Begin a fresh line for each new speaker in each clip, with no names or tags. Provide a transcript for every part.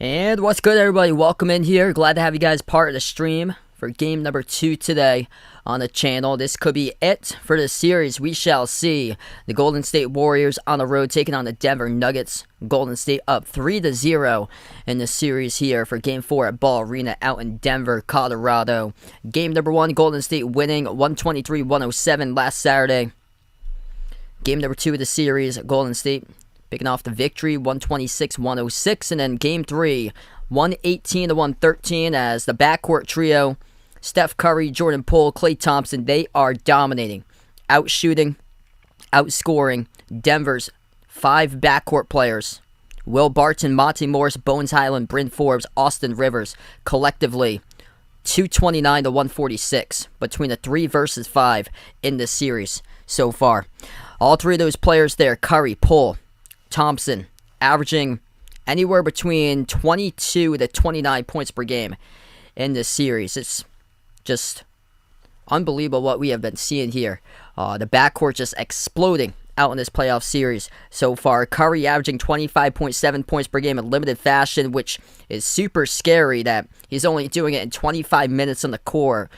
And what's good, everybody? Welcome in here. Glad to have you guys part of the stream for game number 2 today on the channel. This could be it for the series. We shall see. The Golden State Warriors on the road taking on the Denver Nuggets. Golden State up 3-0 in the series here for game 4 at Ball Arena out in Denver, Colorado. Game number 1, Golden State winning 123-107 last Saturday. Game number 2 of the series, Golden State picking off the victory, 126-106. And then game 3, 118-113 as the backcourt trio, Steph Curry, Jordan Poole, Klay Thompson, they are dominating, outshooting, outscoring Denver's 5 backcourt players. Will Barton, Monty Morris, Bones Highland, Bryn Forbes, Austin Rivers, collectively 229-146 between the 3 versus 5 in this series so far. All 3 of those players there, Curry, Poole, Thompson, averaging anywhere between 22 to 29 points per game in this series. It's just unbelievable what we have been seeing here. The backcourt just exploding out in this playoff series so far. Curry averaging 25.7 points per game in limited fashion, which is super scary that he's only doing it in 25 minutes on the court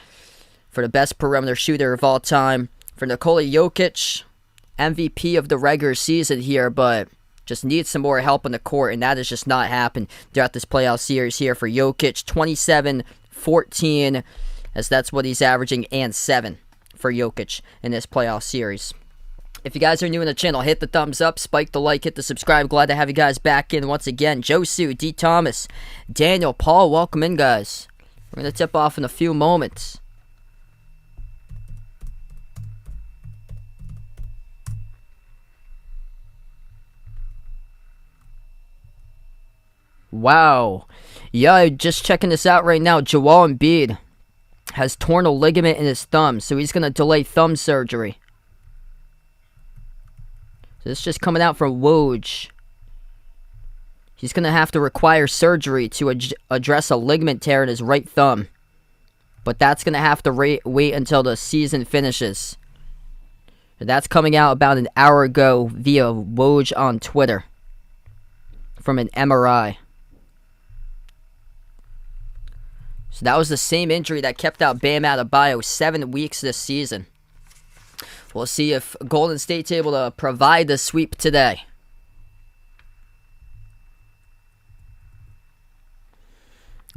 for the best perimeter shooter of all time. For Nikola Jokic, MVP of the regular season here, but just needs some more help on the court, and that has just not happened throughout this playoff series here for Jokic. 27, 14, as that's what he's averaging, and 7 for Jokic in this playoff series. If you guys are new in the channel, hit the thumbs up, spike the like, hit the subscribe. Glad to have you guys back in once again. Josu, D. Thomas, Daniel, Paul, welcome in, guys. We're going to tip off in a few moments. Wow. Yeah, just checking this out right now. Joel Embiid has torn a ligament in his thumb, so he's going to delay thumb surgery. So this is just coming out from Woj. He's going to have to require surgery to address a ligament tear in his right thumb. But that's going to have to wait until the season finishes. So that's coming out about an hour ago via Woj on Twitter from an MRI. So that was the same injury that kept out Bam Adebayo 7 weeks this season. We'll see if Golden State's able to provide the sweep today.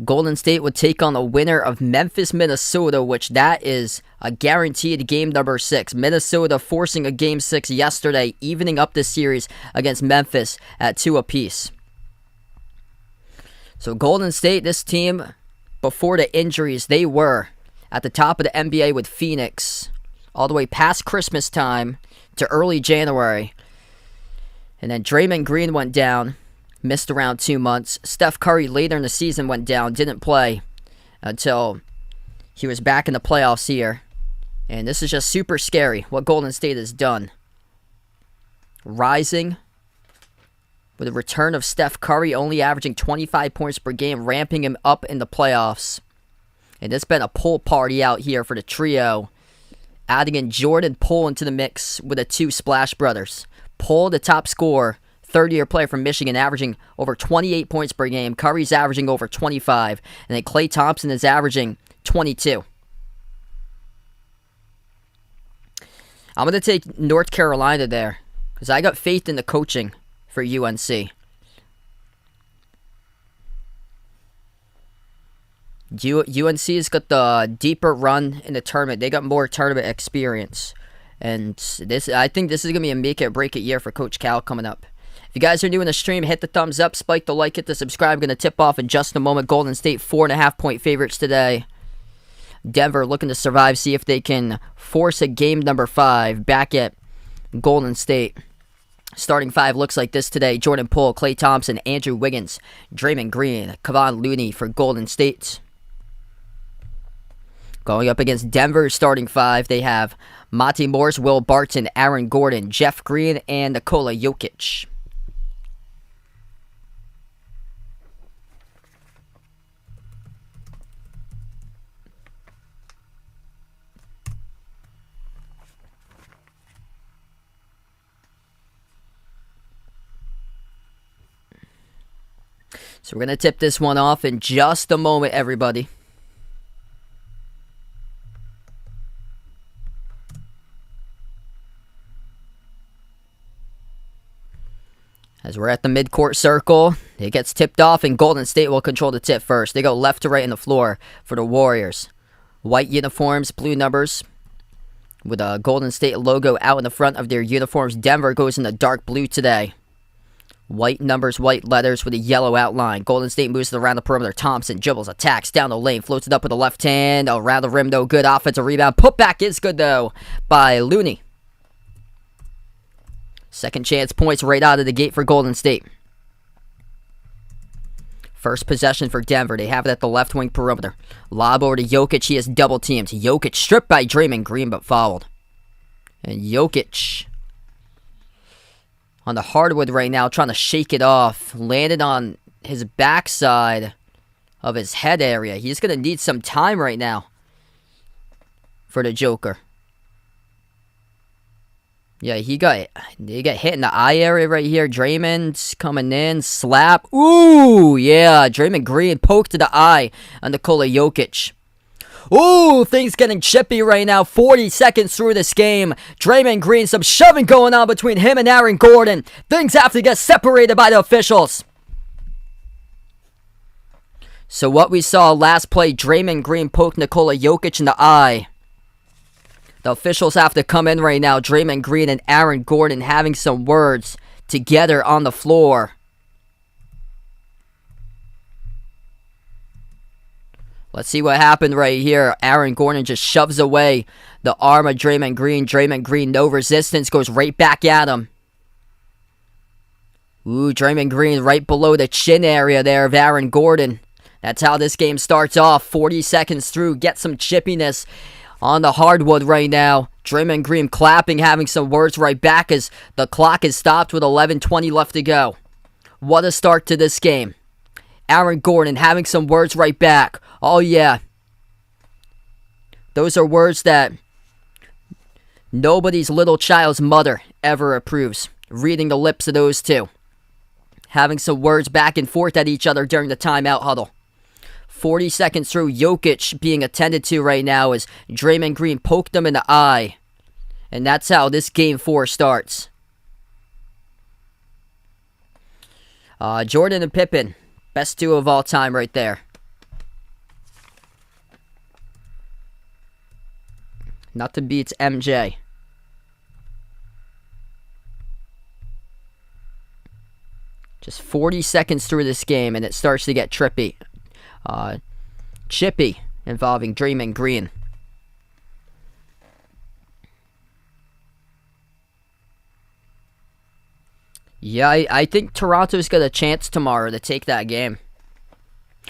Golden State would take on the winner of Memphis, Minnesota, which that is a guaranteed game number 6. Minnesota forcing a game 6 yesterday, evening up this series against Memphis at 2 apiece. So Golden State, this team, before the injuries, they were at the top of the NBA with Phoenix all the way past Christmas time to early January. And then Draymond Green went down, missed around 2 months. Steph Curry later in the season went down, didn't play until he was back in the playoffs here. And this is just super scary what Golden State has done. Rising with the return of Steph Curry, only averaging 25 points per game, ramping him up in the playoffs. And it's been a pull party out here for the trio. Adding in Jordan Poole into the mix with the 2 Splash Brothers. Poole, the top scorer, third-year player from Michigan, averaging over 28 points per game. Curry's averaging over 25. And then Klay Thompson is averaging 22. I'm going to take North Carolina there, because I got faith in the coaching for UNC. UNC's got the deeper run in the tournament. They got more tournament experience. And I think this is going to be a make it or break it year for Coach Cal coming up. If you guys are new in the stream, hit the thumbs up, spike the like, hit the subscribe. Going to tip off in just a moment. Golden State 4.5 point favorites today. Denver looking to survive, see if they can force a game number 5 back at Golden State. Starting 5 looks like this today. Jordan Poole, Klay Thompson, Andrew Wiggins, Draymond Green, Kevon Looney for Golden State. Going up against Denver, starting 5, they have Monty Morris, Will Barton, Aaron Gordon, Jeff Green, and Nikola Jokic. So we're going to tip this one off in just a moment, everybody. As we're at the midcourt circle, it gets tipped off, and Golden State will control the tip first. They go left to right in the floor for the Warriors. White uniforms, blue numbers, with a Golden State logo out in the front of their uniforms. Denver goes in the dark blue today. White numbers, white letters with a yellow outline. Golden State moves around the perimeter. Thompson dribbles, attacks down the lane, floats it up with the left hand. Around the rim, though. Good offensive rebound. Putback is good, though, by Looney. Second chance points right out of the gate for Golden State. First possession for Denver. They have it at the left wing perimeter. Lob over to Jokic. He is double teamed. Jokic stripped by Draymond Green, but fouled. And Jokic on the hardwood right now, trying to shake it off. Landed on his backside of his head area. He's going to need some time right now for the Joker. Yeah, he got hit in the eye area right here. Draymond's coming in. Slap. Ooh, yeah. Draymond Green poked to the eye on Nikola Jokic. Ooh, things getting chippy right now. 40 seconds through this game. Draymond Green, some shoving going on between him and Aaron Gordon. Things have to get separated by the officials. So what we saw last play, Draymond Green poked Nikola Jokic in the eye. The officials have to come in right now. Draymond Green and Aaron Gordon having some words together on the floor. Let's see what happened right here. Aaron Gordon just shoves away the arm of Draymond Green. Draymond Green, no resistance, goes right back at him. Ooh, Draymond Green right below the chin area there of Aaron Gordon. That's how this game starts off. 40 seconds through. Get some chippiness on the hardwood right now. Draymond Green clapping, having some words right back as the clock is stopped with 11:20 left to go. What a start to this game. Aaron Gordon having some words right back. Oh yeah. Those are words that nobody's little child's mother ever approves. Reading the lips of those two. Having some words back and forth at each other during the timeout huddle. 40 seconds through, Jokic being attended to right now as Draymond Green poked him in the eye. And that's how this game 4 starts. Jordan and Pippen, best two of all time right there. Nothing beats MJ. Just 40 seconds through this game and it starts to get chippy involving Draymond Green. Yeah, I think Toronto's got a chance tomorrow to take that game.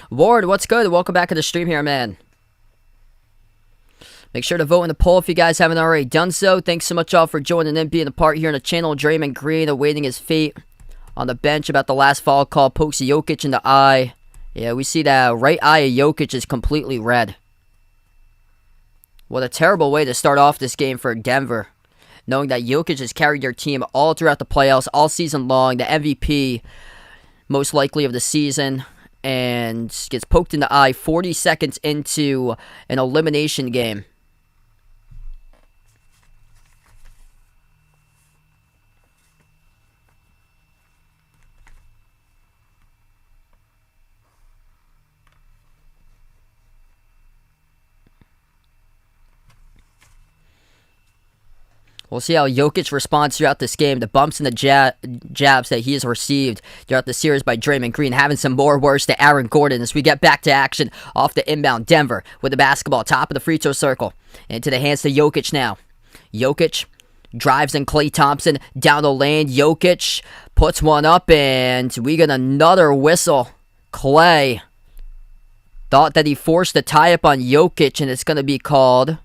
Ward, what's good? Welcome back to the stream here, man. Make sure to vote in the poll if you guys haven't already done so. Thanks so much all for joining in, being a part here on the channel. Draymond Green awaiting his fate on the bench about the last foul call. Pokes Jokic in the eye. Yeah, we see that right eye of Jokic is completely red. What a terrible way to start off this game for Denver. Knowing that Jokic has carried their team all throughout the playoffs, all season long. The MVP, most likely of the season. And gets poked in the eye 40 seconds into an elimination game. We'll see how Jokic responds throughout this game. The bumps and the jabs that he has received throughout the series by Draymond Green. Having some more words to Aaron Gordon as we get back to action off the inbound. Denver with the basketball. Top of the free throw circle. Into the hands to Jokic now. Jokic drives in Klay Thompson down the lane. Jokic puts one up and we get another whistle. Klay thought that he forced the tie-up on Jokic and it's going to be called.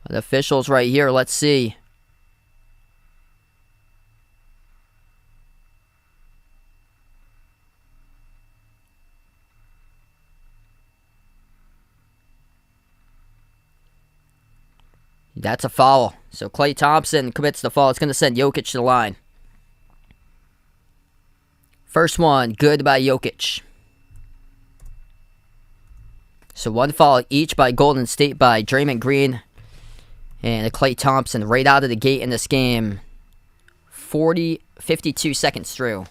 The officials right here, let's see. That's a foul. So Klay Thompson commits the foul. It's going to send Jokic to the line. First one, good by Jokic. So one foul each by Golden State by Draymond Green and Klay Thompson right out of the gate in this game. 52 seconds through.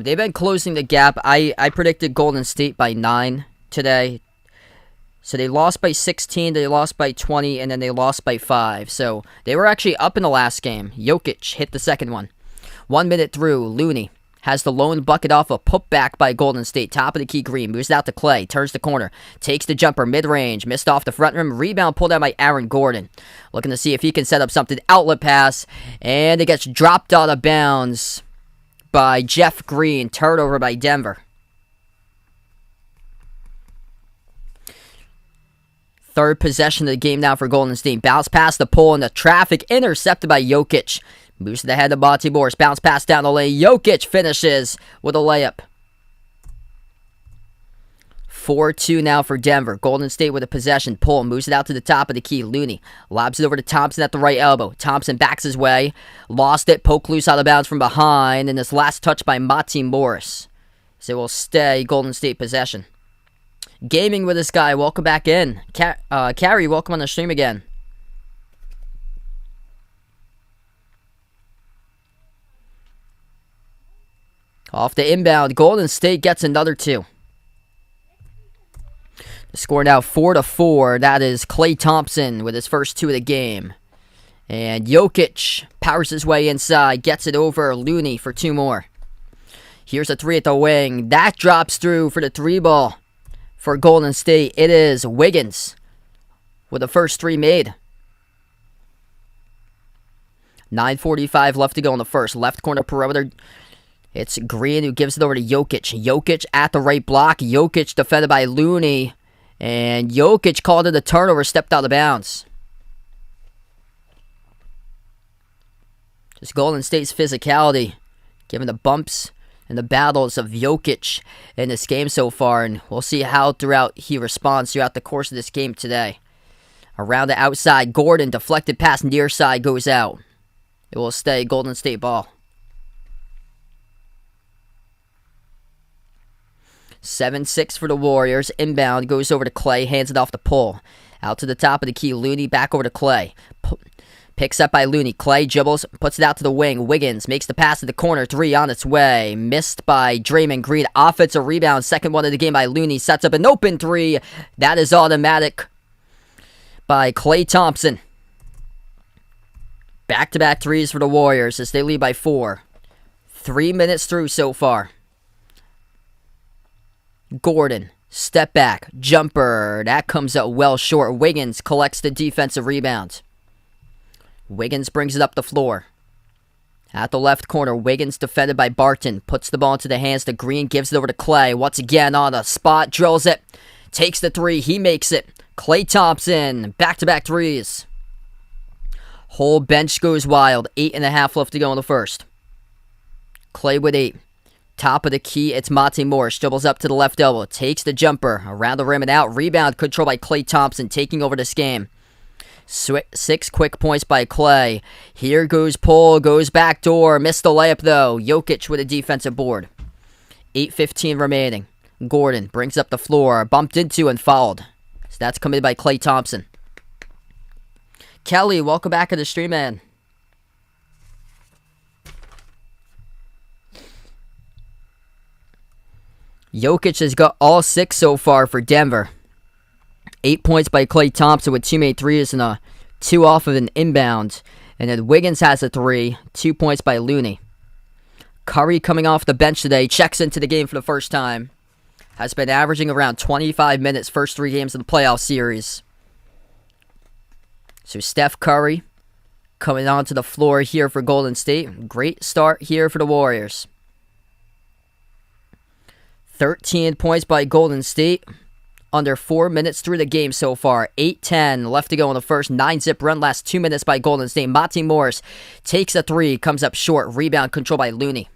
They've been closing the gap. I predicted Golden State by 9 today. So they lost by 16, they lost by 20, and then they lost by 5. So they were actually up in the last game. Jokic hit the second one. 1 minute through, Looney has the lone bucket off a putback by Golden State. Top of the key, Green moves out to Klay, turns the corner, takes the jumper mid-range, missed off the front rim, rebound pulled out by Aaron Gordon. Looking to see if he can set up something, outlet pass, and it gets dropped out of bounds by Jeff Green, turnover by Denver. Third possession of the game now for Golden State. Bounce past the pole and the traffic intercepted by Jokic. Moves to the head of Monty Morris. Bounce pass down the lane. Jokic finishes with a layup. 4-2 now for Denver. Golden State with a possession. Pull. Moves it out to the top of the key. Looney lobs it over to Thompson at the right elbow. Thompson backs his way. Lost it. Poke loose out of bounds from behind. And this last touch by Monty Morris. So it will stay Golden State possession. Gaming with this guy. Welcome back in. Carrie, welcome on the stream again. Off the inbound, Golden State gets another 2. The score now 4-4. That is Klay Thompson with his first 2 of the game. And Jokic powers his way inside, gets it over Looney for 2 more. Here's a 3 at the wing. That drops through for the 3 ball for Golden State. It is Wiggins with the first 3 made. 9:45 left to go in the first. Left corner perimeter. It's Green who gives it over to Jokic. Jokic at the right block. Jokic defended by Looney. And Jokic called it a turnover, stepped out of bounds. Just Golden State's physicality, given the bumps and the battles of Jokic in this game so far. And we'll see how he responds throughout the course of this game today. Around the outside, Gordon, deflected pass near side, goes out. It will stay Golden State ball. 7-6 for the Warriors. Inbound goes over to Klay. Hands it off the pull. Out to the top of the key. Looney back over to Klay. Picks up by Looney. Klay dribbles. Puts it out to the wing. Wiggins makes the pass to the corner. 3 on its way. Missed by Draymond Green. Offensive rebound. Second one of the game by Looney. Sets up an open 3. That is automatic by Klay Thompson. Back-to-back 3s for the Warriors as they lead by 4. 3 minutes through so far. Gordon, step back, jumper. That comes out well short. Wiggins collects the defensive rebound. Wiggins brings it up the floor. At the left corner, Wiggins defended by Barton. Puts the ball into the hands to Green, gives it over to Klay. Once again on the spot, drills it. Takes the 3, he makes it. Klay Thompson, back-to-back 3s. Whole bench goes wild. 8.5 left to go in the first. Klay with 8. Top of the key, it's Monty Morris. Dribbles up to the left elbow. Takes the jumper. Around the rim and out. Rebound controlled by Klay Thompson. Taking over this game. 6 quick points by Klay. Here goes Poole. Goes back door. Missed the layup though. Jokic with a defensive board. 8:15 remaining. Gordon brings up the floor. Bumped into and fouled. So that's committed by Klay Thompson. Kelly, welcome back to the stream, man. Jokic has got all 6 so far for Denver. 8 points by Klay Thompson with 2 made 3s and a 2 off of an inbound. And then Wiggins has a 3. 2 points by Looney. Curry coming off the bench today. Checks into the game for the first time. Has been averaging around 25 minutes first 3 games of the playoff series. So Steph Curry coming onto the floor here for Golden State. Great start here for the Warriors. 13 points by Golden State. Under 4 minutes through the game so far. 8:10 left to go in the first. 9-zip run. Last 2 minutes by Golden State. Monty Morris takes a 3. Comes up short. Rebound controlled by Looney.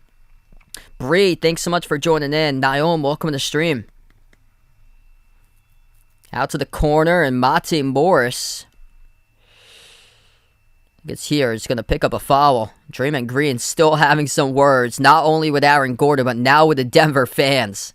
Bree, thanks so much for joining in. Naomi, welcome to the stream. Out to the corner. And Monty Morris Gets here. He's going to pick up a foul. Draymond Green still having some words, not only with Aaron Gordon, but now with the Denver fans.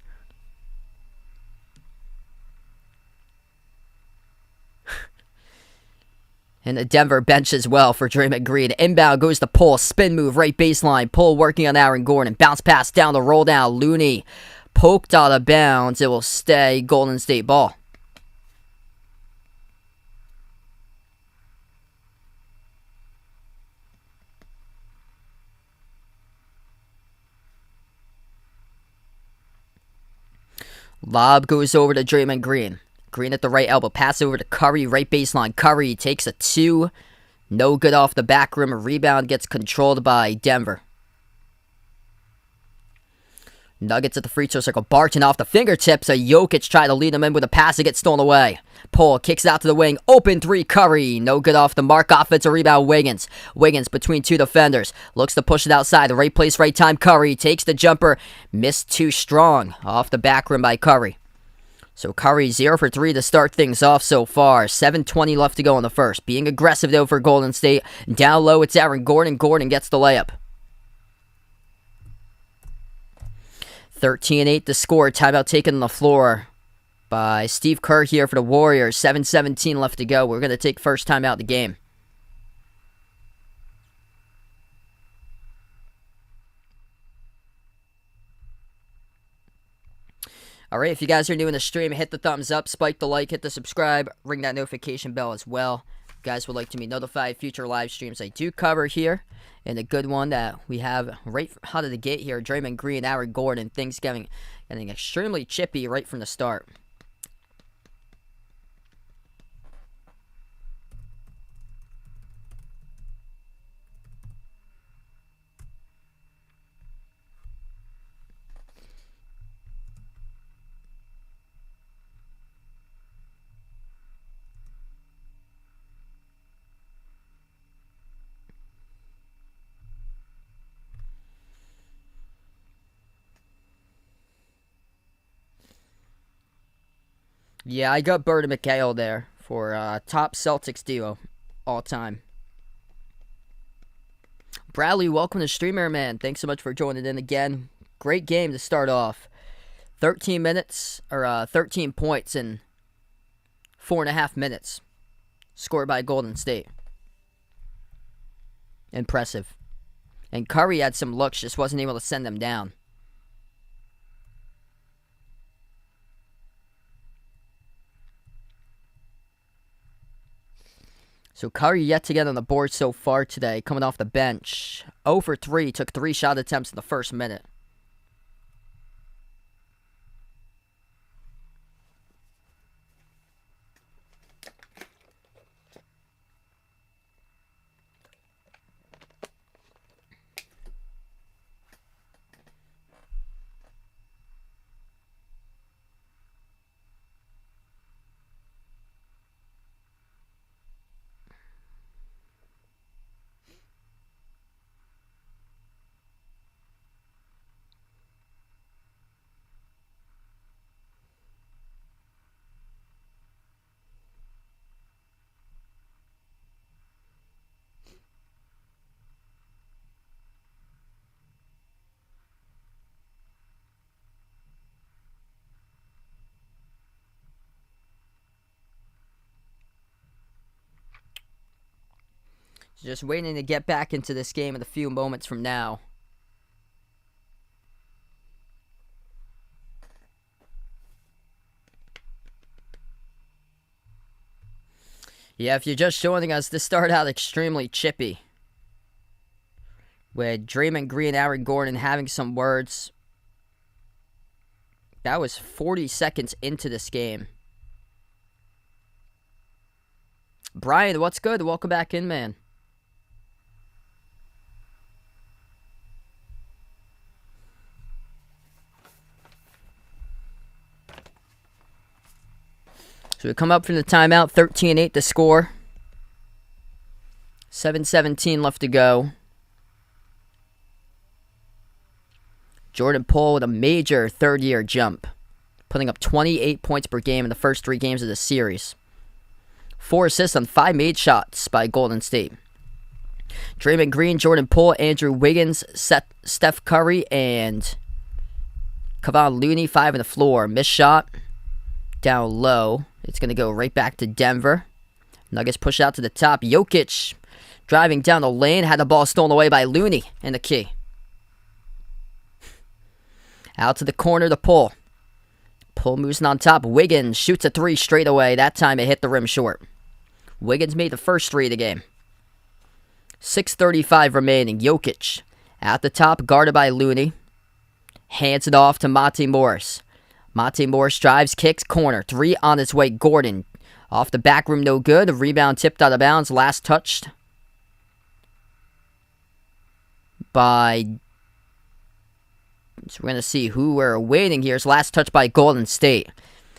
And the Denver bench as well for Draymond Green. Inbound goes to Poole. Spin move, right baseline. Poole working on Aaron Gordon. Bounce pass down the roll down. Looney poked out of bounds. It will stay Golden State ball. Lob goes over to Draymond Green. Green at the right elbow. Pass over to Curry. Right baseline. Curry takes a 2. No good off the back rim. A rebound gets controlled by Denver. Nuggets at the free throw circle. Barton off the fingertips. Jokic tried to lead him in with a pass. It gets stolen away. Poole kicks it out to the wing. Open 3. Curry. No good off the mark. Offensive rebound. Wiggins. Wiggins between 2 defenders. Looks to push it outside. The right place, right time. Curry takes the jumper. Missed too strong. Off the back rim by Curry. So Curry 0 for 3 to start things off so far. 7:20 left to go in the first. Being aggressive though for Golden State. Down low it's Aaron Gordon. Gordon gets the layup. 13-8 to score. Timeout taken on the floor by Steve Kerr here for the Warriors. 7:17 left to go. We're going to take first timeout of the game. Alright, if you guys are new in the stream, hit the thumbs up, spike the like, hit the subscribe, ring that notification bell as well. If you guys would like to be notified future live streams I do cover here. And a good one that we have right out of the gate here, Draymond Green, Aaron Gordon, things getting extremely chippy right from the start. Yeah, I got Bird and McHale there for top Celtics duo all time. Bradley, welcome to Streamer, man. Thanks so much for joining in again. Great game to start off. 13 points in 4.5 minutes. Scored by Golden State. Impressive. And Curry had some looks, just wasn't able to send them down. So Curry yet to get on the board so far today, coming off the bench. 0 for 3, took 3 shot attempts in the first minute. Just waiting to get back into this game in a few moments from now. Yeah, if you're just joining us, this started out extremely chippy. With Draymond Green, Aaron Gordon having some words. That was 40 seconds into this game. Brian, what's good? Welcome back in, man. So we come up from the timeout, 13-8 to score. 7:17 left to go. Jordan Poole with a major third-year jump, putting up 28 points per game in the first 3 games of the series. 4 assists on 5 made shots by Golden State. Draymond Green, Jordan Poole, Andrew Wiggins, Steph Curry, and Kevon Looney, 5 on the floor. Missed shot. Down low. It's going to go right back to Denver. Nuggets push out to the top. Jokic driving down the lane. Had the ball stolen away by Looney in the key. Out to the corner to Poole. Poole moves on top. Wiggins shoots a 3 straight away. That time it hit the rim short. Wiggins made the first 3 of the game. 6:35 remaining. Jokic at the top, guarded by Looney. Hands it off to Monte Morris. Monte Morris drives, kicks, corner. 3 on its way. Gordon off the back rim, no good. A rebound tipped out of bounds. Last touched by... So we're going to see who we're waiting here. It's last touch by Golden State.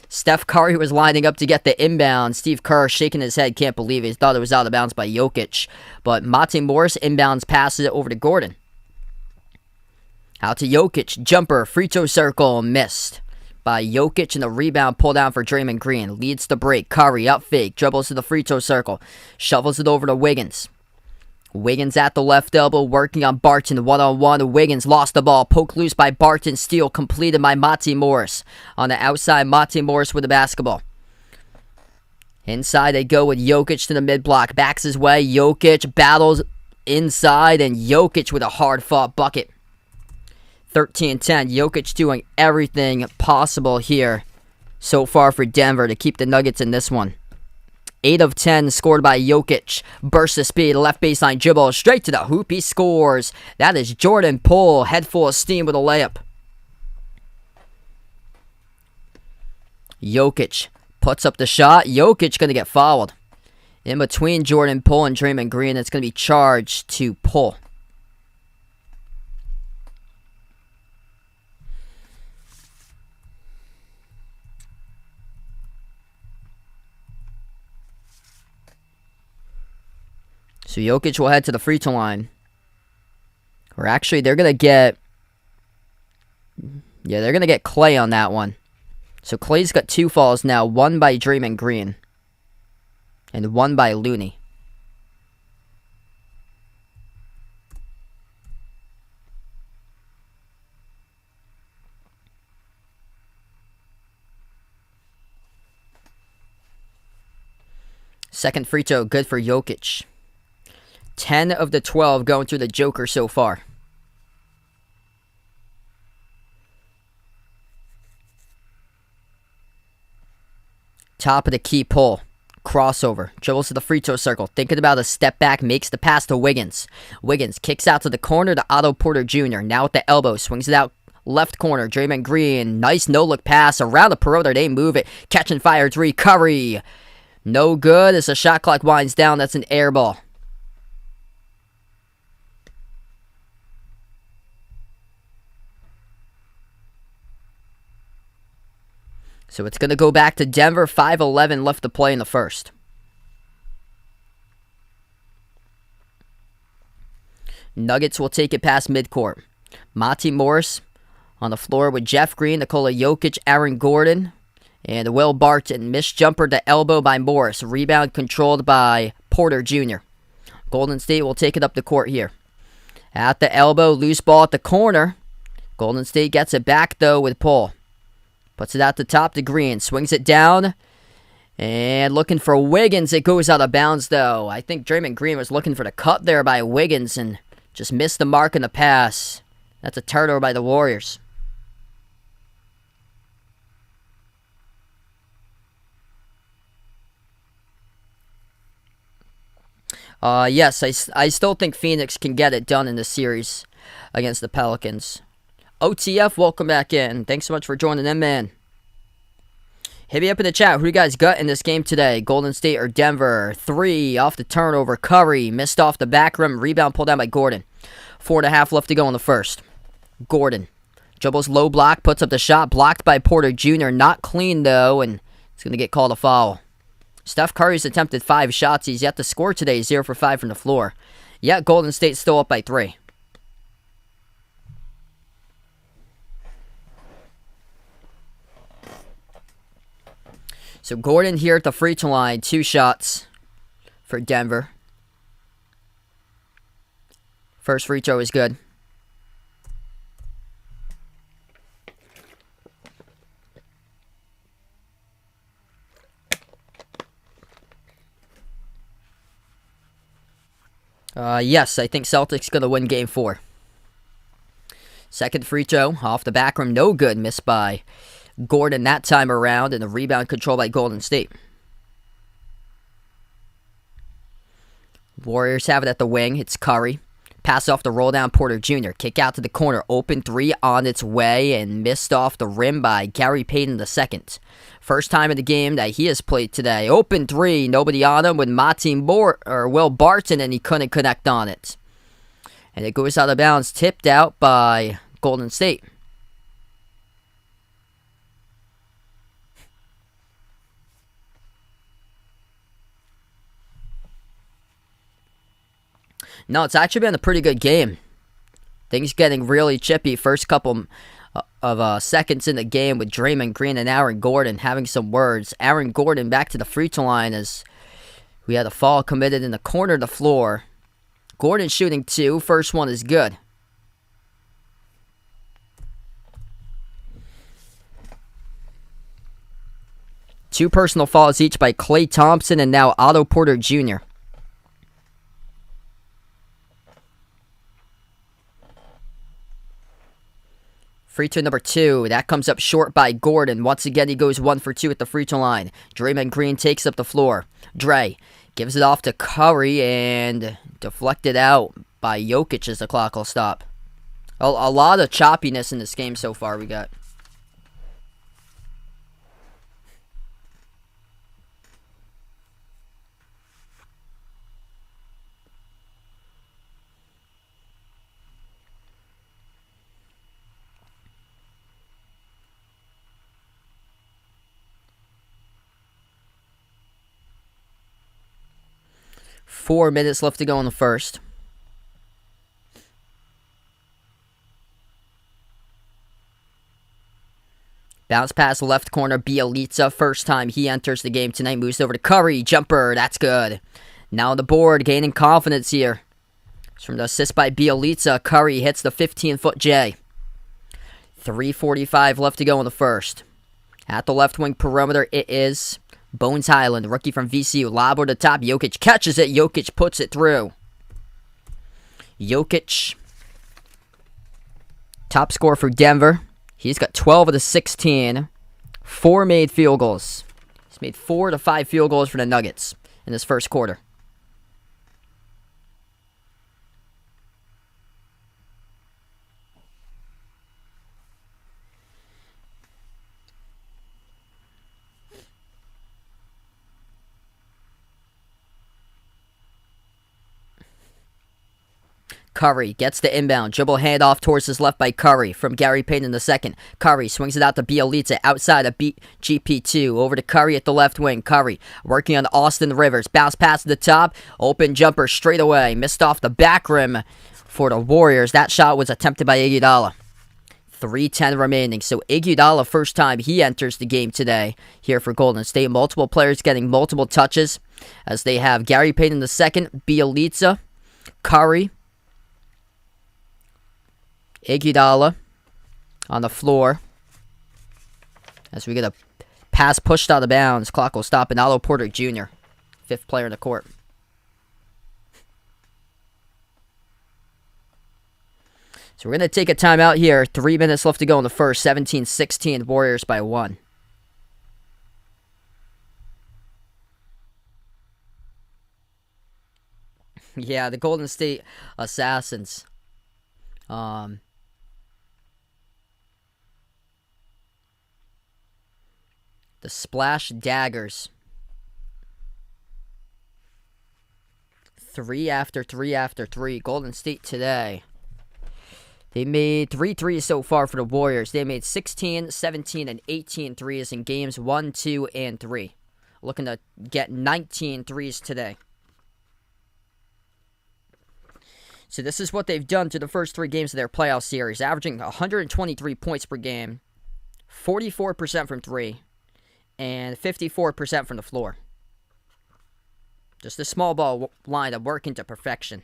Steph Curry was lining up to get the inbound. Steve Kerr shaking his head. Can't believe it. He thought it was out of bounds by Jokic. But Monte Morris inbounds passes it over to Gordon. Out to Jokic. Jumper. Free throw circle. Missed by Jokic, and the rebound pull down for Draymond Green. Leads the break. Curry up fake. Dribbles to the free throw circle. Shovels it over to Wiggins. Wiggins at the left elbow, working on Barton, one-on-one. Wiggins lost the ball, poked loose by Barton, steal completed by Monte Morris. On the outside, Monte Morris with the basketball. Inside they go with Jokic to the mid-block, backs his way. Jokic battles inside, and Jokic with a hard-fought bucket. 13-10, Jokic doing everything possible here so far for Denver to keep the Nuggets in this one. 8 of 10 scored by Jokic. Burst of speed, left baseline dribble, straight to the hoop. He scores. That is Jordan Poole, head full of steam with a layup. Jokic puts up the shot. Jokic going to get fouled. In between Jordan Poole and Draymond Green, it's going to be charged to Poole. So Jokic will head to the free throw line. Or actually, they're going to get... Yeah, they're going to get Clay on that one. So Clay's got 2 fouls now. 1 by Draymond Green. And 1 by Looney. Second free throw, good for Jokic. 10 of the 12 going through the Joker so far. Top of the key pull. Crossover. Dribbles to the free throw circle. Thinking about a step back. Makes the pass to Wiggins. Wiggins kicks out to the corner to Otto Porter Jr. Now with the elbow. Swings it out left corner. Draymond Green. Nice no-look pass. Around the perimeter. They move it. Catch and fire 3. Curry. No good as the shot clock winds down. That's an air ball. So it's going to go back to Denver. 5:11 left to play in the first. Nuggets will take it past midcourt. Monte Morris on the floor with Jeff Green, Nikola Jokic, Aaron Gordon, and Will Barton. Missed jumper to elbow by Morris. Rebound controlled by Porter Jr. Golden State will take it up the court here. At the elbow, loose ball at the corner. Golden State gets it back, though, with Poole. Puts it out the top to Green. Swings it down. And looking for Wiggins. It goes out of bounds, though. I think Draymond Green was looking for the cut there by Wiggins and just missed the mark in the pass. That's a turnover by the Warriors. Yes, I still think Phoenix can get it done in this series against the Pelicans. OTF, welcome back in. Thanks so much for joining in, man. Hit me up in the chat. Who you guys got in this game today? Golden State or Denver? 3 off the turnover. Curry missed off the back rim. Rebound pulled down by Gordon. 4.5 left to go in the first. Gordon dribbles low block. Puts up the shot. Blocked by Porter Jr. Not clean, though. And it's going to get called a foul. Steph Curry's attempted 5 shots. He's yet to score today. 0 for 5 from the floor. Yet Golden State still up by 3. So Gordon here at the free throw line, 2 shots for Denver. First free throw is good. Yes, I think Celtics going to win game 4. Second free throw off the back rim, no good. Missed by Gordon that time around, and the rebound controlled by Golden State. Warriors have it at the wing. It's Curry. Pass off the roll down Porter Jr. Kick out to the corner. Open three on its way and missed off the rim by Gary Payton II. First time in the game that he has played today. Open three. Nobody on him with Will Barton, and he couldn't connect on it. And it goes out of bounds. Tipped out by Golden State. No, it's actually been a pretty good game. Things getting really chippy. First couple of seconds in the game with Draymond Green and Aaron Gordon having some words. Aaron Gordon back to the free throw line as we had a foul committed in the corner of the floor. Gordon shooting 2. First one is good. Two personal fouls each by Klay Thompson and now Otto Porter Jr. Free throw number 2. That comes up short by Gordon. Once again, he goes 1 for 2 at the free throw line. Draymond Green takes up the floor. Dre gives it off to Curry and deflected out by Jokic as the clock will stop. A lot of choppiness in this game so far we got. Four minutes left to go in the first. Bounce pass left corner, Bielitsa. First time he enters the game tonight. Moves over to Curry. Jumper. That's good. Now on the board, gaining confidence here. It's from the assist by Bielitsa. Curry hits the 15-foot J. 3:45 left to go in the first. At the left wing perimeter, it is Bones Highland, rookie from VCU. Lob over the top. Jokic catches it. Jokic puts it through. Jokic, top scorer for Denver. He's got 12 of the 16. 4 made field goals. He's made 4 to 5 field goals for the Nuggets in this first quarter. Curry gets the inbound. Dribble handoff towards his left by Curry from Gary Payton II. Curry swings it out to Bielitsa outside of GP2. Over to Curry at the left wing. Curry working on Austin Rivers. Bounce pass to the top. Open jumper straight away. Missed off the back rim for the Warriors. That shot was attempted by Iguodala. 3:10 remaining. So Iguodala, first time he enters the game today here for Golden State. Multiple players getting multiple touches as they have Gary Payton II, Bielitsa, Curry, Iguodala on the floor as we get a pass pushed out of bounds. Clock will stop, and Otto Porter Jr., 5th player in the court. So we're going to take a timeout here. 3 minutes left to go in the first. 17-16, Warriors by 1. Yeah, the Golden State Assassins. The Splash Daggers. 3 after 3 after 3. Golden State today. They made 3 threes so far for the Warriors. They made 16, 17, and 18 threes in games 1, 2, and 3. Looking to get 19 threes today. So this is what they've done to the first 3 games of their playoff series, averaging 123 points per game, 44% from 3, and 54% from the floor. Just a small ball lineup working to perfection.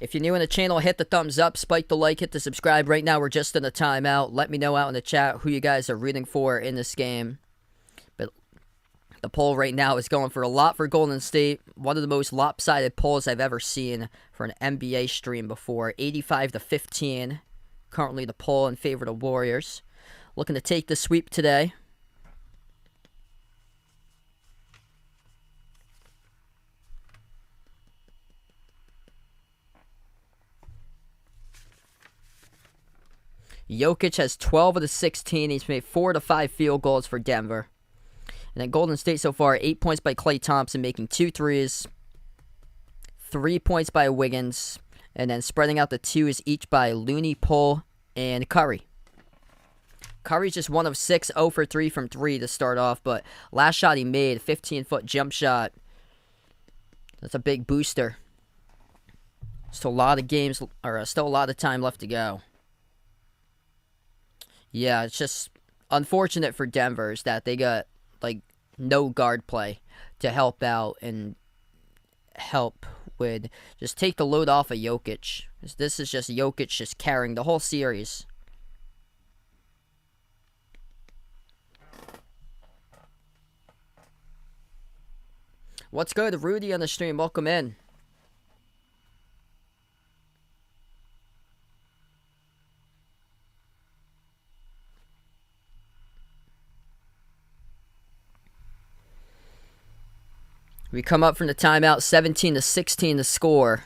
If you're new in the channel, hit the thumbs up, spike the like, hit the subscribe. Right now, we're just in a timeout. Let me know out in the chat who you guys are rooting for in this game. But the poll right now is going for a lot for Golden State. One of the most lopsided polls I've ever seen for an NBA stream before. 85-15. Currently the poll in favor of the Warriors. Looking to take the sweep today. Jokic has 12 of the 16. He's made 4 to 5 field goals for Denver. And then Golden State so far, 8 points by Klay Thompson, making 2 threes. 3 points by Wiggins. And then spreading out the 2s each by Looney, Poole, and Curry. Curry's just 1 of 6, 0 for 3 from 3 to start off. But last shot he made, 15-foot jump shot. That's a big booster. Still a lot of games, or still a lot of time left to go. Yeah, it's just unfortunate for Denver is that they got, like, no guard play to help out and help with just take the load off of Jokic. This is just Jokic just carrying the whole series. What's good, Rudy on the stream? Welcome in. We come up from the timeout, 17-16 to score.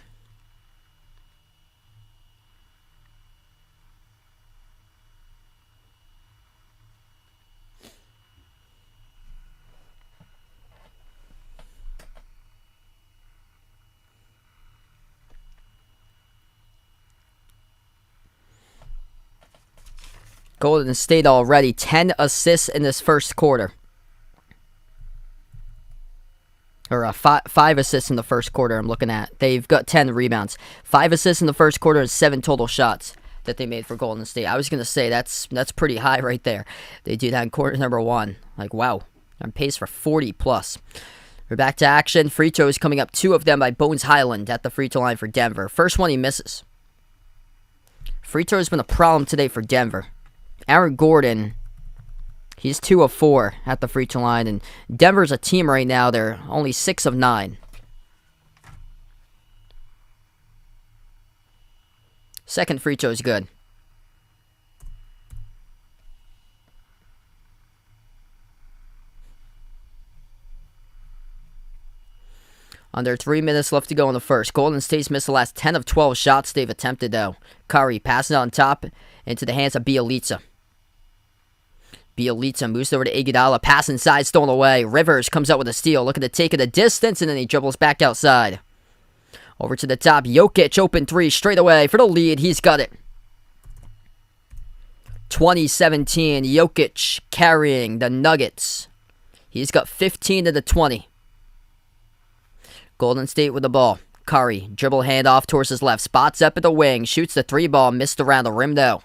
Golden State already 10 assists in this first quarter. Or 5 assists in the first quarter I'm looking at. They've got 10 rebounds. 5 assists in the first quarter and 7 total shots that they made for Golden State. I was going to say that's pretty high right there. They do that in quarter number 1. Like, wow. On pace for 40 plus. We're back to action. Free throws coming up, 2 of them by Bones Highland at the free throw line for Denver. First one he misses. Free throw has been a problem today for Denver. Aaron Gordon, he's 2 of 4 at the free throw line, and Denver's a team right now. They're only 6 of 9. Second free throw is good. Under 3 minutes left to go in the first. Golden State's missed the last 10 of 12 shots they've attempted, though. Curry passes on top into the hands of Bjelica. Bjelica moves over to Iguodala. Pass inside, stolen away. Rivers comes out with a steal. Looking to take it a distance, and then he dribbles back outside. Over to the top. Jokic, open 3 straight away for the lead. He's got it. 20-17. Jokic carrying the Nuggets. He's got 15 of the 20. Golden State with the ball. Curry, dribble handoff towards his left. Spots up at the wing. Shoots the 3 ball. Missed around the rim, though.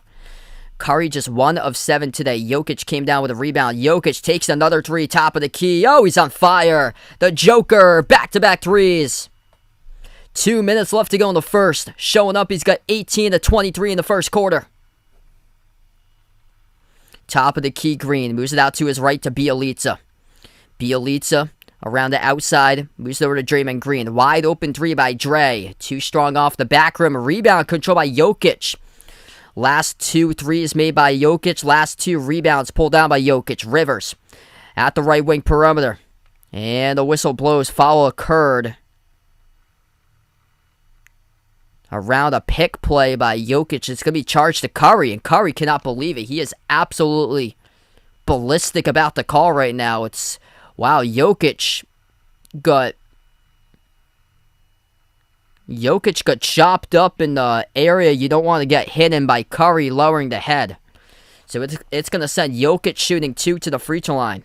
Curry just 1 of 7 today. Jokic came down with a rebound. Jokic takes another 3, top of the key. Oh, he's on fire. The Joker, back-to-back 3s. 2 minutes left to go in the first. Showing up, he's got 18 of 23 in the first quarter. Top of the key, Green. Moves it out to his right to Bjelica. Bjelica around the outside. Moves it over to Draymond Green. Wide open 3 by Dre. Too strong off the back rim. Rebound control by Jokic. Last 2 threes made by Jokic. Last 2 rebounds pulled down by Jokic. Rivers at the right wing perimeter. And the whistle blows. Foul occurred around a pick play by Jokic. It's going to be charged to Curry. And Curry cannot believe it. He is absolutely ballistic about the call right now. It's, wow, Jokic got chopped up in the area you don't want to get hit in by Curry lowering the head. So it's going to send Jokic shooting 2 to the free throw line.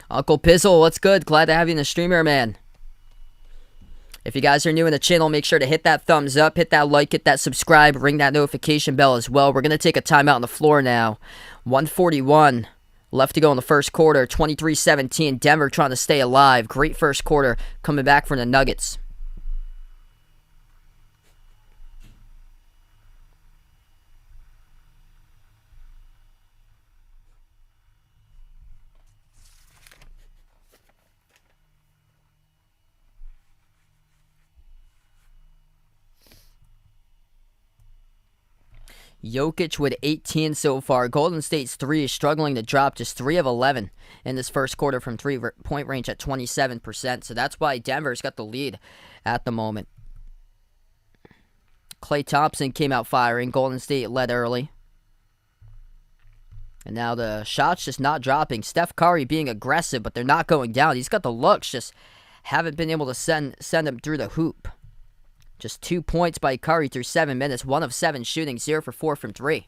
Uncle Pizzle, what's good? Glad to have you in the stream here, man. If you guys are new in the channel, make sure to hit that thumbs up, hit that like, hit that subscribe, ring that notification bell as well. We're going to take a timeout on the floor now. 1:41 left to go in the first quarter. 23-17. Denver trying to stay alive. Great first quarter coming back from the Nuggets. Jokic with 18 so far. Golden State's 3 is struggling to drop, just 3 of 11 in this first quarter from 3-point range at 27%. So that's why Denver's got the lead at the moment. Klay Thompson came out firing. Golden State led early. And now the shots just not dropping. Steph Curry being aggressive, but they're not going down. He's got the looks, just haven't been able to send them through the hoop. Just 2 points by Curry through 7 minutes. 1 of 7 shooting. 0 for 4 from 3.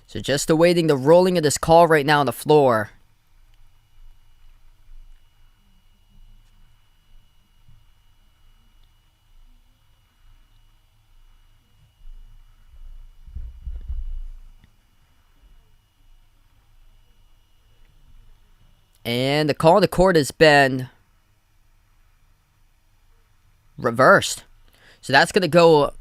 So just awaiting the rolling of this call right now on the floor. And the call on the court has been reversed. So that's going to go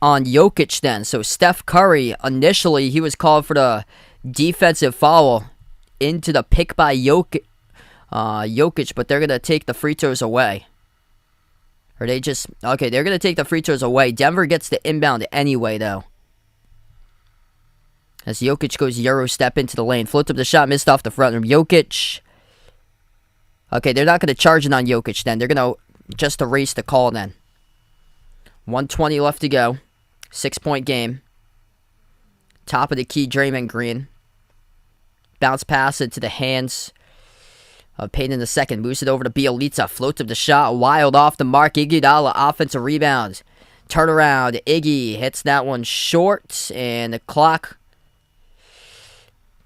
on Jokic then. So Steph Curry, initially he was called for the defensive foul into the pick by Jokic, but they're going to take the free throws away. Or they're going to take the free throws away. Denver gets the inbound anyway though. As Jokic goes Euro step into the lane. Floats up the shot, missed off the front rim. Jokic. Okay, they're not going to charge it on Jokic then. They're going to just erase the call then. 1:20 left to go. 6-point game. Top of the key, Draymond Green. Bounce pass into the hands of Payne in the second. Moves it over to Bjelica. Floats up the shot. Wild off the mark. Iguodala, offensive rebound. Turn around. Iggy hits that one short. And the clock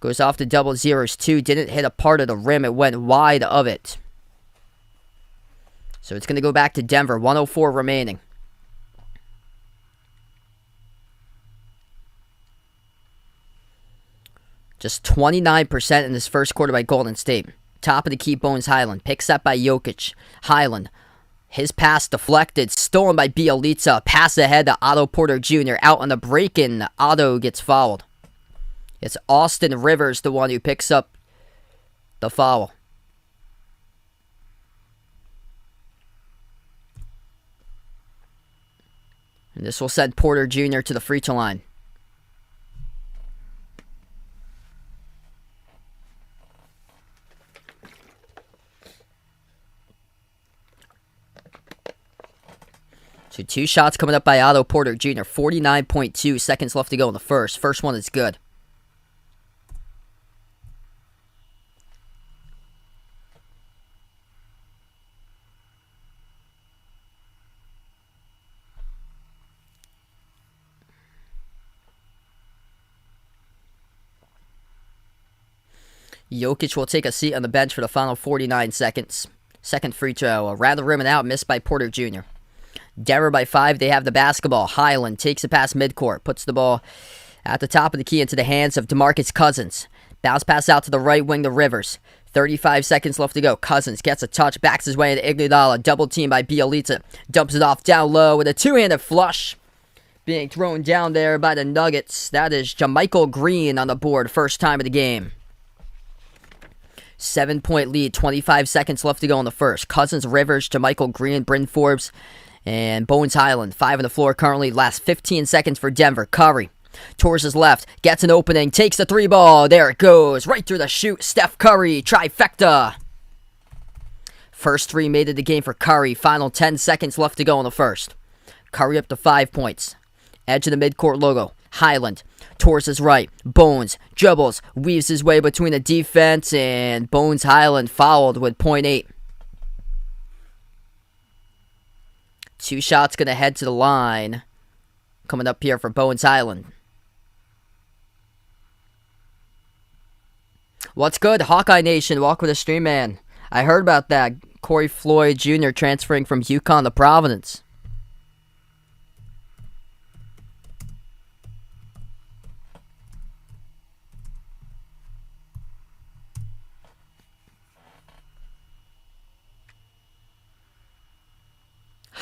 goes off to double zeros. 2. Didn't hit a part of the rim. It went wide of it. So it's going to go back to Denver. 1:04 remaining. Just 29% in this first quarter by Golden State. Top of the key, Bones Highland. Picks up by Jokic. Highland. His pass deflected. Stolen by Bjelica. Pass ahead to Otto Porter Jr. Out on the break-in. Otto gets fouled. It's Austin Rivers, the one who picks up the foul. And this will send Porter Jr. to the free throw line. So 2 shots coming up by Otto Porter Jr. 49.2 seconds left to go in the first. First one is good. Jokic will take a seat on the bench for the final 49 seconds. Second free throw, around the rim and out, missed by Porter Jr. Denver by 5, they have the basketball. Highland takes it past midcourt, puts the ball at the top of the key into the hands of DeMarcus Cousins. Bounce pass out to the right wing to Rivers. 35 seconds left to go. Cousins gets a touch, backs his way into Iguodala. Double team by Bjelica. Dumps it off down low with a two-handed flush. Being thrown down there by the Nuggets. That is Jermichael Green on the board. First time of the game. 7-point lead. 25 seconds left to go in the first. Cousins, Rivers, Jermichael Green, Bryn Forbes, and Bones Highland. 5 on the floor currently. Last 15 seconds for Denver. Curry towards his left. Gets an opening. Takes the 3 ball. There it goes. Right through the chute. Steph Curry. Trifecta. First 3 made it the game for Curry. Final 10 seconds left to go in the first. Curry up to 5 points. Edge of the midcourt logo. Highland towards his right. Bones dribbles. Weaves his way between the defense. And Bones Highland fouled with .8. 2 shots going to head to the line. Coming up here for Bones Highland. What's good, Hawkeye Nation? Welcome to the stream, man. I heard about that. Corey Floyd Jr. transferring from UConn to Providence.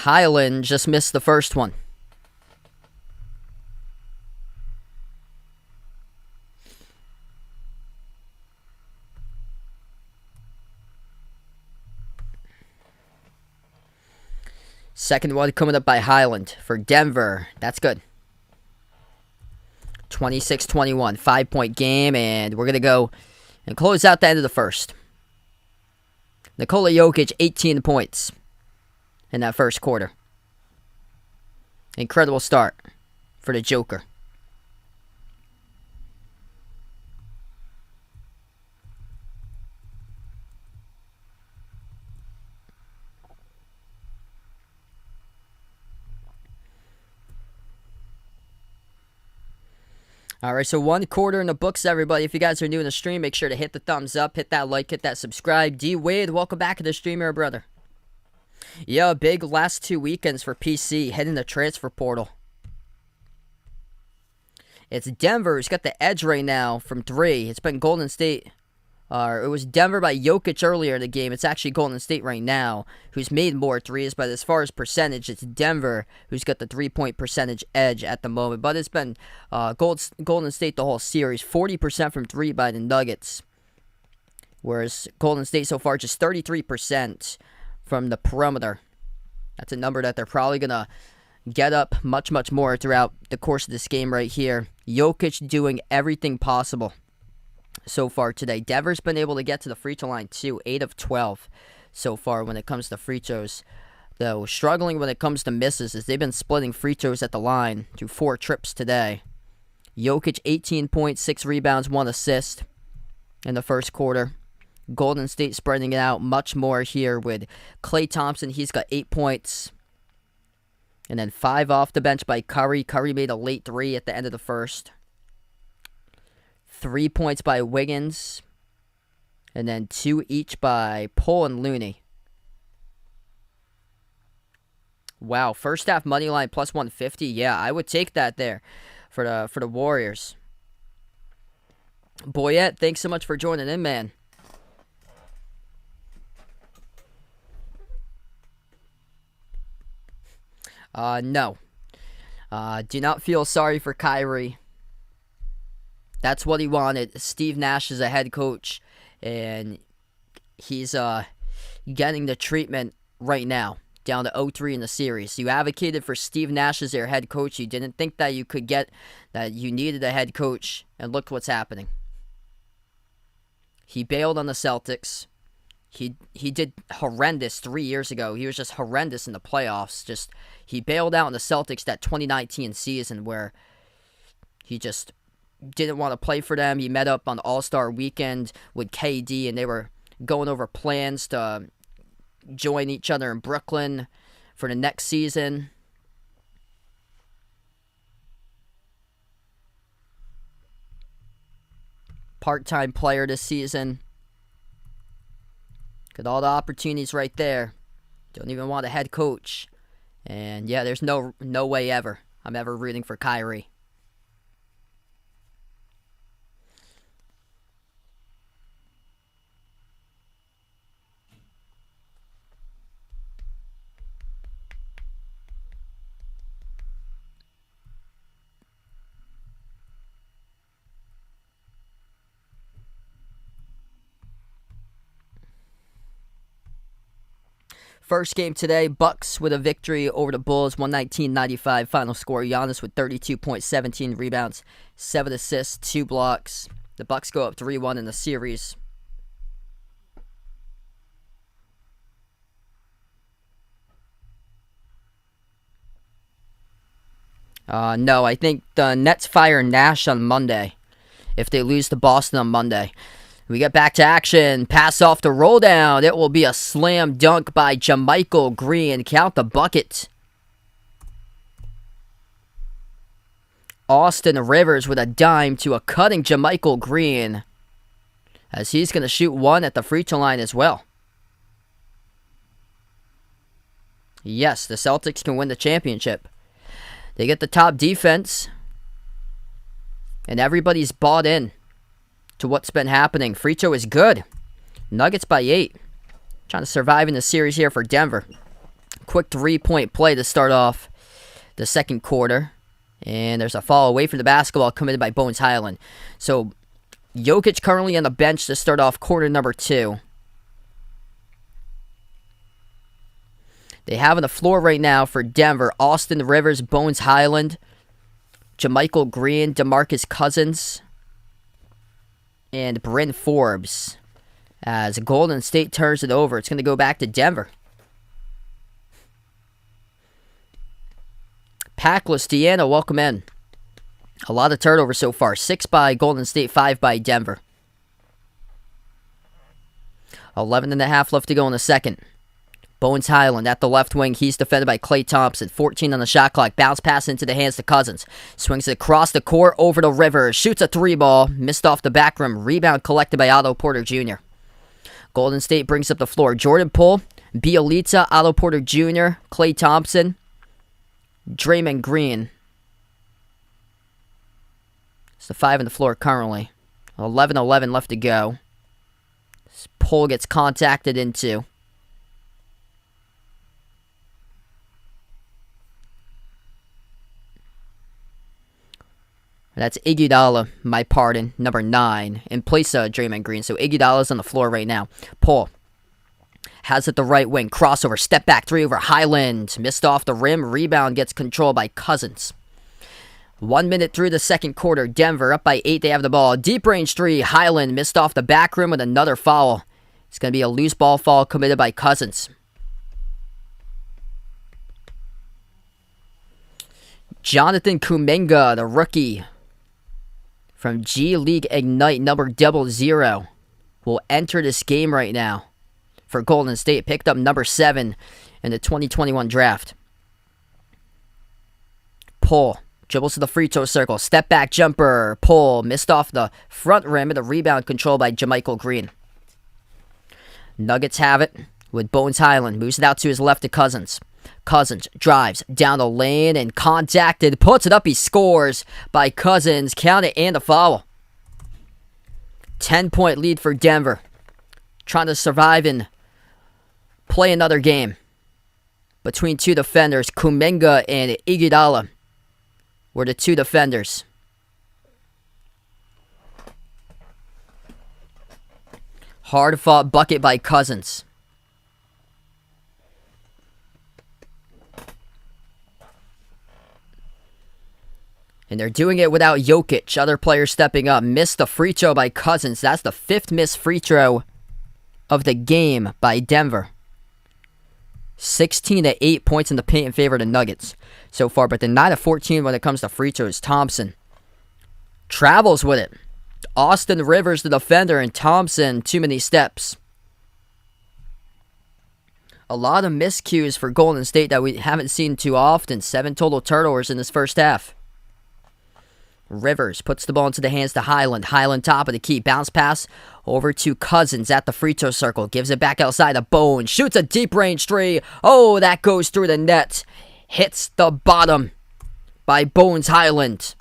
Highland just missed the first one. Second one coming up by Highland for Denver. That's good. 26-21, 5-point game, and we're going to go and close out the end of the first. Nikola Jokic, 18 points in that first quarter. Incredible start for the Joker. Alright, so 1 quarter in the books, everybody. If you guys are new in the stream, make sure to hit the thumbs up, hit that like, hit that subscribe. D Wade, welcome back to the stream here, brother. Yeah, big last 2 weekends for PC, hitting the transfer portal. It's Denver who's got the edge right now from 3. It's been Golden State. It was Denver by Jokic earlier in the game. It's actually Golden State right now who's made more threes. But as far as percentage, it's Denver who's got the 3-point percentage edge at the moment. But it's been Golden State the whole series. 40% from 3 by the Nuggets. Whereas Golden State so far just 33% from the perimeter. That's a number that they're probably going to get up much, much more throughout the course of this game right here. Jokic doing everything possible so far today. Denver's been able to get to the free throw line too, 8 of 12 so far when it comes to free throws. Though struggling when it comes to misses as they've been splitting free throws at the line through 4 trips today. Jokic 18 points, 6 rebounds, 1 assist in the first quarter. Golden State spreading it out much more here with Klay Thompson. He's got 8 points. And then 5 off the bench by Curry. Curry made a late 3 at the end of the first. 3 points by Wiggins. And then 2 each by Poole and Looney. Wow, first half money line plus 150. Yeah, I would take that there for the Warriors. Boyette, thanks so much for joining in, man. No. Do not feel sorry for Kyrie. That's what he wanted. Steve Nash is a head coach, and he's getting the treatment right now, down to 0-3 in the series. You advocated for Steve Nash as your head coach. You didn't think that you could get, that you needed a head coach, and look what's happening. He bailed on the Celtics. He did horrendous 3 years ago. He was just horrendous in the playoffs. He bailed out on the Celtics that 2019 season where he just didn't want to play for them. He met up on All-Star Weekend with KD, and they were going over plans to join each other in Brooklyn for the next season. Part-time player this season. Got all the opportunities right there. Don't even want a head coach. And yeah, there's no way ever I'm ever rooting for Kyrie. First game today, Bucks with a victory over the Bulls, 119-95 final score. Giannis with 32 points, 17 rebounds, 7 assists, 2 blocks. The Bucks go up 3-1 in the series. No, I think the Nets fire Nash on Monday if they lose to Boston on Monday. We get back to action. Pass off the roll down. It will be a slam dunk by Jermichael Green. Count the bucket. Austin Rivers with a dime to a cutting Jermichael Green, as he's going to shoot 1 at the free throw line as well. Yes, the Celtics can win the championship. They get the top defense, and everybody's bought in to what's been happening. Free throw is good. Nuggets by 8. Trying to survive in the series here for Denver. Quick 3-point play to start off the second quarter. And there's a fall away from the basketball committed by Bones Highland. So Jokic currently on the bench to start off quarter number 2. They have on the floor right now for Denver, Austin Rivers, Bones Highland, Jermichael Green, DeMarcus Cousins, and Bryn Forbes. As Golden State turns it over, it's going to go back to Denver. Packless Deanna, welcome in. A lot of turnovers so far. 6 by Golden State, 5 by Denver. 11.5 left to go in the second. Bones Highland at the left wing. He's defended by Klay Thompson. 14 on the shot clock. Bounce pass into the hands to Cousins. Swings it across the court over to Rivers. Shoots a 3-ball. Missed off the back rim. Rebound collected by Otto Porter Jr. Golden State brings up the floor. Jordan Poole, Bielitsa, Otto Porter Jr., Klay Thompson, Draymond Green. It's the 5 on the floor currently. 11:11 left to go. Poole gets contacted into. That's Iguodala, my pardon, number 9, in place of Draymond Green. So Iguodala's on the floor right now. Poole has it the right wing. Crossover, step back, 3 over Highland. Missed off the rim. Rebound gets controlled by Cousins. 1 minute through the second quarter. Denver up by 8. They have the ball. Deep range 3. Highland missed off the back rim with another foul. It's going to be a loose ball foul committed by Cousins. Jonathan Kuminga, the rookie from G League Ignite, number 00, will enter this game right now for Golden State. Picked up number 7 in the 2021 draft. Poole dribbles to the free throw circle. Step back jumper. Poole missed off the front rim and the rebound controlled by Jermichael Green. Nuggets have it with Bones Highland. Moves it out to his left to Cousins. Cousins drives down the lane and contacted. Puts it up. He scores by Cousins. Count it and a foul. 10-point lead for Denver. Trying to survive and play another game. Between 2 defenders, Kuminga and Iguodala were the 2 defenders. Hard-fought bucket by Cousins. And they're doing it without Jokic. Other players stepping up. Missed the free throw by Cousins. That's the 5th missed free throw of the game by Denver. 16-8 points in the paint in favor of the Nuggets so far. But they're 9-14 when it comes to free throws. Thompson travels with it. Austin Rivers, the defender, and Thompson, too many steps. A lot of miscues for Golden State that we haven't seen too often. 7 total turnovers in this first half. Rivers puts the ball into the hands to Highland. Highland top of the key. Bounce pass over to Cousins at the free throw circle. Gives it back outside to Bones. Shoots a deep range 3. Oh, that goes through the net. Hits the bottom by Bones Highland.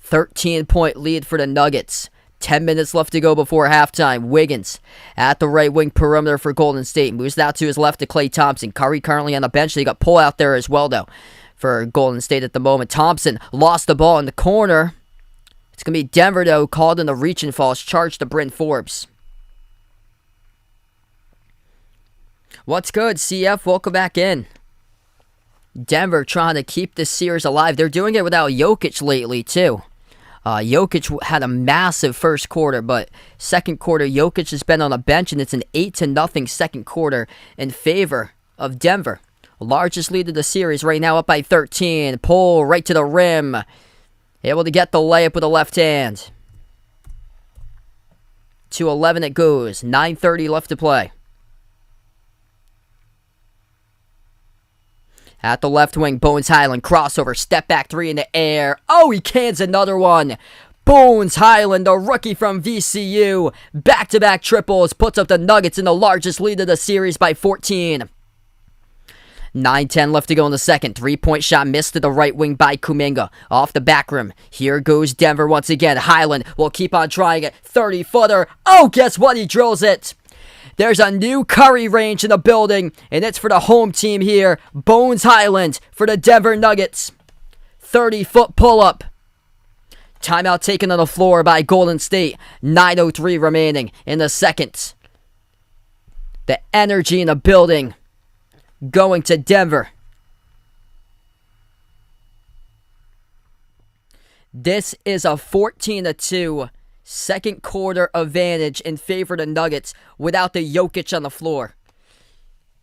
13-point lead for the Nuggets. 10 minutes left to go before halftime. Wiggins at the right wing perimeter for Golden State. Moves out to his left to Klay Thompson. Curry currently on the bench. They got Poole out there as well, though, for Golden State at the moment. Thompson lost the ball in the corner. It's going to be Denver, though, called in the reach and falls. Charged to Bryn Forbes. What's good, CF? Welcome back in. Denver trying to keep this series alive. They're doing it without Jokic lately, too. Jokic had a massive first quarter, but second quarter, Jokic has been on the bench, and it's an 8-0 second quarter in favor of Denver. Largest lead of the series right now, up by 13. Poole right to the rim. Able to get the layup with the left hand. 2:11 it goes. 9:30 left to play. At the left wing, Bones Highland, crossover, step back 3 in the air. Oh, he cans another one. Bones Highland, the rookie from VCU. Back-to-back triples, puts up the Nuggets in the largest lead of the series by 14. 9:10 left to go in the second. 3-point shot missed to the right wing by Kuminga. Off the back rim. Here goes Denver once again. Highland will keep on trying it. 30-footer. Oh, guess what? He drills it. There's a new Curry range in the building, and it's for the home team here. Bones Highland for the Denver Nuggets. 30-foot pull-up. Timeout taken on the floor by Golden State. 9:03 remaining in the second. The energy in the building going to Denver. This is a 14-2 second quarter advantage in favor of the Nuggets without the Jokic on the floor.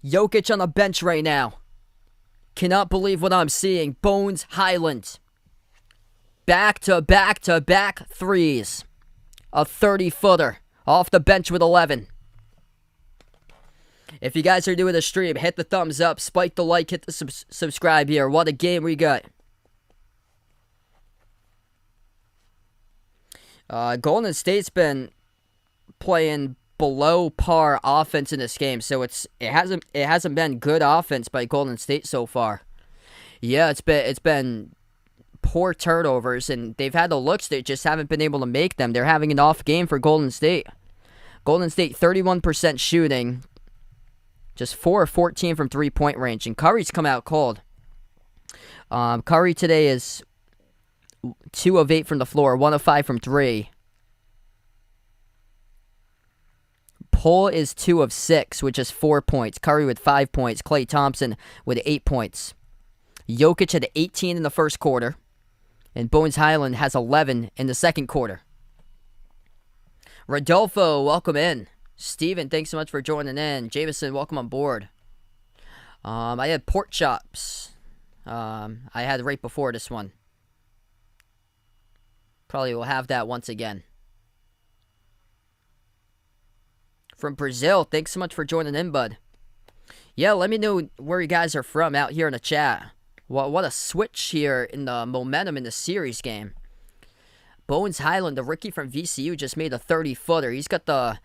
Jokic on the bench right now. Cannot believe what I'm seeing. Bones Highland. Back-to-back-to-back threes. A 30-footer off the bench with 11. If you guys are new to the stream, hit the thumbs up, spike the like, hit the subscribe here. What a game we got. Golden State's been playing below par offense in this game, so it hasn't been good offense by Golden State so far. Yeah, it's been poor turnovers, and they've had the looks, they just haven't been able to make them. They're having an off game for Golden State. Golden State 31% shooting, just 4 of 14 from 3-point range, and Curry's come out cold. Curry today is 2 of 8 from the floor, 1 of 5 from 3. Poole is 2 of 6, which is 4 points. Curry with 5 points. Klay Thompson with 8 points. Jokic had 18 in the first quarter. And Bones Highland has 11 in the second quarter. Rodolfo, welcome in. Steven, thanks so much for joining in. Jameson, welcome on board. I had pork chops. I had right before this one. Probably will have that once again. From Brazil, thanks so much for joining in, bud. Yeah, let me know where you guys are from out here in the chat. What a switch here in the momentum in the series game. Bones Highland, the rookie from VCU, just made a 30-footer. He's got the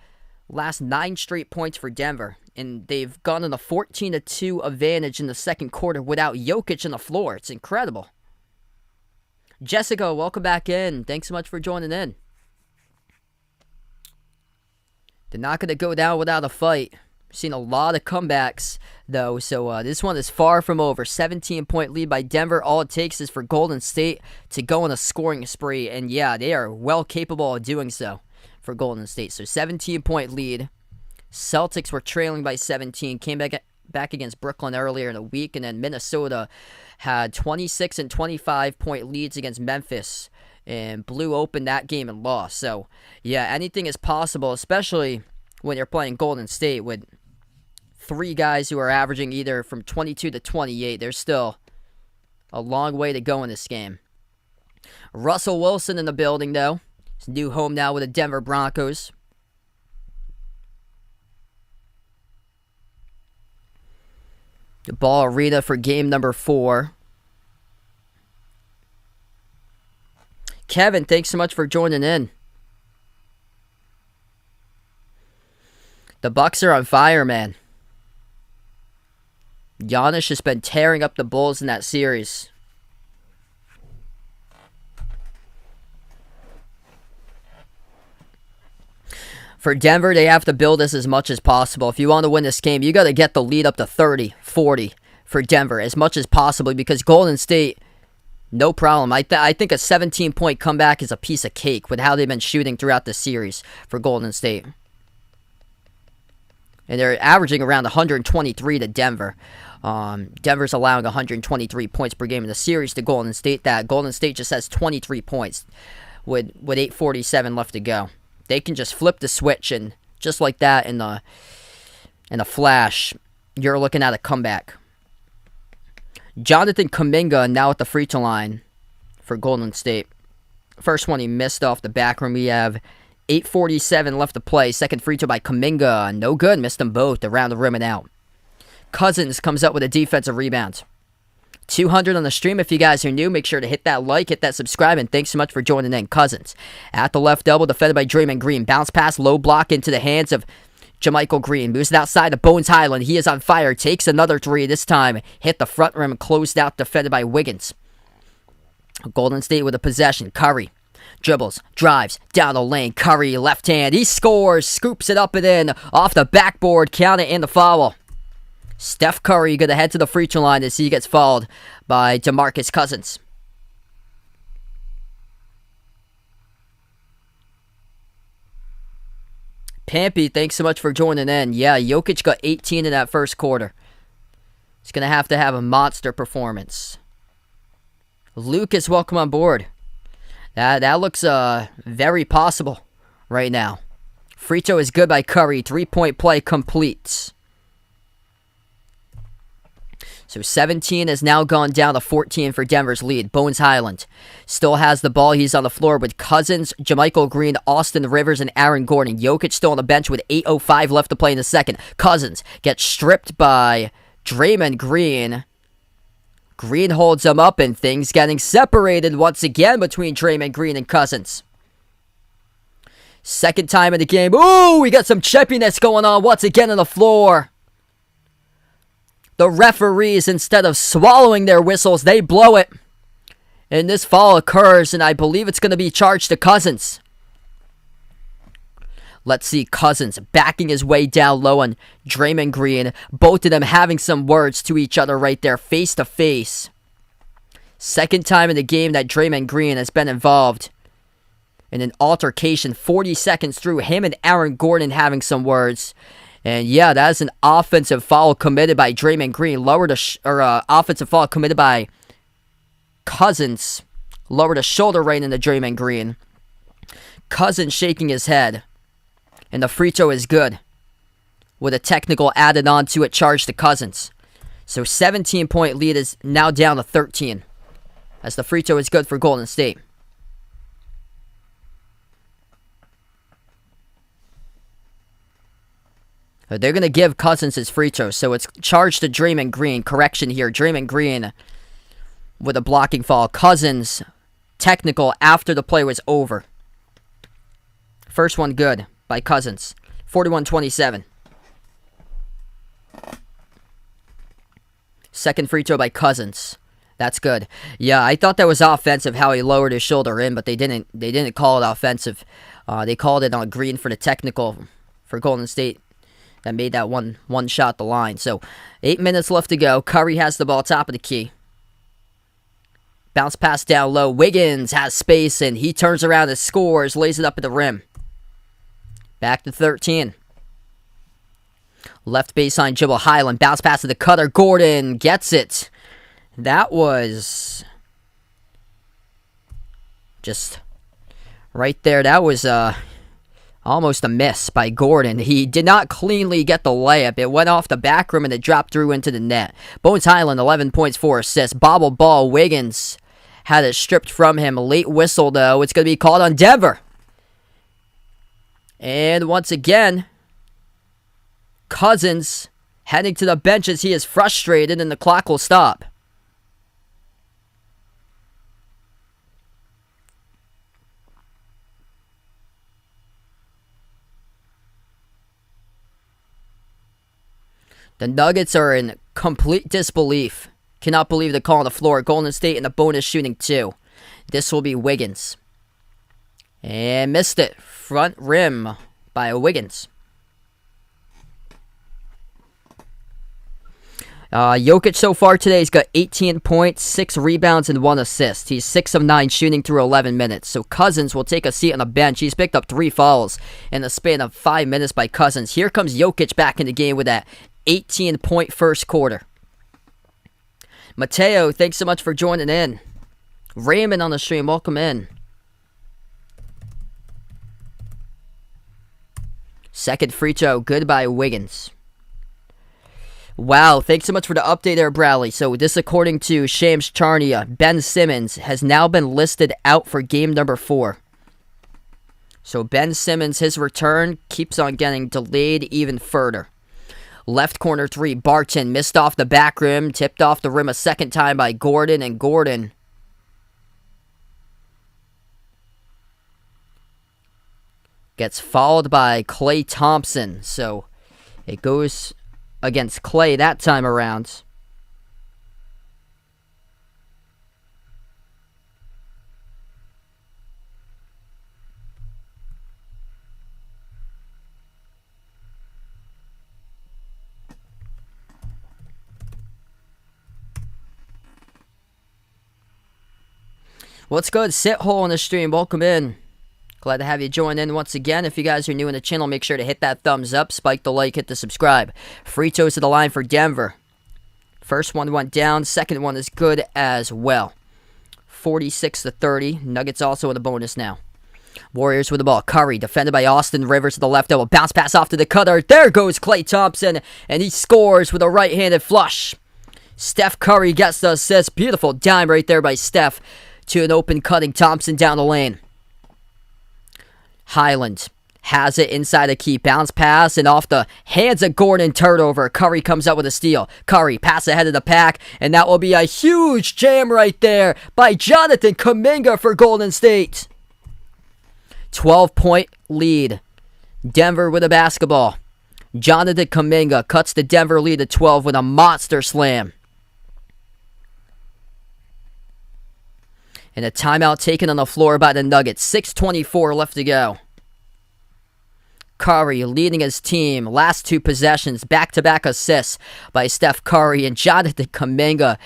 last 9 straight points for Denver, and they've gone on a 14-2 advantage in the second quarter without Jokic on the floor. It's incredible. Jessica, welcome back in. Thanks so much for joining in. They're not going to go down without a fight. Seen a lot of comebacks, though, so this one is far from over. 17-point lead by Denver. All it takes is for Golden State to go on a scoring spree, and yeah, they are well capable of doing so for Golden State. So 17-point lead. Celtics were trailing by 17, came back against Brooklyn earlier in the week, and then Minnesota had 26 and 25-point leads against Memphis and blew open that game and lost. So, yeah, anything is possible, especially when you're playing Golden State with 3 guys who are averaging either from 22 to 28. There's still a long way to go in this game. Russell Wilson in the building, though. His new home now with the Denver Broncos. The Ball Arena for game number 4. Kevin, thanks so much for joining in. The Bucks are on fire, man. Giannis has been tearing up the Bulls in that series. For Denver, they have to build this as much as possible. If you want to win this game, you got to get the lead up to 30, 40 for Denver as much as possible, because Golden State, no problem. I think a 17-point comeback is a piece of cake with how they've been shooting throughout the series for Golden State. And they're averaging around 123 to Denver. Denver's allowing 123 points per game in the series to Golden State. That Golden State just has 23 points with 8:47 left to go. They can just flip the switch, and just like that in a flash, you're looking at a comeback. Jonathan Kuminga now at the free throw line for Golden State. First one he missed off the back rim. We have 8:47 left to play. Second free throw by Kuminga. No good. Missed them both around the rim and out. Cousins comes up with a defensive rebound. 200 on the stream. If you guys are new, make sure to hit that like, hit that subscribe, and thanks so much for joining in. Cousins at the left double, defended by Draymond Green. Bounce pass, low block into the hands of Jermichael Green. Moves it outside to Bones Highland. He is on fire. Takes another 3 this time. Hit the front rim, closed out, defended by Wiggins. Golden State with a possession. Curry Dribbles, drives, down the lane. Curry, left hand. He scores, scoops it up and in. Off the backboard, count it in the foul. Steph Curry going to head to the free throw line as he gets fouled by DeMarcus Cousins. Pampy, thanks so much for joining in. Yeah, Jokic got 18 in that first quarter. He's going to have a monster performance. Lucas, welcome on board. That looks very possible right now. Free throw is good by Curry. 3-point play complete. So 17 has now gone down to 14 for Denver's lead. Bones Highland still has the ball. He's on the floor with Cousins, JaMychal Green, Austin Rivers, and Aaron Gordon. Jokic still on the bench with 8:05 left to play in the second. Cousins gets stripped by Draymond Green. Green holds him up, and things getting separated once again between Draymond Green and Cousins. Second time in the game. Ooh, we got some chippiness going on once again on the floor. The referees, instead of swallowing their whistles, they blow it. And this foul occurs, and I believe it's going to be charged to Cousins. Let's see Cousins backing his way down low on Draymond Green. Both of them having some words to each other right there, face to face. Second time in the game that Draymond Green has been involved in an altercation. 40 seconds through, him and Aaron Gordon having some words. And yeah, that is an offensive foul committed by Draymond Green. Offensive foul committed by Cousins. Lowered a shoulder right into Draymond Green. Cousins shaking his head. And the free throw is good. With a technical added on to it, charged to Cousins. So 17-point lead is now down to 13. As the free throw is good for Golden State. They're going to give Cousins his free throw, so it's charged to Draymond Green. Correction here, Draymond Green with a blocking foul. Cousins, technical after the play was over. First one good by Cousins. 41-27. Second free throw by Cousins. That's good. Yeah, I thought that was offensive how he lowered his shoulder in, but they didn't call it offensive. They called it on Green for the technical for Golden State. That made that one shot the line. So, 8 minutes left to go. Curry has the ball top of the key. Bounce pass down low. Wiggins has space, and he turns around and scores. Lays it up at the rim. Back to 13. Left baseline dribble. Highland. Bounce pass to the cutter. Gordon gets it. That was just right there. That was almost a miss by Gordon. He did not cleanly get the layup. It went off the back rim and it dropped through into the net. Bones Highland, 11 points, 4 assists. Bobble ball. Wiggins had it stripped from him. Late whistle, though. It's going to be called on Denver. And once again, Cousins heading to the bench as he is frustrated, and the clock will stop. The Nuggets are in complete disbelief. Cannot believe the call on the floor. Golden State in the bonus shooting 2. This will be Wiggins. And missed it. Front rim by Wiggins. Jokic so far today has got 18 points, 6 rebounds, and 1 assist. He's 6 of 9 shooting through 11 minutes. So Cousins will take a seat on the bench. He's picked up 3 fouls in the span of 5 minutes by Cousins. Here comes Jokic back in the game with that 18-point first quarter. Mateo, thanks so much for joining in. Raymond on the stream, welcome in. Second free throw, good by Wiggins. Wow, thanks so much for the update there, Bradley. So this according to Shams Charania, Ben Simmons has now been listed out for game number 4. So Ben Simmons, his return keeps on getting delayed even further. Left corner 3, Barton missed off the back rim, tipped off the rim a second time by Gordon, and Gordon gets fouled by Klay Thompson. So it goes against Klay that time around. What's good? Sit hole in the stream. Welcome in. Glad to have you join in once again. If you guys are new in the channel, make sure to hit that thumbs up, spike the like, hit the subscribe. Free toes to the line for Denver. First one went down. Second one is good as well. 46-30. Nuggets also in the bonus now. Warriors with the ball. Curry defended by Austin Rivers to the left elbow. Bounce pass off to the cutter. There goes Klay Thompson, and he scores with a right-handed flush. Steph Curry gets the assist. Beautiful dime right there by Steph to an open cutting Thompson down the lane. Highland has it inside the key. Bounce pass and off the hands of Gordon. Turnover. Curry comes up with a steal. Curry pass ahead of the pack, and that will be a huge jam right there by Jonathan Kuminga for Golden State. 12-point lead. Denver with a basketball. Jonathan Kuminga cuts the Denver lead to 12 with a monster slam. And a timeout taken on the floor by the Nuggets. 6:24 left to go. Curry leading his team. Last two possessions. Back-to-back assists by Steph Curry. And Jonathan Kuminga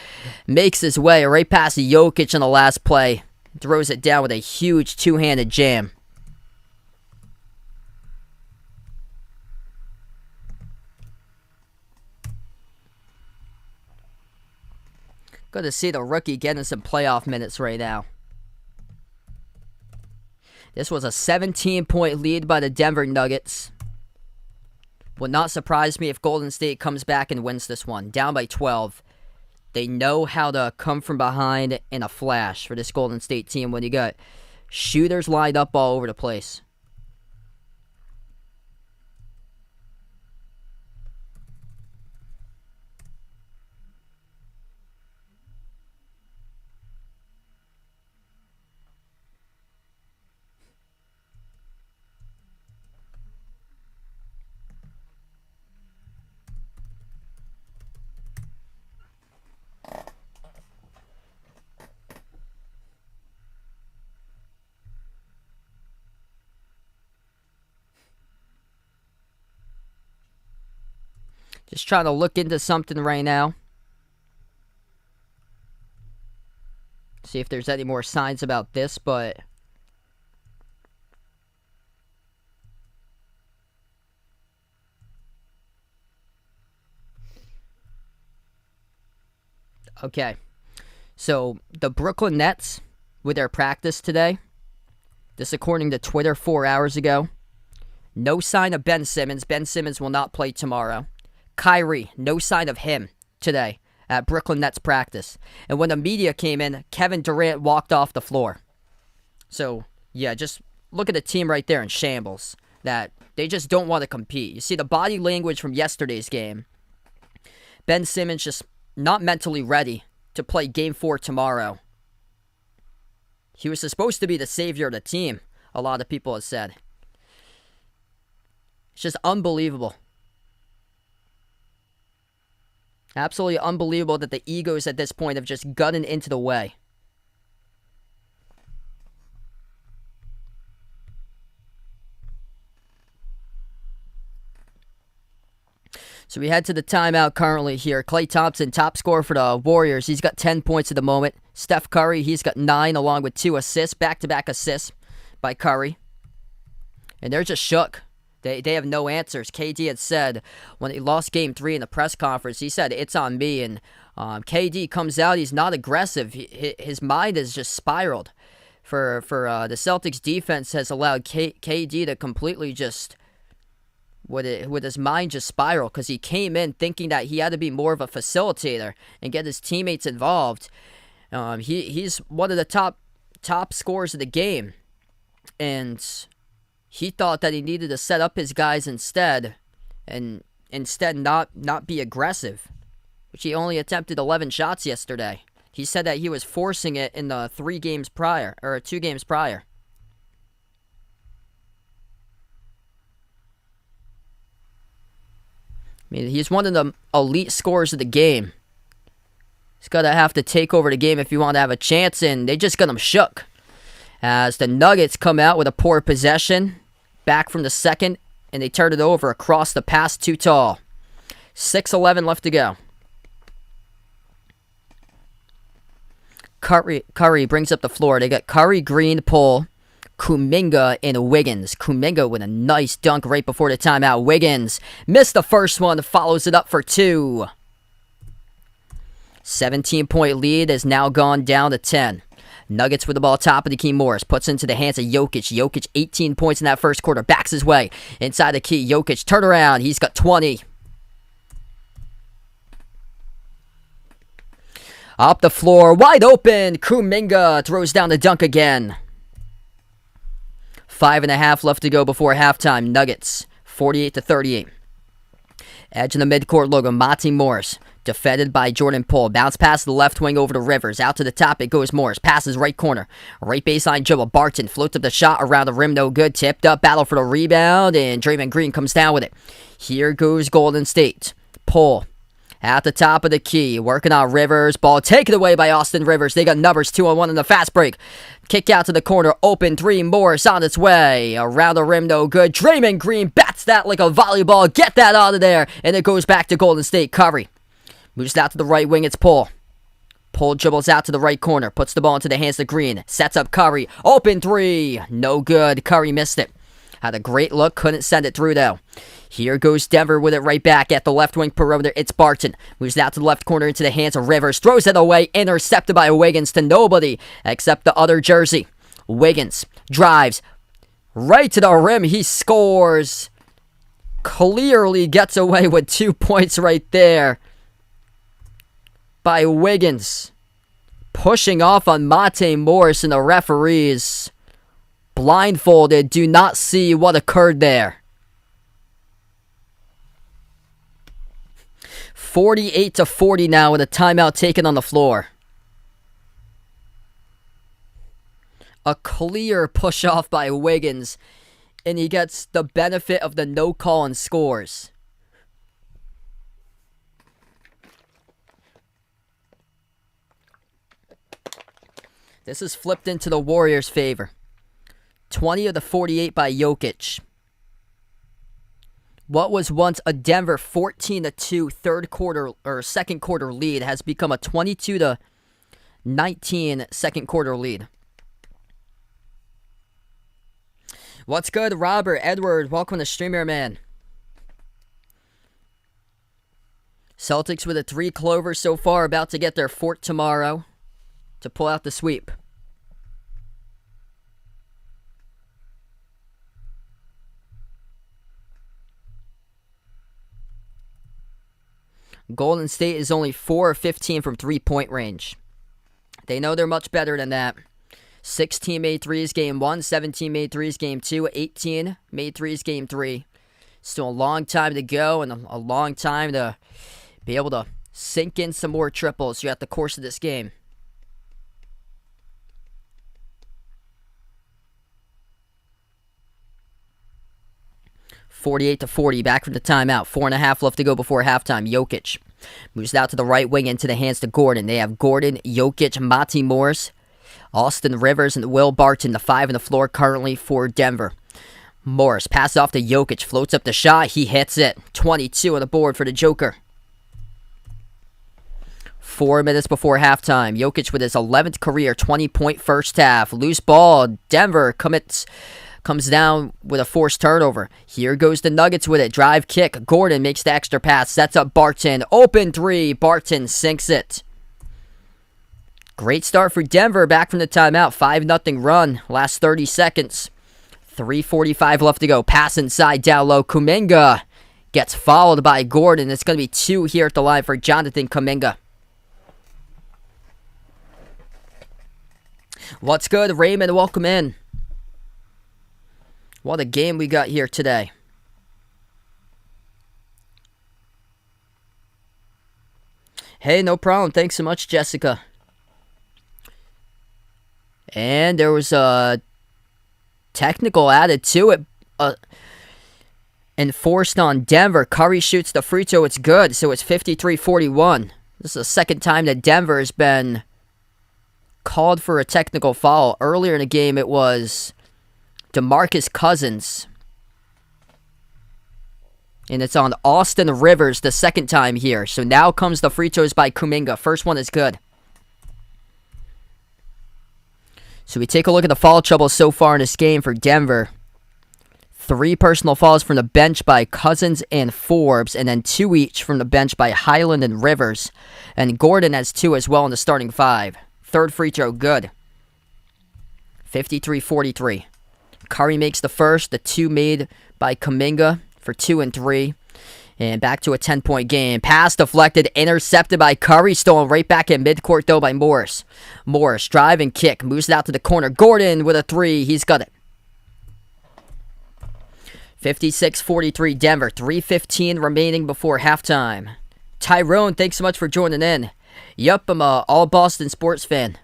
makes his way right past Jokic on the last play. Throws it down with a huge two-handed jam. Good to see the rookie getting some playoff minutes right now. This was a 17-point lead by the Denver Nuggets. Would not surprise me if Golden State comes back and wins this one. Down by 12. They know how to come from behind in a flash for this Golden State team when you got shooters lined up all over the place. Just trying to look into something right now. See if there's any more signs about this, but... Okay. So, the Brooklyn Nets, with their practice today, this according to Twitter 4 hours ago, no sign of Ben Simmons. Ben Simmons will not play tomorrow. Kyrie, no sign of him today at Brooklyn Nets practice. And when the media came in, Kevin Durant walked off the floor. So, yeah, just look at the team right there in shambles. That they just don't want to compete. You see the body language from yesterday's game. Ben Simmons just not mentally ready to play Game 4 tomorrow. He was supposed to be the savior of the team, a lot of people have said. It's just unbelievable. Absolutely unbelievable that the egos at this point have just gotten into the way. So we head to the timeout currently here. Klay Thompson, top scorer for the Warriors. He's got 10 points at the moment. Steph Curry, he's got 9 along with 2 assists. Back-to-back assists by Curry. And they're just shook. They have no answers. KD had said when he lost Game 3 in the press conference, he said, it's on me. And KD comes out. He's not aggressive. His mind has just spiraled. For the Celtics defense has allowed KD to completely just, with his mind just spiral. Because he came in thinking that he had to be more of a facilitator and get his teammates involved. He's one of the top scorers of the game. And... he thought that he needed to set up his guys instead, and instead not be aggressive, which he only attempted 11 shots yesterday. He said that he was forcing it in the 2 games prior. I mean, he's one of the elite scorers of the game. He's got to have to take over the game if you want to have a chance, and they just got him shook. As the Nuggets come out with a poor possession, back from the second, and they turn it over across the pass too tall. 6:11 left to go. Curry brings up the floor. They got Curry, Green, Poole, Kuminga, and Wiggins. Kuminga with a nice dunk right before the timeout. Wiggins missed the first one, follows it up for two. 17-point lead has now gone down to 10. Nuggets with the ball top of the key. Morris puts into the hands of Jokic. Jokic 18 points in that first quarter. Backs his way inside the key. Jokic turn around. He's got 20. Up the floor. Wide open. Kuminga throws down the dunk again. 5.5 left to go before halftime. Nuggets 48-38. Edge in the midcourt logo. Monty Morris. Defended by Jordan Poole. Bounce pass to the left wing over to Rivers. Out to the top it goes Morris. Passes right corner. Right baseline dribble. Barton floats up the shot around the rim. No good. Tipped up. Battle for the rebound. And Draymond Green comes down with it. Here goes Golden State. Poole. At the top of the key. Working on Rivers. Ball taken away by Austin Rivers. They got numbers 2-on-1 in the fast break. Kick out to the corner. Open three. Morris on its way. Around the rim. No good. Draymond Green bats that like a volleyball. Get that out of there. And it goes back to Golden State. Curry. Moves out to the right wing, it's Poole. Poole dribbles out to the right corner, puts the ball into the hands of Green, sets up Curry, open three, no good, Curry missed it. Had a great look, couldn't send it through though. Here goes Denver with it right back at the left wing perimeter, it's Barton. Moves out to the left corner into the hands of Rivers, throws it away, intercepted by Wiggins to nobody except the other jersey. Wiggins drives right to the rim, he scores. Clearly gets away with 2 points right there. By Wiggins, pushing off on Monte Morris, and the referees, blindfolded, do not see what occurred there. 48-40 now with a timeout taken on the floor. A clear push off by Wiggins, and he gets the benefit of the no call and scores. This is flipped into the Warriors' favor. 20 of the 48 by Jokic. What was once a Denver 14-2 second quarter lead has become a 22-19 second quarter lead. What's good, Robert, Edward? Welcome to Streamer, man. Celtics with a 3 clover so far, about to get their 4th tomorrow to pull out the sweep. Golden State is only 4 of 15 from 3-point range. They know they're much better than that. 16 made threes game 1, 17 made threes game 2, 18 made threes game 3. Still a long time to go and a long time to be able to sink in some more triples throughout the course of this game. (48-40), back from the timeout. 4.5 left to go before halftime. Jokic moves out to the right wing into the hands to Gordon. They have Gordon, Jokic, Monty Morris, Austin Rivers, and Will Barton, the 5 on the floor currently for Denver. Morris passes off to Jokic, floats up the shot, he hits it. 22 on the board for the Joker. 4 minutes before halftime. Jokic with his 11th career 20-point first half. Loose ball. Denver comes down with a forced turnover. Here goes the Nuggets with it. Drive kick. Gordon makes the extra pass. Sets up Barton. Open 3. Barton sinks it. Great start for Denver. Back from the timeout. 5-0 run. Last 30 seconds. 3:45 left to go. Pass inside down low. Kuminga gets followed by Gordon. It's going to be 2 here at the line for Jonathan Kuminga. What's good, Raymond? Welcome in. What a game we got here today. Hey, no problem. Thanks so much, Jessica. And there was a technical added to it. Enforced on Denver. Curry shoots the free throw. It's good. So it's 53-41. This is the second time that Denver has been called for a technical foul. Earlier in the game, it was DeMarcus Cousins. And it's on Austin Rivers the second time here. So now comes the free throws by Kuminga. First one is good. So we take a look at the foul trouble so far in this game for Denver. 3 personal fouls from the bench by Cousins and Forbes, and then 2 each from the bench by Highland and Rivers. And Gordon has 2 as well in the starting 5. Third free throw, good. 53-43. Curry makes the first, the 2 made by Kuminga for 2 and 3. And back to a 10-point game. Pass deflected, intercepted by Curry. Stolen right back in midcourt, though, by Morris. Morris, drive and kick. Moves it out to the corner. Gordon with a 3. He's got it. 56-43 Denver. 3:15 remaining before halftime. Tyrone, thanks so much for joining in. Yup, I'm a all-Boston sports fan.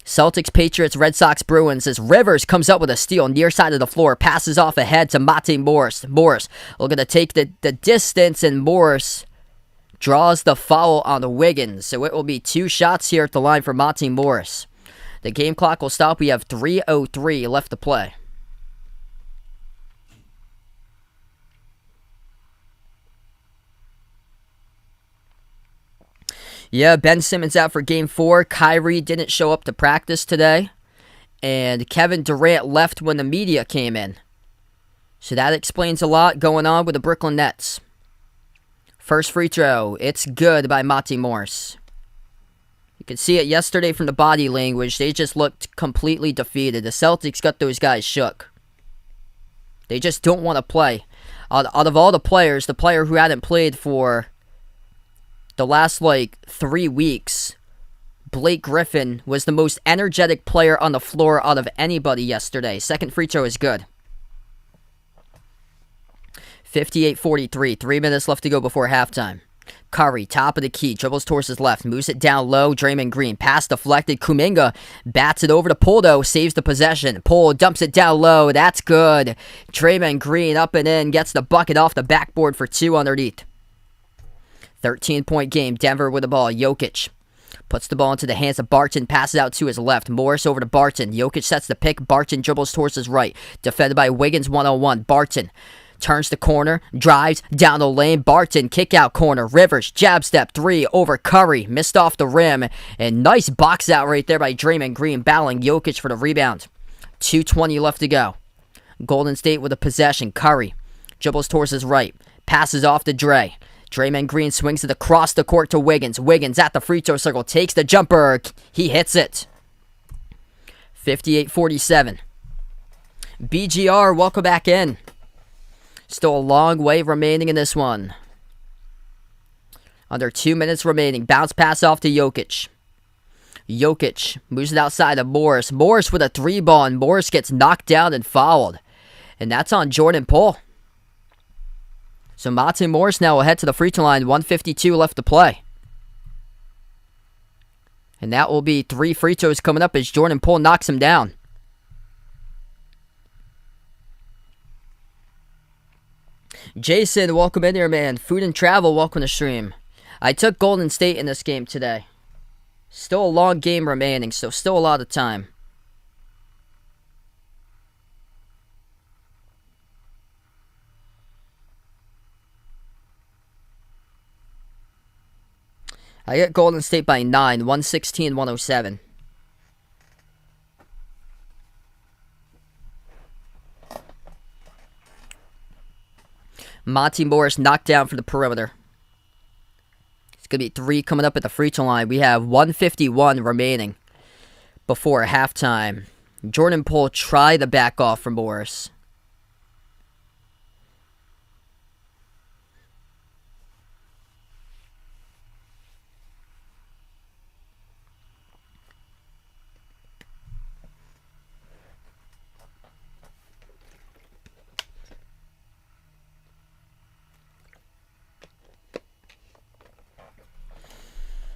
Celtics, Patriots, Red Sox, Bruins as Rivers comes up with a steal near side of the floor. Passes off ahead to Monte Morris. Morris looking to take the distance, and Morris draws the foul on the Wiggins. So it will be 2 shots here at the line for Monte Morris. The game clock will stop. We have 3:03 left to play. Yeah, Ben Simmons out for Game 4. Kyrie didn't show up to practice today. And Kevin Durant left when the media came in. So that explains a lot going on with the Brooklyn Nets. First free throw. It's good by Monte Morris. You could see it yesterday from the body language. They just looked completely defeated. The Celtics got those guys shook. They just don't want to play. Out of all the players, the player who hadn't played for the last 3 weeks, Blake Griffin was the most energetic player on the floor out of anybody yesterday. Second free throw is good. 58-43. 3 minutes left to go before halftime. Curry, top of the key, dribbles towards his left, moves it down low. Draymond Green, pass deflected. Kuminga bats it over to Poole, though, saves the possession. Poole dumps it down low. That's good. Draymond Green up and in, gets the bucket off the backboard for 2 underneath. 13-point game. Denver with the ball. Jokic puts the ball into the hands of Barton. Passes out to his left. Morris over to Barton. Jokic sets the pick. Barton dribbles towards his right. Defended by Wiggins 1-on-1. Barton turns the corner. Drives down the lane. Barton kick out corner. Rivers jab step 3 over Curry. Missed off the rim. And nice box out right there by Draymond Green. Battling Jokic for the rebound. 2:20 left to go. Golden State with a possession. Curry dribbles towards his right. Passes off to Dre. Draymond Green swings it across the court to Wiggins. Wiggins at the free throw circle. Takes the jumper. He hits it. 58-47. BGR, welcome back in. Still a long way remaining in this one. Under 2 minutes remaining. Bounce pass off to Jokic. Jokic moves it outside of Morris. Morris with a 3-ball, and Morris gets knocked down and fouled. And that's on Jordan Poole. So Monte Morris now will head to the free throw line. 1:52 left to play. And that will be 3 free throws coming up as Jordan Poole knocks him down. Jason, welcome in here, man. Food and Travel, welcome to stream. I took Golden State in this game today. Still a long game remaining, so still a lot of time. I get Golden State by 9, 116-107. Monte Morris knocked down for the perimeter. It's going to be 3 coming up at the free throw line. We have 1:51 remaining before halftime. Jordan Poole tried the back off from Morris.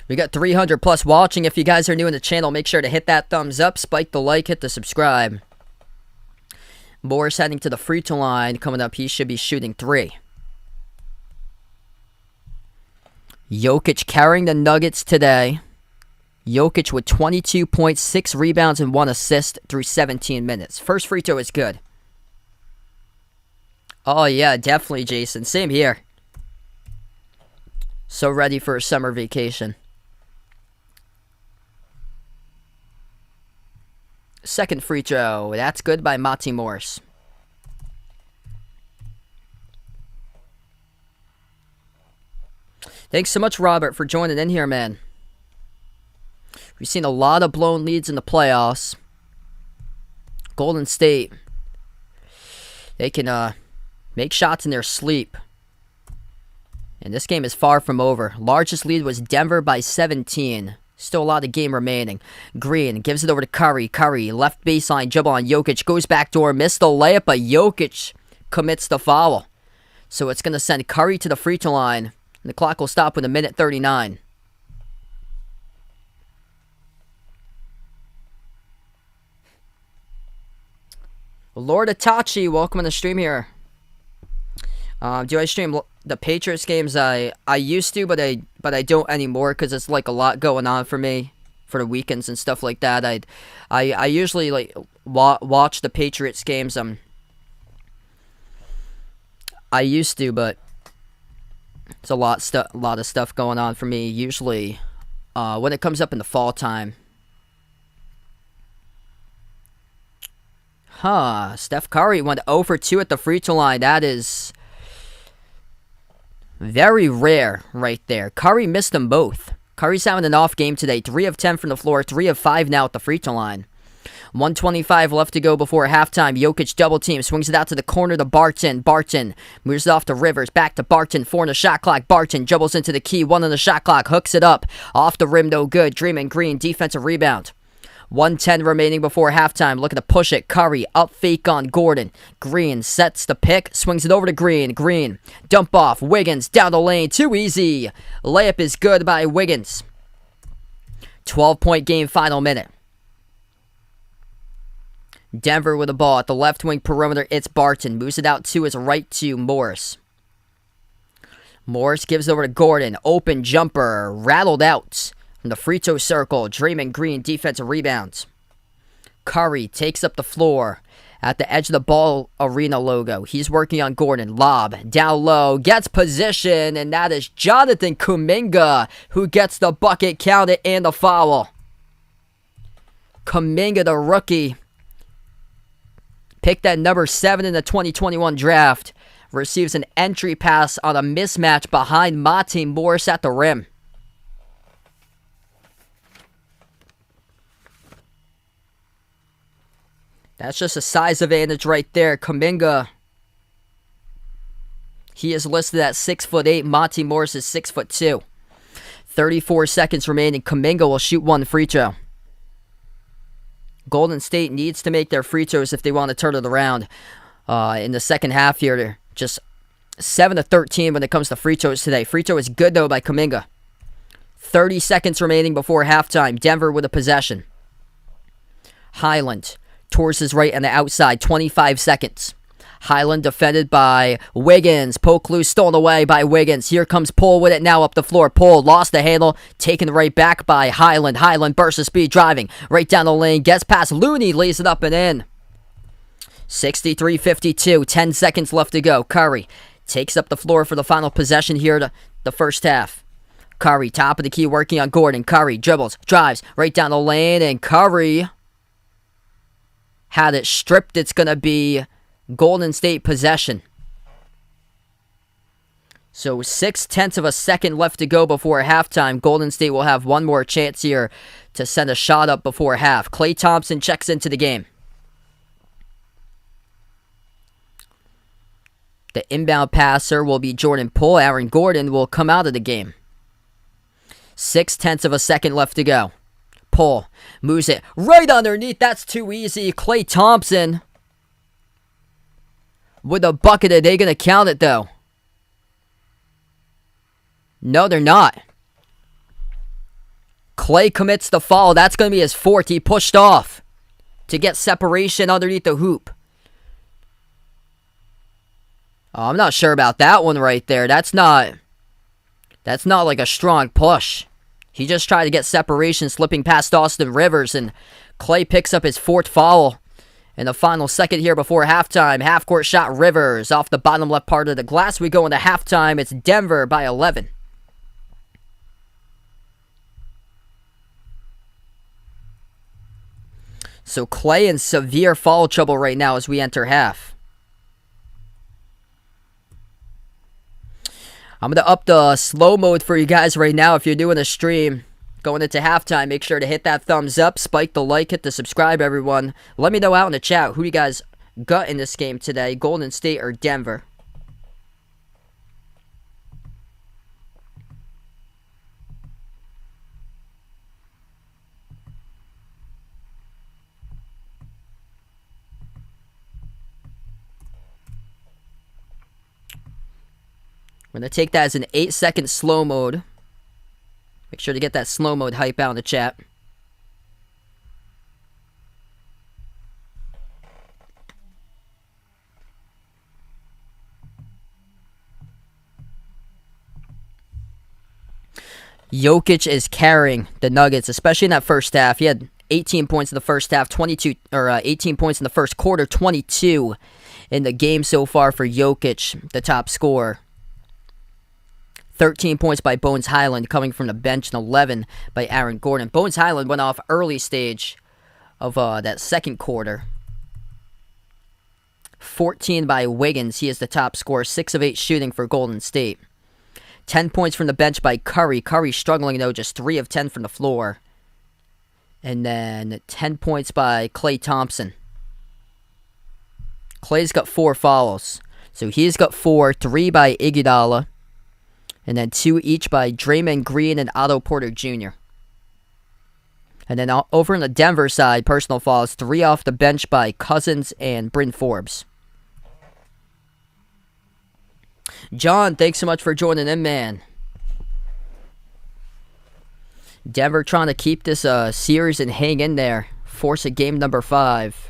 We got 300 plus watching. If you guys are new in the channel, make sure to hit that thumbs up, spike the like, hit the subscribe. Morris heading to the free throw line. Coming up, he should be shooting 3. Jokic carrying the Nuggets today. Jokic with 22.6 rebounds and 1 assist through 17 minutes. First free throw is good. Oh yeah, definitely, Jason. Same here. So ready for a summer vacation. Second free throw. That's good by Monty Morris. Thanks so much, Robert, for joining in here, man. We've seen a lot of blown leads in the playoffs. Golden State, they can make shots in their sleep. And this game is far from over. Largest lead was Denver by 17. Still a lot of game remaining. Green gives it over to Curry. Curry, left baseline, dribble on Jokic. Goes backdoor, missed the layup, but Jokic commits the foul. So it's going to send Curry to the free throw line. And the clock will stop with 1:39. Lord Itachi, welcome on the stream here. Do I stream the Patriots games? I used to, but I don't anymore because it's like a lot going on for me for the weekends and stuff like that. I usually like watch the Patriots games. I used to, but it's a lot of stuff going on for me usually when it comes up in the fall time. Steph Curry went 0 for 2 at the free throw line. That is very rare right there. Curry missed them both. Curry's having an off game today. 3 of 10 from the floor, 3 of 5 now at the free throw line. 1:25 left to go before halftime. Jokic double team, swings it out to the corner to Barton. Barton moves it off to Rivers, back to Barton. 4 on the shot clock. Barton dribbles into the key. 1 on the shot clock, hooks it up. Off the rim, no good. Draymond Green, defensive rebound. 1:10 remaining before halftime. Looking to push it. Curry up fake on Gordon. Green sets the pick. Swings it over to Green. Green dump off. Wiggins down the lane. Too easy. Layup is good by Wiggins. 12-point game, final minute. Denver with the ball at the left wing perimeter. It's Barton. Moves it out to his right to Morris. Morris gives it over to Gordon. Open jumper. Rattled out. From the free throw circle, Draymond Green defensive rebounds. Curry takes up the floor at the edge of the ball arena logo. He's working on Gordon. Lob down low, gets position, and that is Jonathan Kuminga who gets the bucket counted and the foul. Kuminga, the rookie, picked at number 7 in the 2021 draft, receives an entry pass on a mismatch behind Monty Morris at the rim. That's just a size advantage right there. Kuminga, he is listed at 6'8". Monty Morris is 6'2". 34 seconds remaining. Kuminga will shoot 1 free throw. Golden State needs to make their free throws if they want to turn it around in the second half here. They're just 7 of 13 when it comes to free throws today. Free throw is good though by Kuminga. 30 seconds remaining before halftime. Denver with a possession. Highland towards his right on the outside, 25 seconds. Highland defended by Wiggins. Poke loose, stolen away by Wiggins. Here comes Poole with it now up the floor. Poole lost the handle, taken right back by Highland. Highland bursts of speed, driving right down the lane. Gets past Looney, lays it up and in. 63-52, 10 seconds left to go. Curry takes up the floor for the final possession here to the first half. Curry, top of the key, working on Gordon. Curry dribbles, drives right down the lane, and Curry had it stripped. It's going to be Golden State possession. So 0.6 of a second left to go before halftime. Golden State will have one more chance here to send a shot up before half. Klay Thompson checks into the game. The inbound passer will be Jordan Poole. Aaron Gordon will come out of the game. 0.6 of a second left to go. Poole moves it right underneath. That's too easy. Klay Thompson with a bucket. Are they going to count it, though? No, they're not. Klay commits the foul. That's going to be his fourth. He pushed off to get separation underneath the hoop. Oh, I'm not sure about that one right there. That's not like a strong push. He just tried to get separation, slipping past Austin Rivers, and Klay picks up his fourth foul in the final second here before halftime. Half-court shot, Rivers off the bottom left part of the glass. We go into halftime. It's Denver by 11. So Klay in severe foul trouble right now as we enter half. I'm going to up the slow mode for you guys right now if you're doing a stream. Going into halftime, make sure to hit that thumbs up, spike the like, hit the subscribe, everyone. Let me know out in the chat who you guys got in this game today, Golden State or Denver. We're going to take that as an 8-second slow mode. Make sure to get that slow mode hype out in the chat. Jokic is carrying the Nuggets, especially in that first half. He had 18 points in the first half, 18 points in the first quarter, 22 in the game so far for Jokic, the top scorer. 13 points by Bones Highland coming from the bench, and 11 by Aaron Gordon. Bones Highland went off early stage of that second quarter. 14 by Wiggins. He is the top scorer, 6 of 8 shooting for Golden State. 10 points from the bench by Curry. Curry struggling, though, just 3 of 10 from the floor. And then 10 points by Klay Thompson. Klay's got 4 fouls. So he's got 4, 3 by Iguodala. And then 2 each by Draymond Green and Otto Porter Jr. And then over on the Denver side, personal fouls, 3 off the bench by Cousins and Bryn Forbes. John, thanks so much for joining in, man. Denver trying to keep this series and hang in there. Force a game number 5.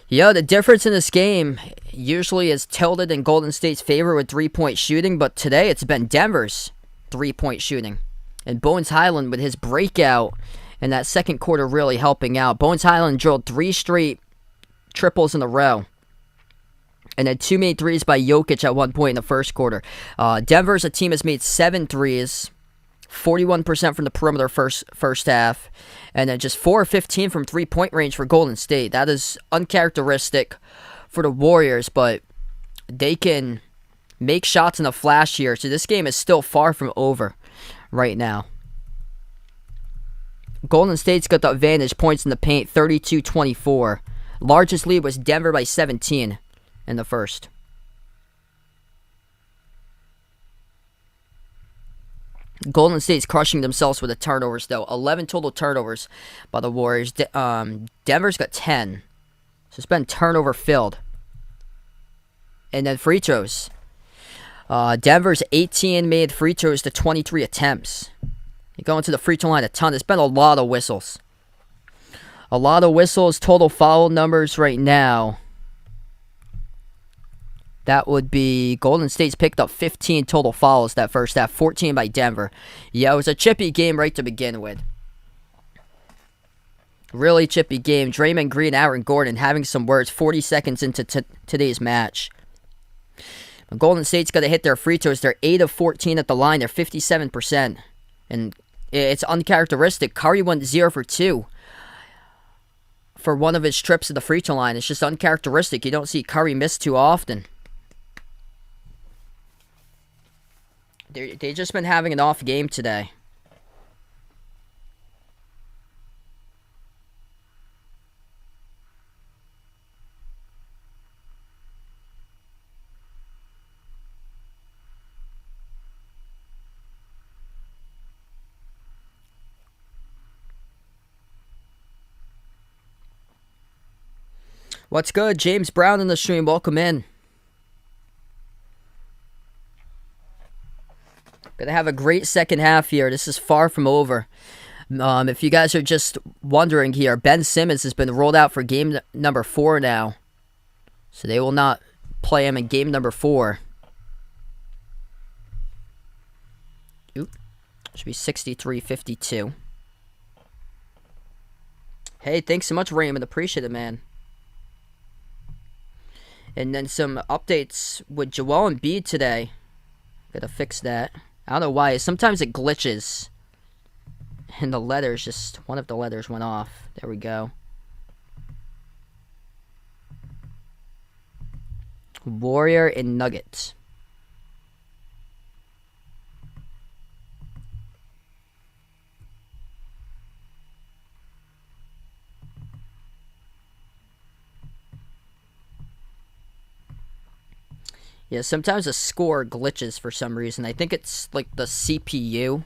Yeah, the difference in this game usually is tilted in Golden State's favor with 3-point shooting, but today it's been Denver's 3-point shooting. And Bones Highland with his breakout in that second quarter really helping out. Bones Highland drilled 3 straight triples in a row. And then 2 made threes by Jokic at one point in the first quarter. Denver's a team has made 7 threes. 41% from the perimeter first half. And then just 4 of 15 from 3-point range for Golden State. That is uncharacteristic for the Warriors, but they can make shots in a flash here. So this game is still far from over right now. Golden State's got the advantage, points in the paint, 32-24. Largest lead was Denver by 17 in the first. Golden State's crushing themselves with the turnovers, though. 11 total turnovers by the Warriors. Denver's got 10. So it's been turnover-filled. And then free throws. Denver's 18 made free throws to 23 attempts. You go into the free throw line a ton. There's been a lot of whistles. A lot of whistles. Total foul numbers right now. That would be Golden State's picked up 15 total fouls that first half, 14 by Denver. Yeah, it was a chippy game right to begin with. Really chippy game. Draymond Green, Aaron Gordon having some words 40 seconds into today's match. Golden State's got to hit their free throws. They're 8 of 14 at the line. They're 57%. And it's uncharacteristic. Curry went 0 for 2 for one of his trips to the free throw line. It's just uncharacteristic. You don't see Curry miss too often. They've just been having an off game today. What's good? James Brown in the stream. Welcome in. Gonna have a great second half here. This is far from over. If you guys are just wondering here, Ben Simmons has been rolled out for game number 4 now. So they will not play him in game number 4. Oop. Should be 63-52. Hey, thanks so much, Raymond. Appreciate it, man. And then some updates with Joel Embiid today. Gotta fix that. I don't know why. Sometimes it glitches And the letters, just one of the letters went off. There we go. Warrior and Nuggets. Yeah, sometimes the score glitches for some reason. I think it's like the CPU.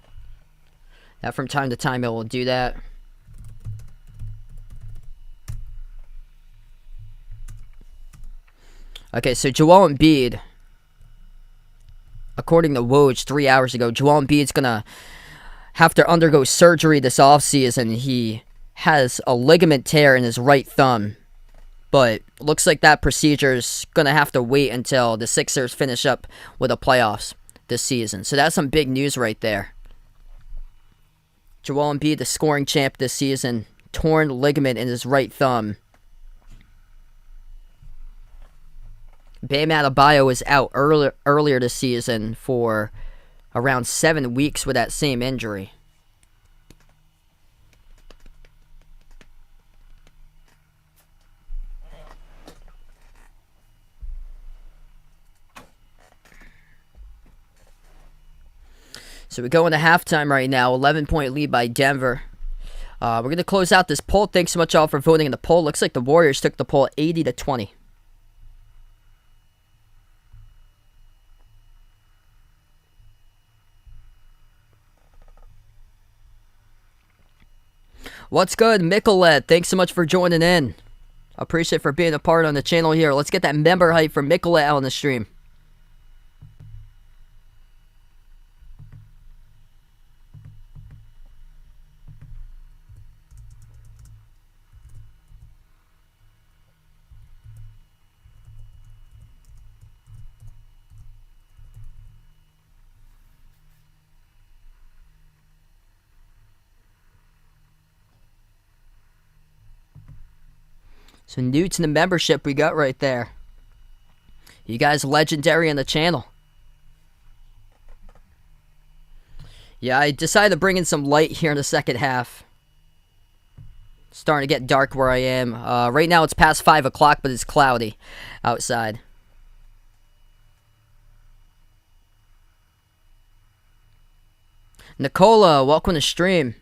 That from time to time it will do that. Okay, so Joel Embiid, according to Woj 3 hours ago, Joel Embiid's going to have to undergo surgery this offseason. He has a ligament tear in his right thumb. But looks like that procedure is going to have to wait until the Sixers finish up with the playoffs this season. So that's some big news right there. Joel Embiid, the scoring champ this season, torn ligament in his right thumb. Bam Adebayo was out earlier this season for around 7 weeks with that same injury. So we go into halftime right now, 11-point lead by Denver. We're going to close out this poll. Thanks so much all for voting in the poll. Looks like the Warriors took the poll 80-20. What's good, Michelet? Thanks so much for joining in. Appreciate for being a part on the channel here. Let's get that member hype for Michelet out on the stream. So new to the membership we got right there. You guys legendary on the channel. Yeah, I decided to bring in some light here in the second half. Starting to get dark where I am. Right now it's past 5 o'clock, but it's cloudy outside. Nicola, welcome to stream.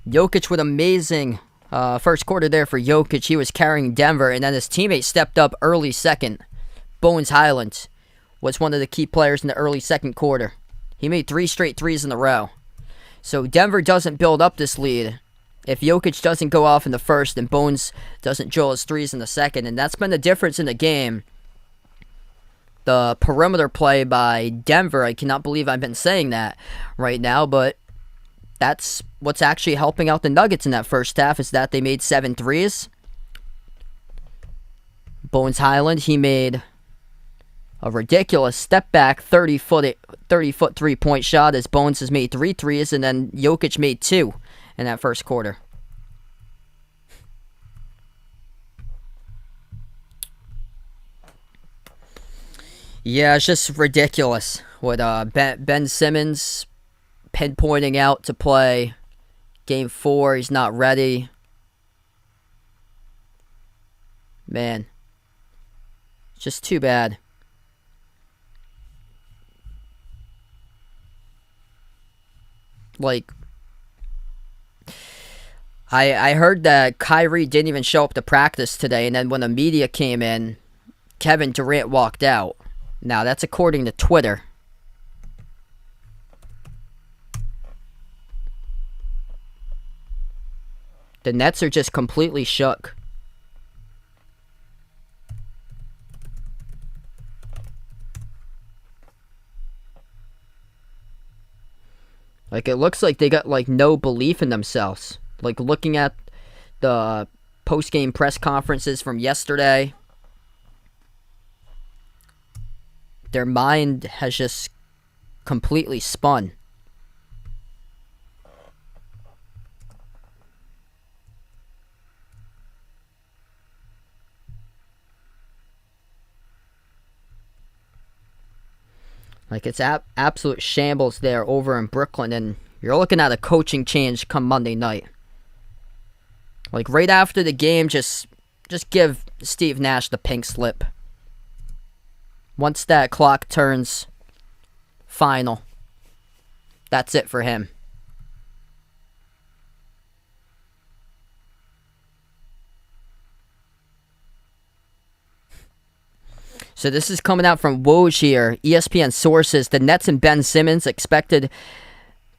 Jokic with amazing first quarter there for Jokic. He was carrying Denver, and then his teammate stepped up early second. Bones Highland was one of the key players in the early second quarter. He made 3 straight threes in a row. So Denver doesn't build up this lead. If Jokic doesn't go off in the first, and Bones doesn't drill his threes in the second, and that's been the difference in the game. The perimeter play by Denver, I cannot believe I've been saying that right now, but that's what's actually helping out the Nuggets in that first half, is that they made 7 threes. Bones Highland, he made a ridiculous step back 30-foot 3-point shot, as Bones has made 3 threes, and then Jokic made 2 in that first quarter. Yeah, it's just ridiculous with Ben Simmons pinpointing out to play Game 4. He's not ready. Man, it's just too bad. Like, I heard that Kyrie didn't even show up to practice today, and then when the media came in, Kevin Durant walked out. Now, that's according to Twitter. The Nets are just completely shook. Like, it looks like they got, like, no belief in themselves. Like, looking at the post-game press conferences from yesterday, their mind has just completely spun. Like, it's absolute shambles there over in Brooklyn, and you're looking at a coaching change come Monday night. Like, right after the game, just give Steve Nash the pink slip. Once that clock turns final, that's it for him. So this is coming out from Woj here. ESPN sources, the Nets and Ben Simmons expected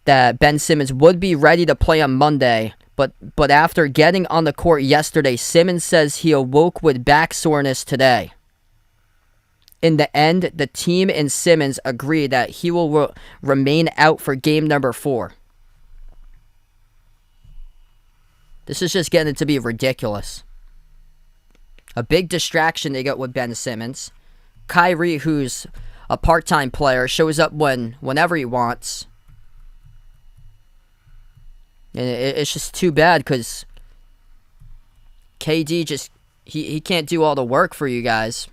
that Ben Simmons would be ready to play on Monday. But after getting on the court yesterday, Simmons says he awoke with back soreness today. In the end, the team and Simmons agree that he will remain out for game number 4. This is just getting to be ridiculous. A big distraction they got with Ben Simmons. Kyrie, who's a part-time player, shows up whenever he wants. And it's just too bad because KD just he can't do all the work for you guys.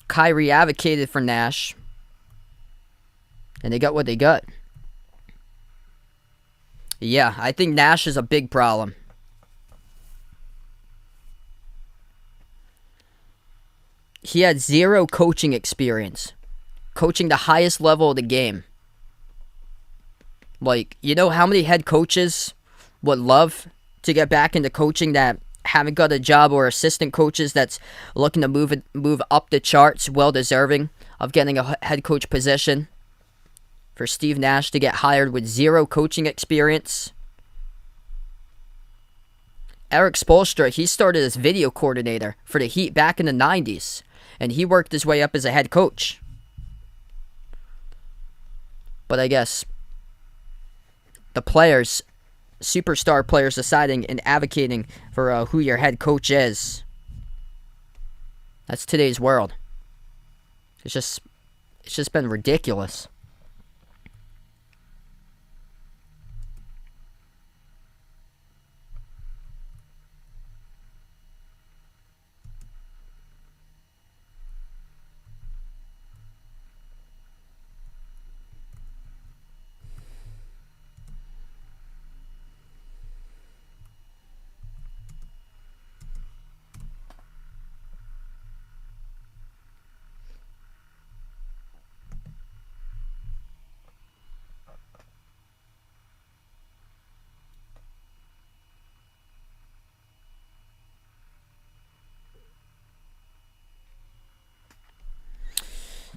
Kyrie advocated for Nash, and they got what they got. Yeah, I think Nash is a big problem. He had 0 coaching experience. Coaching the highest level of the game. Like, you know how many head coaches would love to get back into coaching that haven't got a job, or assistant coaches that's looking to move up the charts, well deserving of getting a head coach position? For Steve Nash to get hired with 0 coaching experience. Eric Spoelstra, he started as video coordinator for the Heat back in the 90s. And he worked his way up as a head coach. But I guess the players, superstar players, deciding and advocating for who your head coach is. That's today's world. It's just been ridiculous.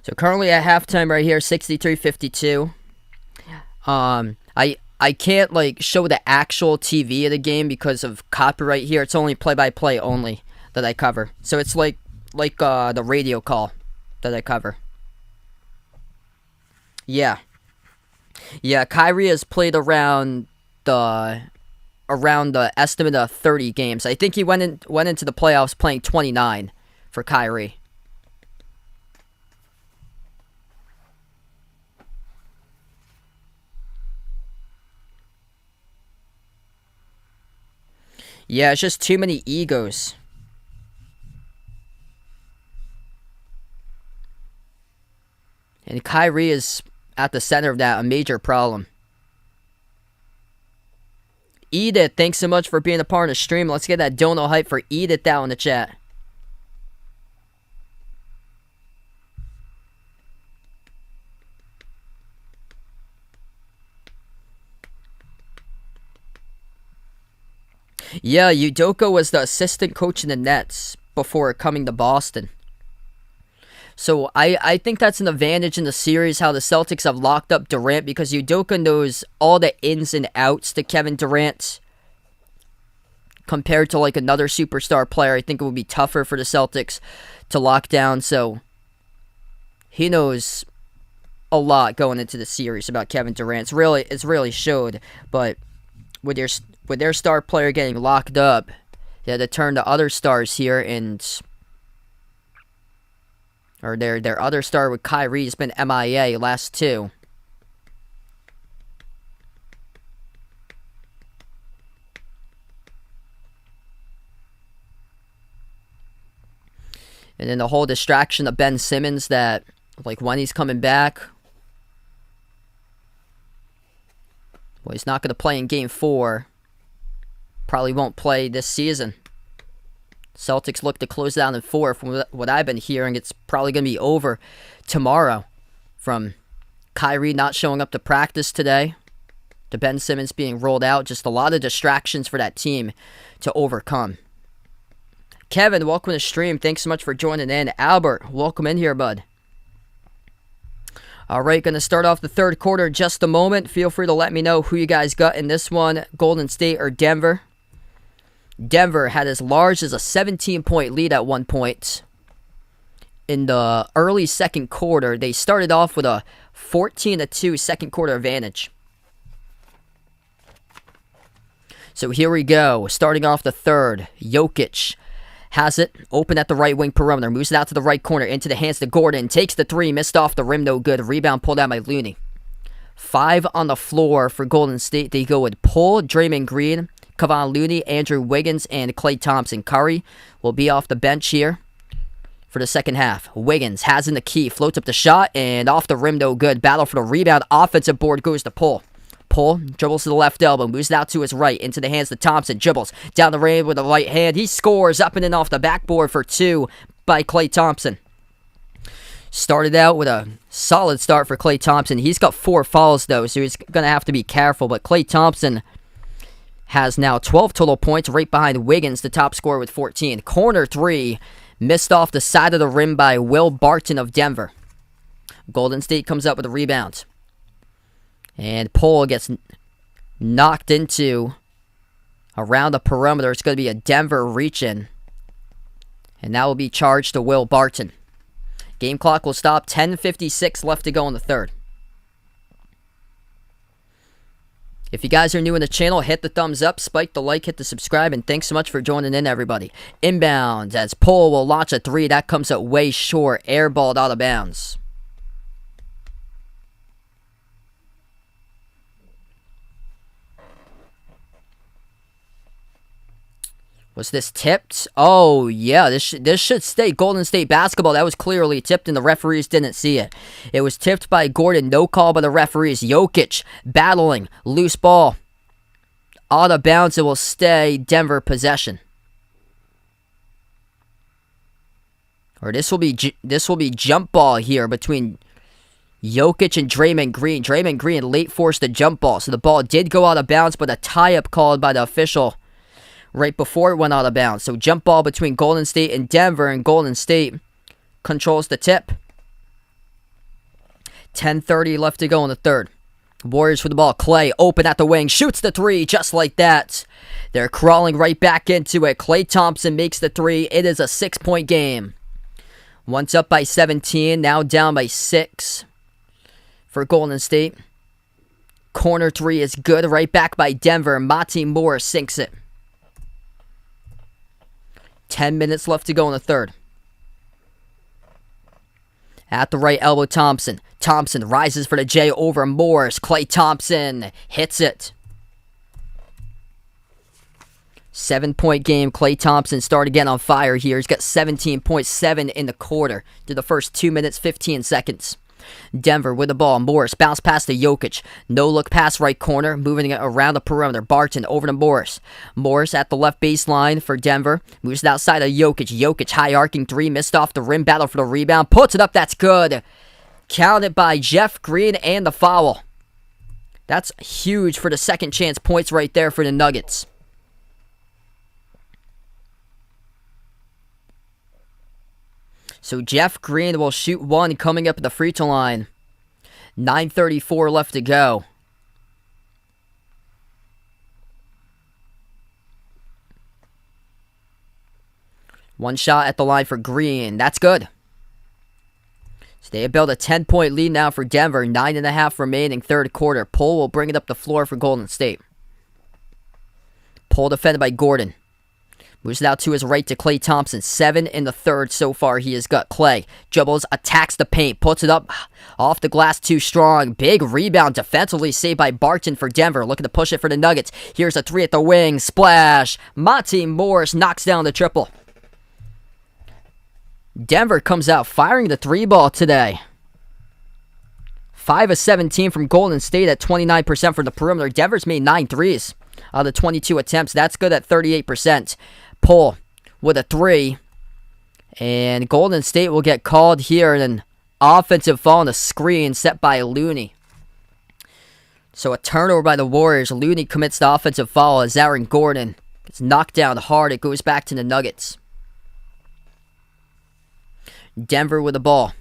So currently at halftime right here, 63-52. I can't like show the actual TV of the game because of copyright here. It's only play-by-play only that I cover. So it's like the radio call that I cover. Yeah. Yeah, Kyrie has played around the estimate of 30 games. I think he went into the playoffs playing 29 for Kyrie. Yeah, it's just too many egos. And Kyrie is at the center of that, a major problem. Edith, thanks so much for being a part of the stream. Let's get that dono hype for Edith down in the chat. Yeah, Udoka was the assistant coach in the Nets before coming to Boston. So I think that's an advantage in the series, how the Celtics have locked up Durant, because Udoka knows all the ins and outs to Kevin Durant. Compared to like another superstar player, I think it would be tougher for the Celtics to lock down. So he knows a lot going into the series about Kevin Durant. It's really showed, but with their star player getting locked up, they had to turn to other stars here, or their other star with Kyrie's been MIA last 2. And then the whole distraction of Ben Simmons that, like, when he's coming back. Well, he's not going to play in Game 4. Probably won't play this season. Celtics look to close down in 4. From what I've been hearing, it's probably going to be over tomorrow. From Kyrie not showing up to practice today, to Ben Simmons being rolled out. Just a lot of distractions for that team to overcome. Kevin, welcome to the stream. Thanks so much for joining in. Albert, welcome in here, bud. All right, going to start off the third quarter in just a moment. Feel free to let me know who you guys got in this one, Golden State or Denver. Denver had as large as a 17-point lead at one point. In the early second quarter, they started off with a 14-2 second quarter advantage. So here we go. Starting off the third, Jokic has it, open at the right wing perimeter, moves it out to the right corner, into the hands to Gordon, takes the three, missed off the rim, no good. Rebound pulled out by Looney. 5 on the floor for Golden State. They go with Poole, Draymond Green, Kevon Looney, Andrew Wiggins, and Klay Thompson. Curry will be off the bench here for the second half. Wiggins has in the key, floats up the shot, and off the rim, no good. Battle for the rebound, offensive board goes to Poole. Poole dribbles to the left elbow, moves it out to his right, into the hands to Thompson, dribbles down the lane with the right hand. He scores up and in off the backboard for 2 by Klay Thompson. Started out with a solid start for Klay Thompson. He's got 4 fouls though, so he's going to have to be careful. But Klay Thompson has now 12 total points, right behind Wiggins, the top scorer with 14. Corner 3, missed off the side of the rim by Will Barton of Denver. Golden State comes up with a rebound. And Poole gets knocked into around the perimeter. It's going to be a Denver reach-in. And that will be charged to Will Barton. Game clock will stop. 10:56 left to go in the third. If you guys are new in the channel, hit the thumbs up, spike the like, hit the subscribe, and thanks so much for joining in, everybody. Inbounds as Poole will launch a 3. That comes up way short. Airballed out of bounds. Was this tipped? Oh, yeah, this should stay Golden State basketball. That was clearly tipped, and the referees didn't see it. It was tipped by Gordon. No call by the referees. Jokic battling. Loose ball. Out of bounds. It will stay Denver possession. Or this will be jump ball here between Jokic and Draymond Green. Draymond Green late forced a jump ball, so the ball did go out of bounds, but a tie-up called by the official right before it went out of bounds. So jump ball between Golden State and Denver, and Golden State controls the tip. 10:30 left to go in the third. Warriors with the ball. Klay open at the wing, shoots the 3 just like that. They're crawling right back into it. Klay Thompson makes the 3. It is a 6-point game. Once up by 17, now down by 6 for Golden State. Corner 3 is good, right back by Denver. Monte Morris sinks it. 10 minutes left to go in the third. At the right elbow, Thompson. Thompson rises for the J over Morris. Klay Thompson hits it. 7-point game. Klay Thompson started again on fire here. He's got 17.7 in the quarter through the first 2 minutes, 15 seconds. Denver with the ball. Morris bounce pass to Jokic. No look pass right corner. Moving it around the perimeter. Barton over to Morris. Morris at the left baseline for Denver. Moves it outside of Jokic. Jokic high arcing 3. Missed off the rim. Battle for the rebound. Puts it up. That's good. Counted by Jeff Green and the foul. That's huge for the second chance points right there for the Nuggets. So Jeff Green will shoot 1 coming up at the free throw line. 9:34 left to go. One shot at the line for Green. That's good. So they have built a 10-point lead now for Denver. 9.5 remaining third quarter. Poole will bring it up the floor for Golden State. Poole defended by Gordon. Moves it out to his right to Klay Thompson. 7 in the third so far. He has got Klay. Dribbles, attacks the paint. Puts it up off the glass too strong. Big rebound defensively saved by Barton for Denver. Looking to push it for the Nuggets. Here's a 3 at the wing. Splash. Monte Morris knocks down the triple. Denver comes out firing the 3-ball today. 5 of 17 from Golden State at 29% from the perimeter. Denver's made 9 threes out of 22 attempts. That's good at 38%. Poole with a 3. And Golden State will get called here in an offensive foul on a screen set by Looney. So a turnover by the Warriors. Looney commits the offensive foul as Aaron Gordon gets knocked down hard. It goes back to the Nuggets. Denver with the ball.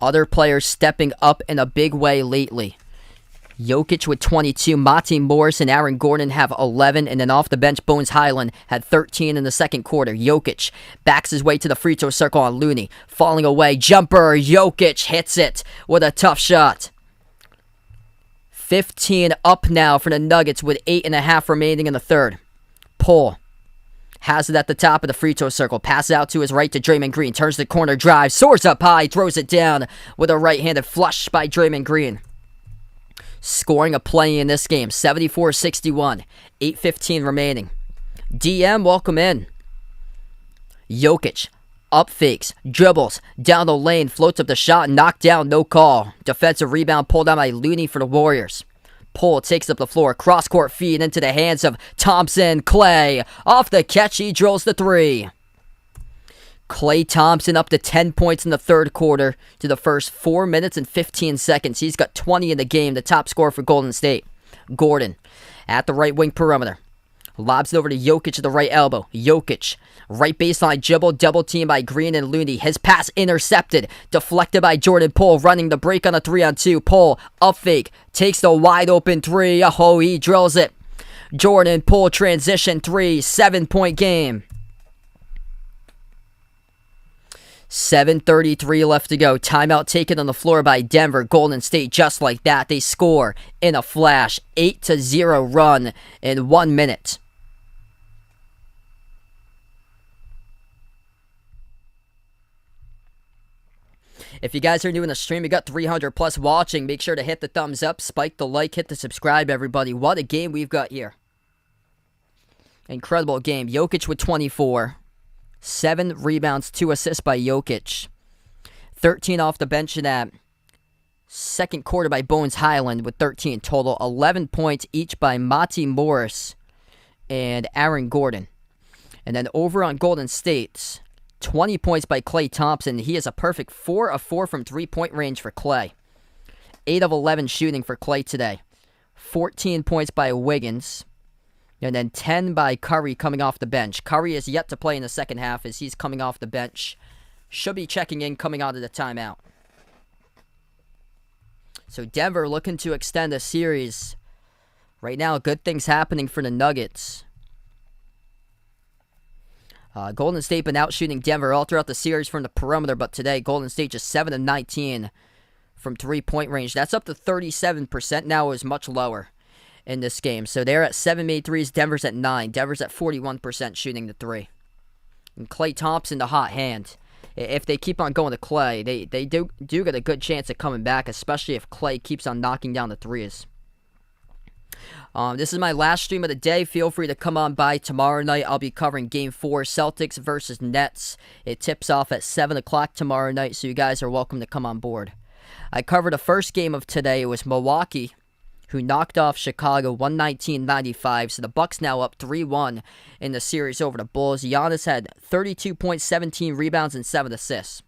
Other players stepping up in a big way lately. Jokic with 22. Monty Morris and Aaron Gordon have 11. And then off the bench, Bones Highland had 13 in the second quarter. Jokic backs his way to the free throw circle on Looney. Falling away. Jumper. Jokic hits it with a tough shot. 15 up now for the Nuggets with 8.5 remaining in the third. Poole has it at the top of the free throw circle. Passes out to his right to Draymond Green. Turns the corner, drives, soars up high, throws it down with a right-handed flush by Draymond Green. Scoring a play in this game, 74-61. 8:15 remaining. DM, welcome in. Jokic, up fakes, dribbles, down the lane, floats up the shot, knocked down, no call. Defensive rebound pulled down by Looney for the Warriors. Poole takes up the floor, cross-court feed into the hands of Thompson. Klay, off the catch, he drills the 3. Klay Thompson up to 10 points in the third quarter to the first 4 minutes and 15 seconds. He's got 20 in the game, the top scorer for Golden State. Gordon at the right wing perimeter. Lobs it over to Jokic at the right elbow. Jokic, right baseline dribble, double team by Green and Looney. His pass intercepted, deflected by Jordan Poole, running the break on a 3-on-2. Poole, up fake, takes the wide open 3. Oh, he drills it. Jordan Poole transition 3, 7-point game. 7:33 left to go. Timeout taken on the floor by Denver. Golden State, just like that, they score in a flash. 8-0 run in 1 minute. If you guys are new in the stream, you got 300 plus watching, make sure to hit the thumbs up, spike the like, hit the subscribe, everybody. What a game we've got here. Incredible game. Jokic with 24. 7 rebounds, 2 assists by Jokic. 13 off the bench in that second quarter by Bones Highland with 13 total. 11 points each by Monty Morris and Aaron Gordon. And then over on Golden State, 20 points by Klay Thompson. He is a perfect 4 of 4 from 3-point range for Klay. 8 of 11 shooting for Klay today. 14 points by Wiggins. And then 10 by Curry coming off the bench. Curry is yet to play in the second half as he's coming off the bench. Should be checking in coming out of the timeout. So Denver looking to extend the series. Right now, good things happening for the Nuggets. Golden State been out shooting Denver all throughout the series from the perimeter, but today Golden State just 7 of 19 from 3-point range. That's up to 37%. Now is much lower in this game. So they're at 7 made threes. Denver's at 9. Denver's at 41% shooting the 3. And Klay Thompson, the hot hand. If they keep on going to Klay, they do get a good chance of coming back, especially if Klay keeps on knocking down the 3s. This is my last stream of the day. Feel free to come on by tomorrow night. I'll be covering Game 4, Celtics versus Nets. It tips off at 7 o'clock tomorrow night, so you guys are welcome to come on board. I covered the first game of today. It was Milwaukee, who knocked off Chicago 119-95. So the Bucks now up 3-1 in the series over the Bulls. Giannis had 32 points, 17 rebounds, and 7 assists.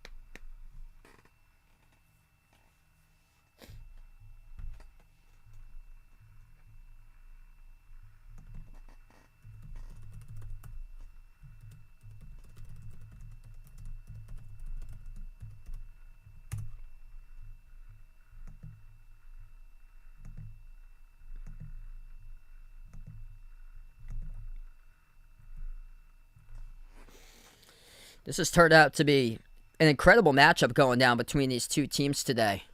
This has turned out to be an incredible matchup going down between these two teams today.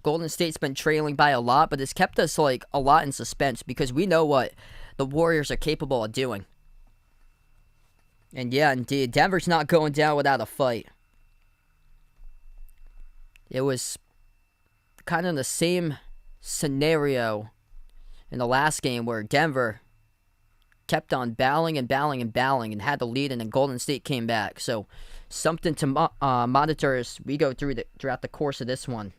Golden State's been trailing by a lot, but it's kept us a lot in suspense because we know what the Warriors are capable of doing. And yeah, indeed, Denver's not going down without a fight. It was kind of the same scenario in the last game where Denver kept on battling and had the lead, and then Golden State came back. So something to monitor as we go throughout the course of this one.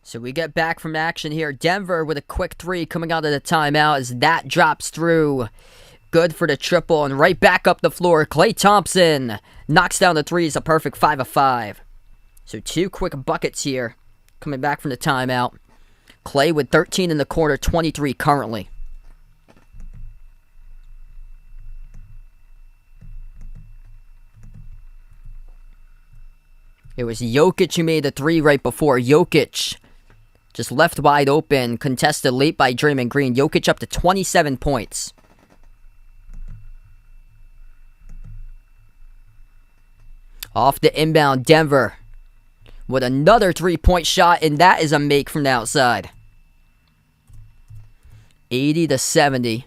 So we get back from action here. Denver with a quick three coming out of the timeout as that drops through. Good for the triple, and right back up the floor. Klay Thompson knocks down the threes, a perfect 5 of 5. So 2 quick buckets here coming back from the timeout. Klay with 13 in the quarter, 23 currently. It was Jokic who made the 3 right before. Jokic just left wide open, contested late by Draymond Green. Jokic up to 27 points. Off the inbound, Denver with another 3-point shot, and that is a make from the outside. 80-70.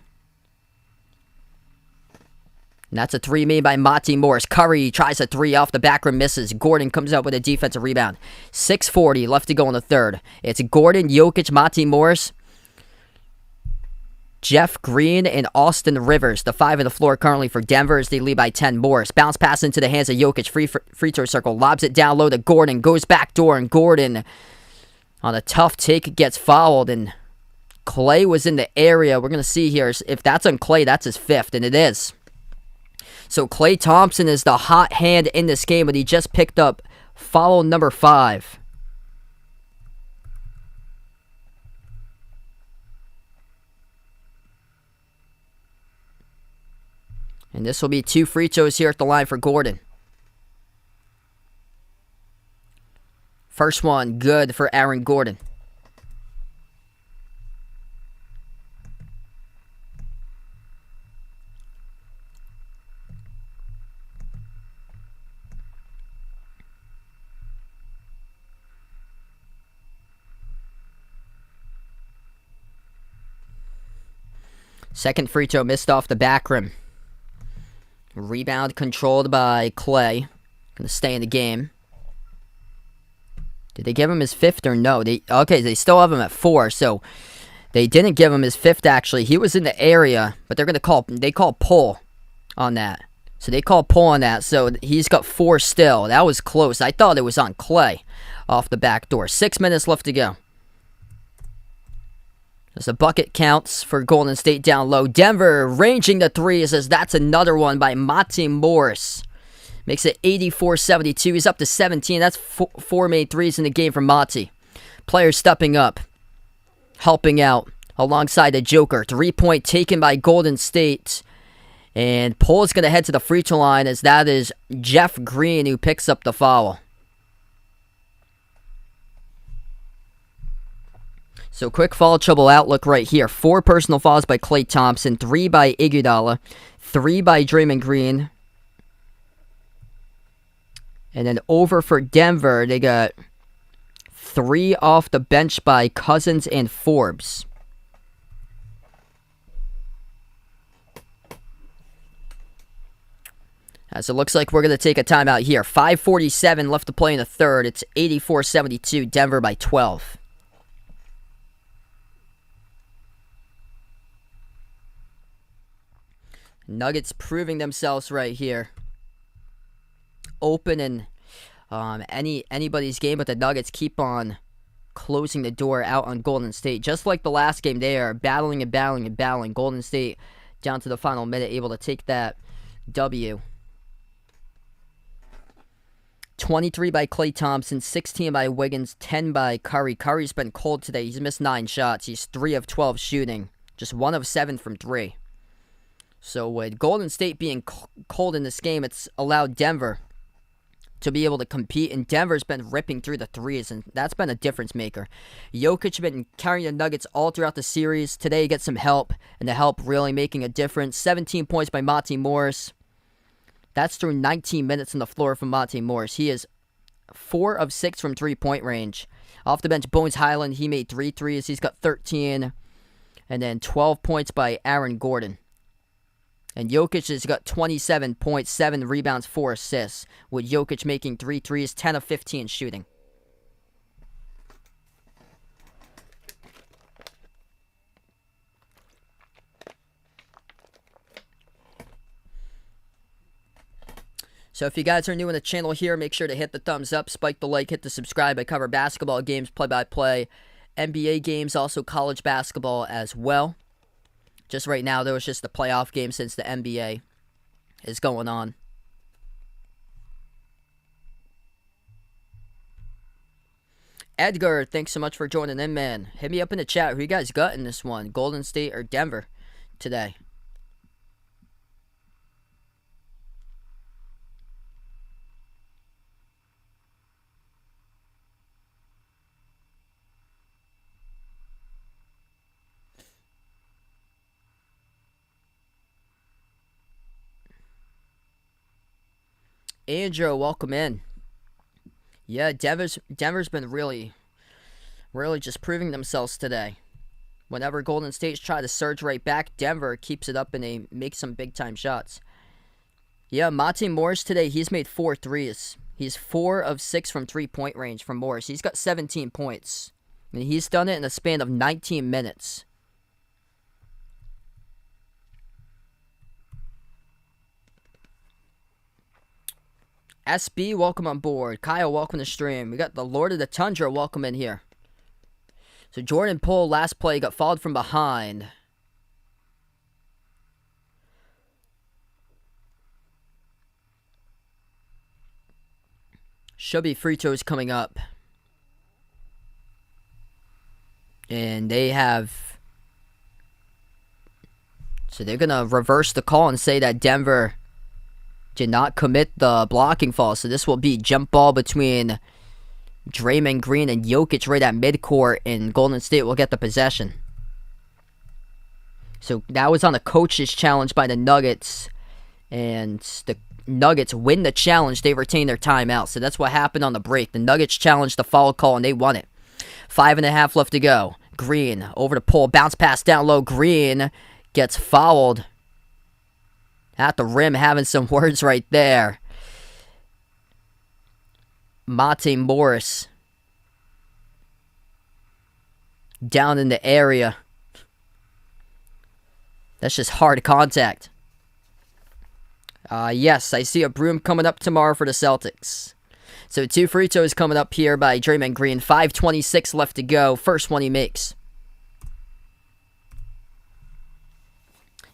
And that's a 3 made by Monty Morris. Curry tries a 3 off the back rim, misses. Gordon comes up with a defensive rebound. 6:40 left to go in the third. It's Gordon, Jokic, Monty Morris, Jeff Green, and Austin Rivers. The 5 on the floor currently for Denver as they lead by 10. Morris bounce pass into the hands of Jokic. Free throw circle. Lobs it down low to Gordon. Goes back door, and Gordon on a tough take gets fouled. And Klay was in the area. We're going to see here if that's on Klay, that's his 5th, and it is. So Klay Thompson is the hot hand in this game, but he just picked up foul number 5. And this will be 2 free throws here at the line for Gordon. First one, good for Aaron Gordon. Second free throw missed off the back rim. Rebound controlled by Klay. Gonna stay in the game. Did they give him his 5th or no? They still have him at 4, so they didn't give him his 5th actually. He was in the area, but they call pull on that. So they call pull on that, so he's got 4 still. That was close. I thought it was on Klay off the back door. 6 minutes left to go. As the bucket counts for Golden State down low. Denver ranging the 3s as that's another one by Monty Morris. Makes it 84-72. He's up to 17. That's 4 made 3s in the game for Monty. Players stepping up, helping out alongside the Joker. 3-point taken by Golden State. And Poole is going to head to the free throw line as that is Jeff Green who picks up the foul. So quick foul trouble outlook right here. 4 personal fouls by Klay Thompson, 3 by Iguodala, 3 by Draymond Green. And then over for Denver, they got 3 off the bench by Cousins and Forbes. As it looks like we're going to take a timeout here. 5:47 left to play in the third. It's 84-72, Denver by 12. Nuggets proving themselves right here. Open in anybody's game, but the Nuggets keep on closing the door out on Golden State. Just like the last game, they are battling and battling and battling. Golden State down to the final minute, able to take that W. 23 by Klay Thompson, 16 by Wiggins, 10 by Curry. Curry's been cold today. He's missed 9 shots. He's 3 of 12 shooting. Just 1 of 7 from 3. So with Golden State being cold in this game, it's allowed Denver to be able to compete, and Denver's been ripping through the threes, and that's been a difference maker. Jokic has been carrying the Nuggets all throughout the series. Today he gets some help, and the help really making a difference. 17 points by Monte Morris. That's through 19 minutes on the floor from Monte Morris. He is 4 of 6 from three-point range. Off the bench, Bones Highland, he made 3 threes. He's got 13. And then 12 points by Aaron Gordon. And Jokic has got 27 points, 7 rebounds, 4 assists, with Jokic making 3 threes, 10 of 15 shooting. So if you guys are new in the channel here, make sure to hit the thumbs up, spike the like, hit the subscribe. I cover basketball games, play-by-play, NBA games, also college basketball as well. Just right now, there was just the playoff game since the NBA is going on. Edgar, thanks so much for joining in, man. Hit me up in the chat. Who you guys got in this one? Golden State or Denver today? Andrew, welcome in. Yeah, Denver's been really just proving themselves today. Whenever Golden State's try to surge right back, Denver keeps it up and they make some big-time shots. Yeah, Monte Morris today, he's made 4 threes. He's 4 of 6 from three-point range from Morris. He's got 17 points. And he's done it in a span of 19 minutes. SB, welcome on board. Kyle, welcome to stream. We got the Lord of the Tundra, welcome in here. So Jordan Poole, last play, got fouled from behind. Should be free throws coming up. And they have... So they're going to reverse the call and say that Denver did not commit the blocking foul. So this will be jump ball between Draymond Green and Jokic right at midcourt, and Golden State will get the possession. So that was on a coach's challenge by the Nuggets, and the Nuggets win the challenge. They retain their timeout. So that's what happened on the break. The Nuggets challenged the foul call, and they won it. 5.5 left to go. Green over to Poole. Bounce pass down low. Green gets fouled at the rim, having some words right there. Monte Morris down in the area. That's just hard contact. Yes, I see a broom coming up tomorrow for the Celtics. So 2 free throws coming up here by Draymond Green. 5:26 left to go. First one he makes.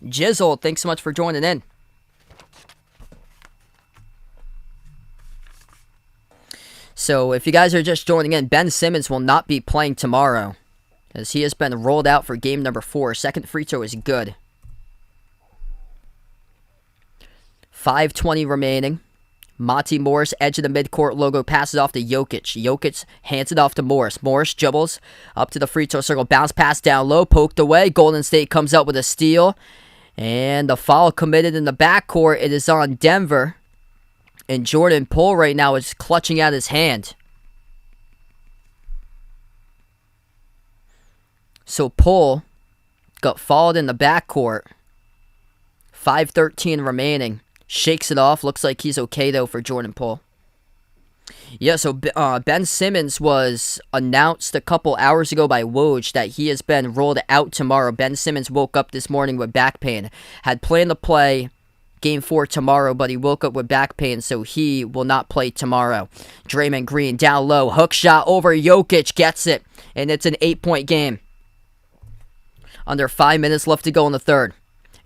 Jizzle, thanks so much for joining in. So if you guys are just joining in, Ben Simmons will not be playing tomorrow, as he has been rolled out for game number 4. Second free throw is good. 5:20 remaining. Monte Morris, edge of the midcourt logo, passes off to Jokic. Jokic hands it off to Morris. Morris dribbles up to the free throw circle. Bounce pass down low, poked away. Golden State comes out with a steal. And the foul committed in the backcourt. It is on Denver. And Jordan Poole right now is clutching out his hand. So Poole got fouled in the backcourt. 5:13 remaining. Shakes it off. Looks like he's okay, though, for Jordan Poole. Yeah, so Ben Simmons was announced a couple hours ago by Woj that he has been rolled out tomorrow. Ben Simmons woke up this morning with back pain. Had planned to play Game 4 tomorrow, but he woke up with back pain, so he will not play tomorrow. Draymond Green down low. Hook shot over Jokic. Gets it. And it's an 8-point game. Under 5 minutes left to go in the third.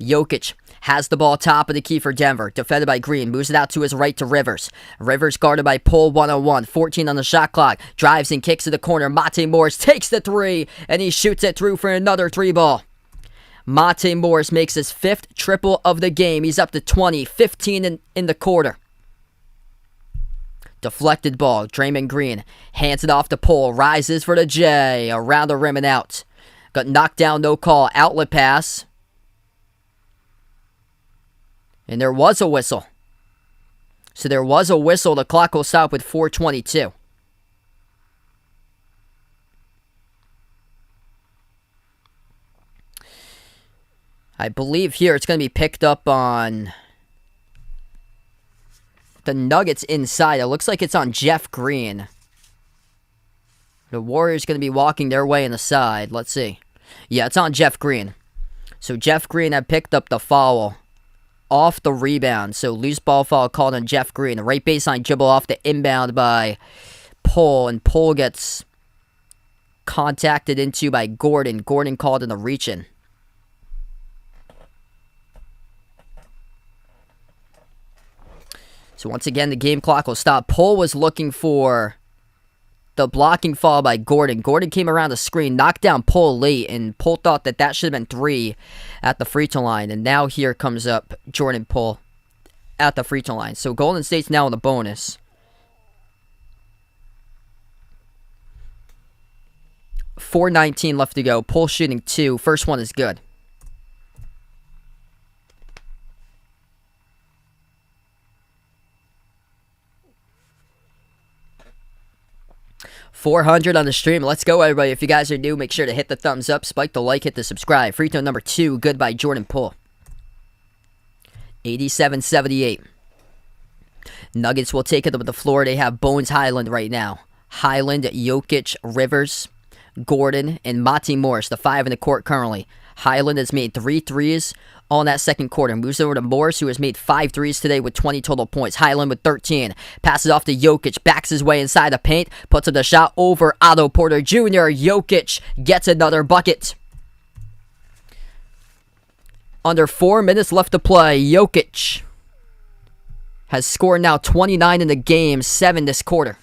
Jokic has the ball top of the key for Denver. Defended by Green. Moves it out to his right to Rivers. Rivers guarded by Poole 1-on-1. 14 on the shot clock. Drives and kicks to the corner. Monte Morris takes the 3. And he shoots it through for another 3-ball. Monte Morris makes his 5th triple of the game. He's up to 20. 15 in the quarter. Deflected ball. Draymond Green hands it off to Poole. Rises for the J. Around the rim and out. Got knocked down, no call. Outlet pass. And there was a whistle. So there was a whistle. The clock will stop with 4:22. I believe here it's going to be picked up on the Nuggets inside. It looks like it's on Jeff Green. The Warriors going to be walking their way in the side. Let's see. Yeah, it's on Jeff Green. So Jeff Green had picked up the foul off the rebound. So loose ball foul called on Jeff Green. Right baseline dribble off the inbound by Poole. And Poole gets contacted into by Gordon. Gordon called in the reach-in. So once again, the game clock will stop. Poole was looking for the blocking foul by Gordon. Gordon came around the screen, knocked down Poole late, and Poole thought that should have been 3 at the free throw line. And now here comes up Jordan Poole at the free throw line. So Golden State's now in the bonus. .419 left to go. Poole shooting 2. First one is good. 400 on the stream. Let's go, everybody. If you guys are new, make sure to hit the thumbs up, spike the like, hit the subscribe. Free throw number 2, good by Jordan Poole. 87-78. Nuggets will take it up with the floor. They have Bones Highland right now. Highland, Jokic, Rivers, Gordon, and Monty Morris, the 5 in the court currently. Highland has made 3 threes on that second quarter. Moves over to Morris, who has made 5 threes today with 20 total points. Highland with 13. Passes off to Jokic. Backs his way inside the paint. Puts up the shot over Otto Porter Jr. Jokic gets another bucket. Under 4 minutes left to play. Jokic has scored now 29 in the game, 7 this quarter.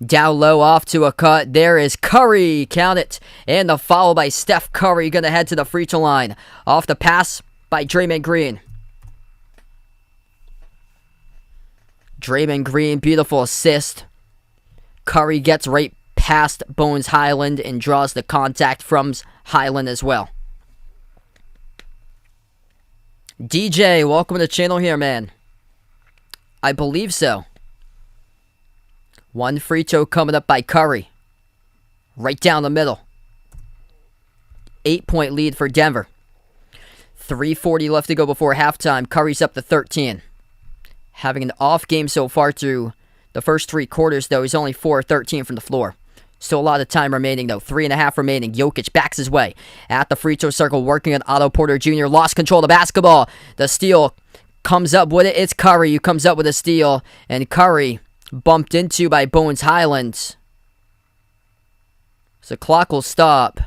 Down low, off to a cut. There is Curry. Count it. And the foul by Steph Curry. Going to head to the free throw line. Off the pass by Draymond Green. Draymond Green, beautiful assist. Curry gets right past Bones Highland and draws the contact from Highland as well. DJ, welcome to the channel here, man. I believe so. 1 free throw coming up by Curry. Right down the middle. 8-point lead for Denver. 3:40 left to go before halftime. Curry's up to 13. Having an off game so far through the first 3 quarters, though. He's only 4-13 from the floor. Still a lot of time remaining, though. 3.5 remaining. Jokic backs his way at the free throw circle, working on Otto Porter Jr. Lost control of the basketball. The steal comes up with it. It's Curry who comes up with a steal. And Curry bumped into by Bones Highland. So the clock will stop.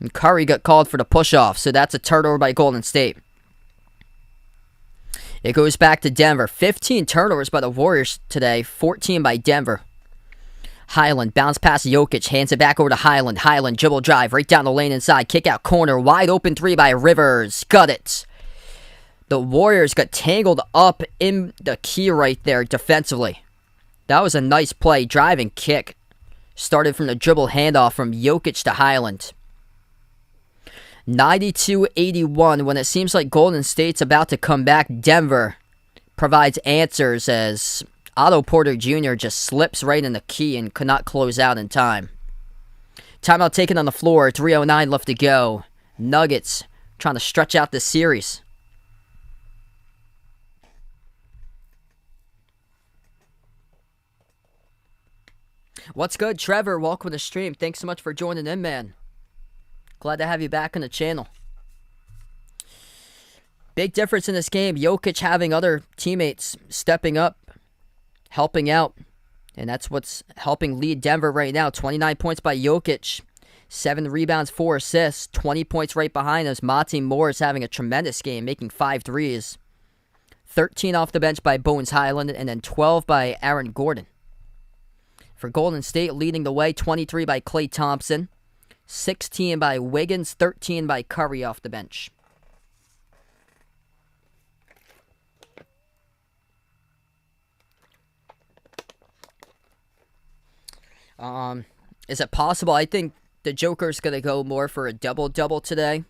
And Curry got called for the push-off, so that's a turnover by Golden State. It goes back to Denver. 15 turnovers by the Warriors today, 14 by Denver. Highland, bounce past Jokic, hands it back over to Highland. Highland, dribble drive, right down the lane inside. Kick out corner, wide open 3 by Rivers. Got it. The Warriors got tangled up in the key right there defensively. That was a nice play. Driving kick. Started from the dribble handoff from Jokic to Highland. 92-81. When it seems like Golden State's about to come back, Denver provides answers as Otto Porter Jr. just slips right in the key and could not close out in time. Timeout taken on the floor. 3:09 left to go. Nuggets trying to stretch out this series. What's good, Trevor? Welcome to the stream. Thanks so much for joining in, man. Glad to have you back on the channel. Big difference in this game. Jokic having other teammates stepping up, helping out. And that's what's helping lead Denver right now. 29 points by Jokic. 7 rebounds, 4 assists. 20 points right behind us. Monty Morris having a tremendous game, making 5 threes. 13 off the bench by Bones Highland. And then 12 by Aaron Gordon. For Golden State, leading the way, 23 by Klay Thompson. 16 by Wiggins, 13 by Curry off the bench. Is it possible? I think the Joker's going to go more for a double-double today.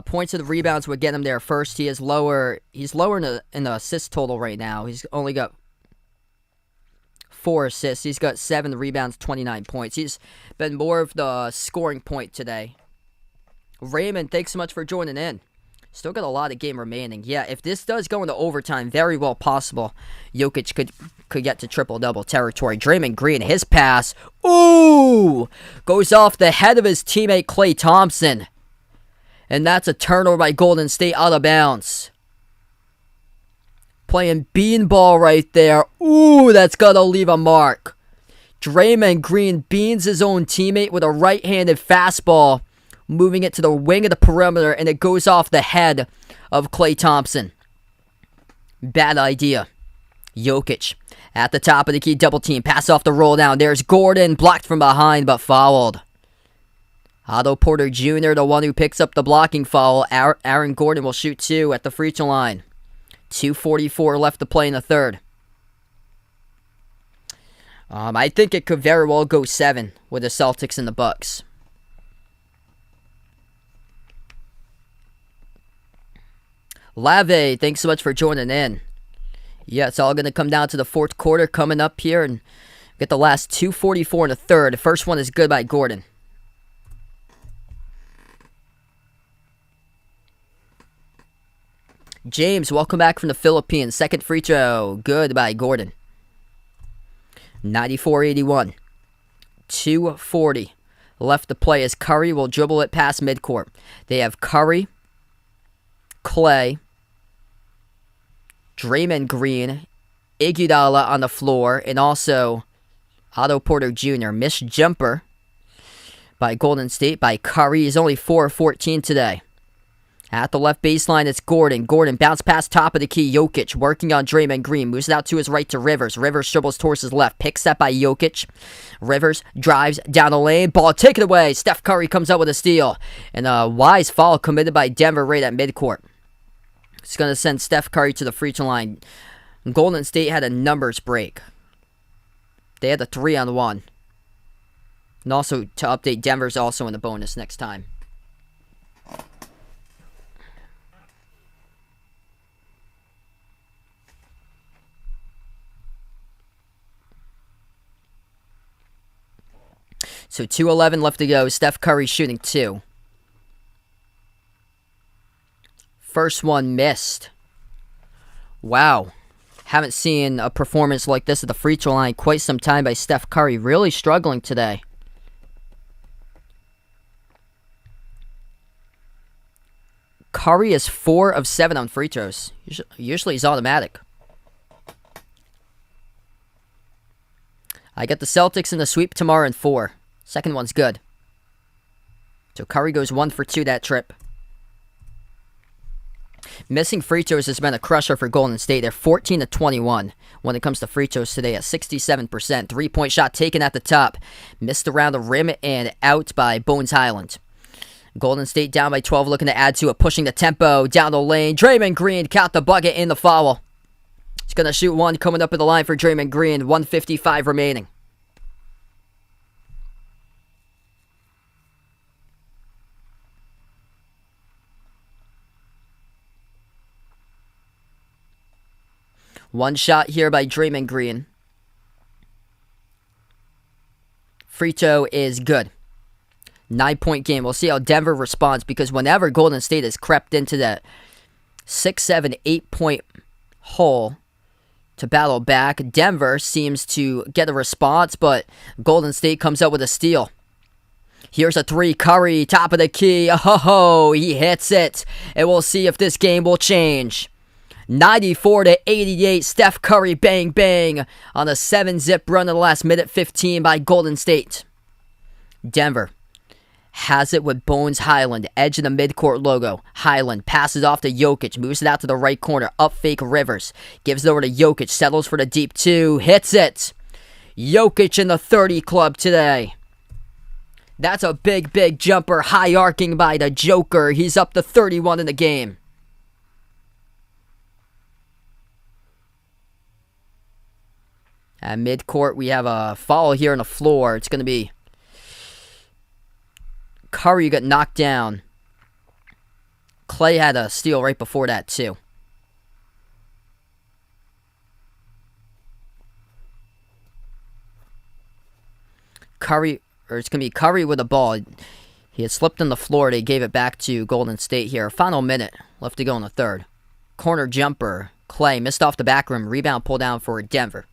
Points and rebounds would get him there first. He is lower. He's lower in the assist total right now. He's only got 4 assists. He's got 7 rebounds, 29 points. He's been more of the scoring point today. Raymond, thanks so much for joining in. Still got a lot of game remaining. Yeah, if this does go into overtime, very well possible Jokic could get to triple-double territory. Draymond Green, his pass, ooh, goes off the head of his teammate Klay Thompson. And that's a turnover by Golden State out of bounds. Playing beanball right there. Ooh, that's got to leave a mark. Draymond Green beans his own teammate with a right-handed fastball, moving it to the wing of the perimeter, and it goes off the head of Klay Thompson. Bad idea. Jokic at the top of the key, double team, pass off the roll down. There's Gordon, blocked from behind, but fouled. Otto Porter Jr., the one who picks up the blocking foul. Aaron Gordon will shoot 2 at the free throw line. 2:44 left to play in the third. I think it could very well go 7 with the Celtics and the Bucks. Lave, thanks so much for joining in. Yeah, it's all going to come down to the fourth quarter coming up here, and get the last 2:44 in the third. The first one is good by Gordon. James, welcome back from the Philippines. Second free throw, good by Gordon. 94-81. 2:40 left to play as Curry will dribble it past midcourt. They have Curry, Klay, Draymond Green, Iguodala on the floor, and also Otto Porter Jr. Missed jumper by Golden State by Curry. He's only 4-14 today. At the left baseline, it's Gordon. Gordon bounce pass top of the key. Jokic working on Draymond Green. Moves it out to his right to Rivers. Rivers dribbles towards his left. Picks up by Jokic. Rivers drives down the lane. Ball taken away. Steph Curry comes up with a steal. And a wise foul committed by Denver right at midcourt. It's going to send Steph Curry to the free throw line. Golden State had a numbers break. They had a 3-on-1. And also, to update, Denver's also in the bonus next time. So 2:11 left to go. Steph Curry shooting 2. First one missed. Wow. Haven't seen a performance like this at the free throw line quite some time by Steph Curry. Really struggling today. Curry is 4 of 7 on free throws. Usually he's automatic. I got the Celtics in the sweep tomorrow in 4. Second one's good. So Curry goes 1 for 2 that trip. Missing free throws has been a crusher for Golden State. They're 14-21 when it comes to free throws today at 67%. 3-point shot taken at the top. Missed around the rim and out by Bones Highland. Golden State down by 12, looking to add to it. Pushing the tempo down the lane. Draymond Green caught the bucket in the foul. He's going to shoot 1 coming up at the line for Draymond Green. 1:55 remaining. One shot here by Draymond Green. Free throw is good. 9-point game. We'll see how Denver responds, because whenever Golden State has crept into that 6, 7, 8-point hole to battle back, Denver seems to get a response, but Golden State comes up with a steal. Here's a 3. Curry, top of the key. Oh, he hits it. And we'll see if this game will change. 94-88, Steph Curry, bang, bang, on a 7-zip run in the last minute 15 by Golden State. Denver has it with Bones Highland, edge of the midcourt logo. Highland passes off to Jokic, moves it out to the right corner, up fake Rivers, gives it over to Jokic, settles for the deep 2, hits it. Jokic in the 30 club today. That's a big, big jumper, high arcing by the Joker. He's up to 31 in the game. At midcourt, we have a foul here on the floor. It's going to be Curry got knocked down. Clay had a steal right before that, too. It's going to be Curry with the ball. He had slipped on the floor. They gave it back to Golden State here. Final minute left to go in the third. Corner jumper. Clay missed off the back rim. Rebound pulled down for Denver.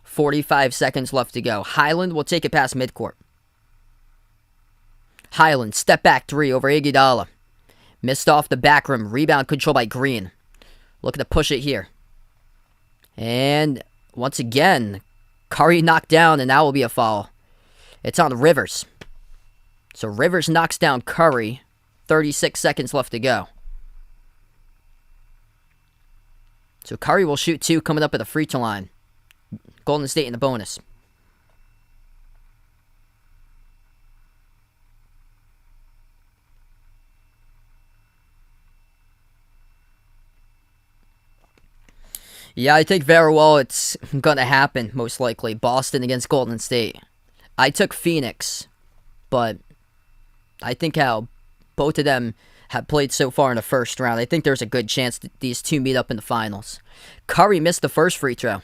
45 seconds left to go. Highland will take it past midcourt. Highland, step back three over Iguodala. Missed off the back rim. Rebound controlled by Green. Looking to push it here. And once again, Curry knocked down, and that will be a foul. It's on Rivers. So Rivers knocks down Curry. 36 seconds left to go. So Curry will shoot two coming up at the free throw line. Golden State in the bonus. Yeah, I think very well it's going to happen, most likely. Boston against Golden State. I took Phoenix, but I think how both of them have played so far in the first round, I think there's a good chance that these two meet up in the finals. Curry missed the first free throw.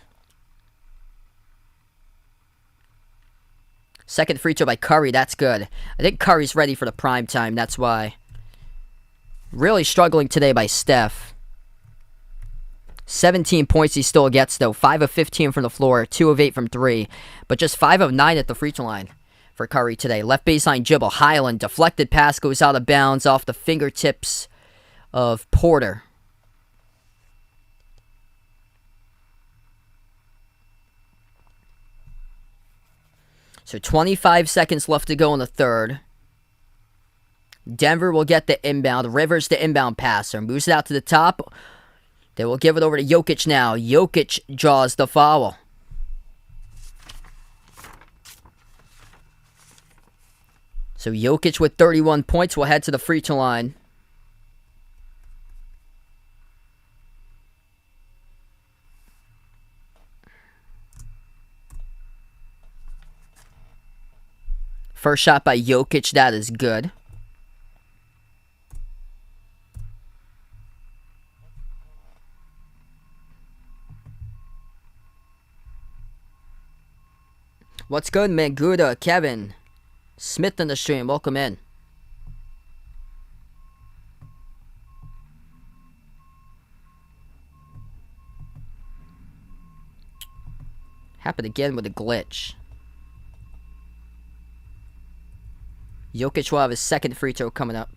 Second free throw by Curry, that's good. I think Curry's ready for the prime time, that's why. Really struggling today by Steph. 17 points he still gets, though. 5 of 15 from the floor, 2 of 8 from 3. But just 5 of 9 at the free throw line for Curry today. Left baseline dribble. Highland, deflected pass goes out of bounds off the fingertips of Porter. So 25 seconds left to go in the third. Denver will get the inbound. Rivers the inbound passer. Moves it out to the top. They will give it over to Jokic now. Jokic draws the foul. So Jokic with 31 points will head to the free throw line. First shot by Jokic, that is good. What's good, Manguda, Kevin, Smith in the stream, welcome in. Happened again with a glitch. Jokic will have his second free throw coming up.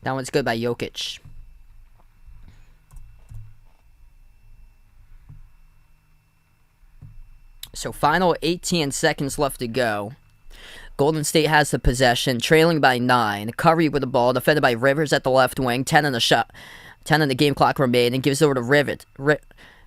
That one's good by Jokic. So final 18 seconds left to go. Golden State has the possession, trailing by 9. Curry with the ball, defended by Rivers at the left wing. 10 on the shot, 10 on the game clock remain, and gives it over to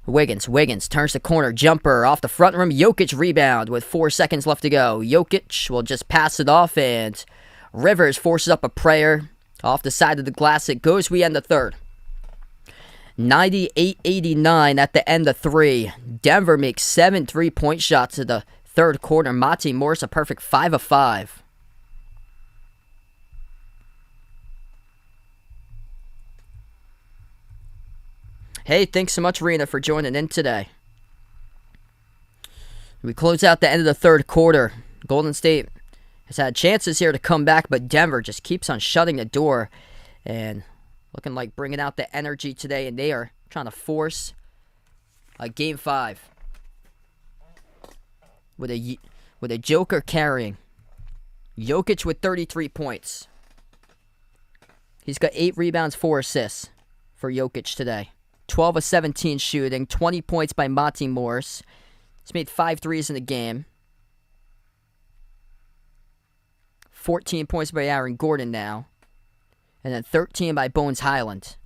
Wiggins. Wiggins turns the corner, jumper off the front rim. Jokic rebound with 4 seconds left to go. Jokic will just pass it off, and Rivers forces up a prayer. Off the side of the glass it goes. We end the third. 98-89 at the end of 3. Denver makes 7 3-point shots in the third quarter. Monte Morris a perfect 5 of 5. Hey, thanks so much, Rena, for joining in today. We close out the end of the third quarter. Golden State has had chances here to come back, but Denver just keeps on shutting the door and looking like bringing out the energy today, and they are trying to force a Game 5 with a Joker carrying. Jokic with 33 points. He's got 8 rebounds, 4 assists for Jokic today. 12 of 17 shooting, 20 points by Monty Morris. He's made 5 threes in the game. 14 points by Aaron Gordon now. And then 13 by Bones Highland.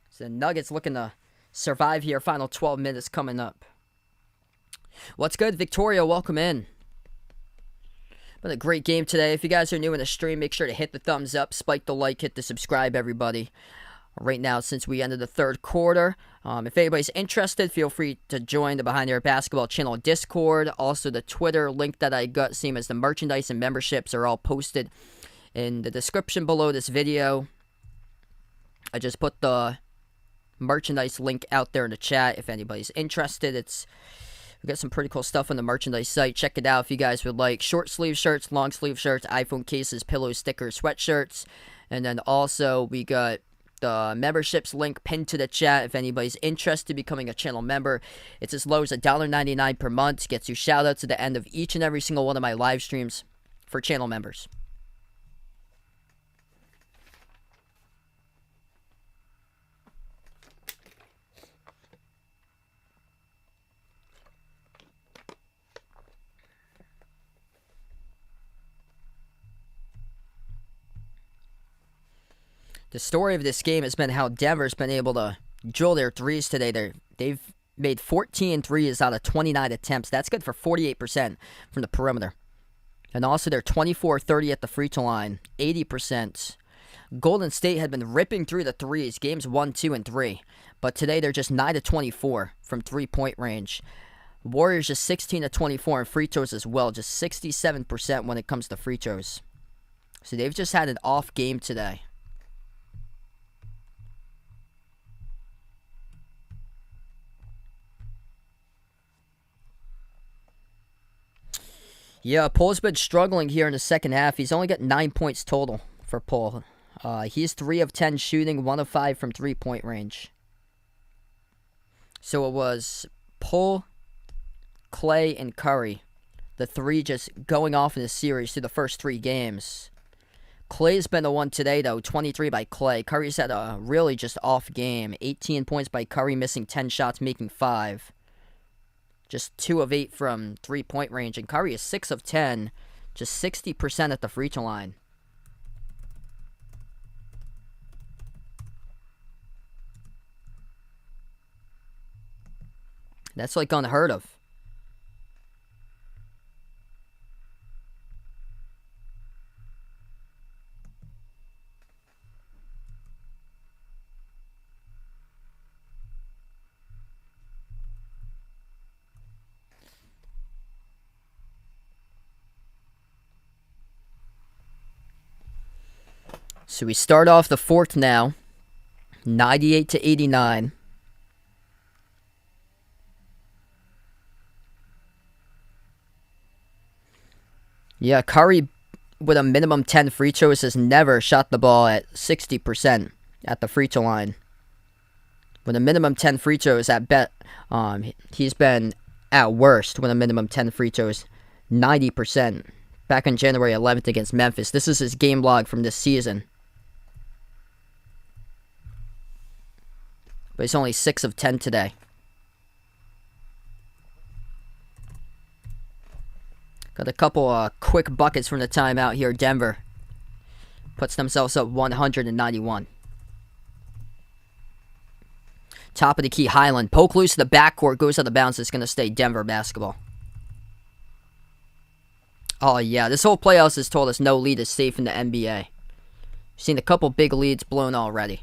So the Nuggets looking to survive here. Final 12 minutes coming up. What's good, Victoria? Welcome in. Been a great game today. If you guys are new in the stream, make sure to hit the thumbs up, spike the like, hit the subscribe, everybody. Right now, since we ended the third quarter, if anybody's interested, feel free to join the Behind the Arc Basketball channel Discord. Also, the Twitter link that I got, same as the merchandise and memberships, are all posted in the description below this video. I just put the merchandise link out there in the chat if anybody's interested. We got some pretty cool stuff on the merchandise site. Check it out if you guys would like. Short sleeve shirts, long sleeve shirts, iPhone cases, pillows, stickers, sweatshirts. And then also we got the memberships link pinned to the chat if anybody's interested in becoming a channel member. It's as low as $1.99 per month. Gets you shout outs at the end of each and every single one of my live streams for channel members. The story of this game has been how Denver's been able to drill their threes today. They've made 14 threes out of 29 attempts. That's good for 48% from the perimeter. And also they're 24-30 at the free throw line, 80%. Golden State had been ripping through the threes, games 1, 2, and 3. But today they're just 9-24 from three-point range. Warriors just 16-24 in free throws as well, just 67% when it comes to free throws. So they've just had an off game today. Yeah, Pole's been struggling here in the second half. He's only got 9 points total for Pole. He's 3 of 10 shooting, 1 of 5 from three-point range. So it was Pole, Clay, and Curry. The three just going off in the series through the first 3 games. Clay's been the one today, though, 23 by Clay. Curry's had a really just off game. 18 points by Curry, missing 10 shots, making 5. Just 2 of 8 from three-point range. And Curry is 6 of 10. Just 60% at the free throw line. That's like unheard of. So we start off the fourth now, 98-89. Yeah, Curry with a minimum 10 free throws has never shot the ball at 60% at the free throw line. With a minimum 10 free throws at he's been at worst with a minimum 10 free throws, 90%. Back on January 11th against Memphis. This is his game log from this season. But he's only 6 of 10 today. Got a couple quick buckets from the timeout here. Denver puts themselves up 191. Top of the key, Highland. Poke loose to the backcourt. Goes out of bounds. It's going to stay Denver basketball. Oh, yeah. This whole playoffs has told us no lead is safe in the NBA. Seen a couple big leads blown already.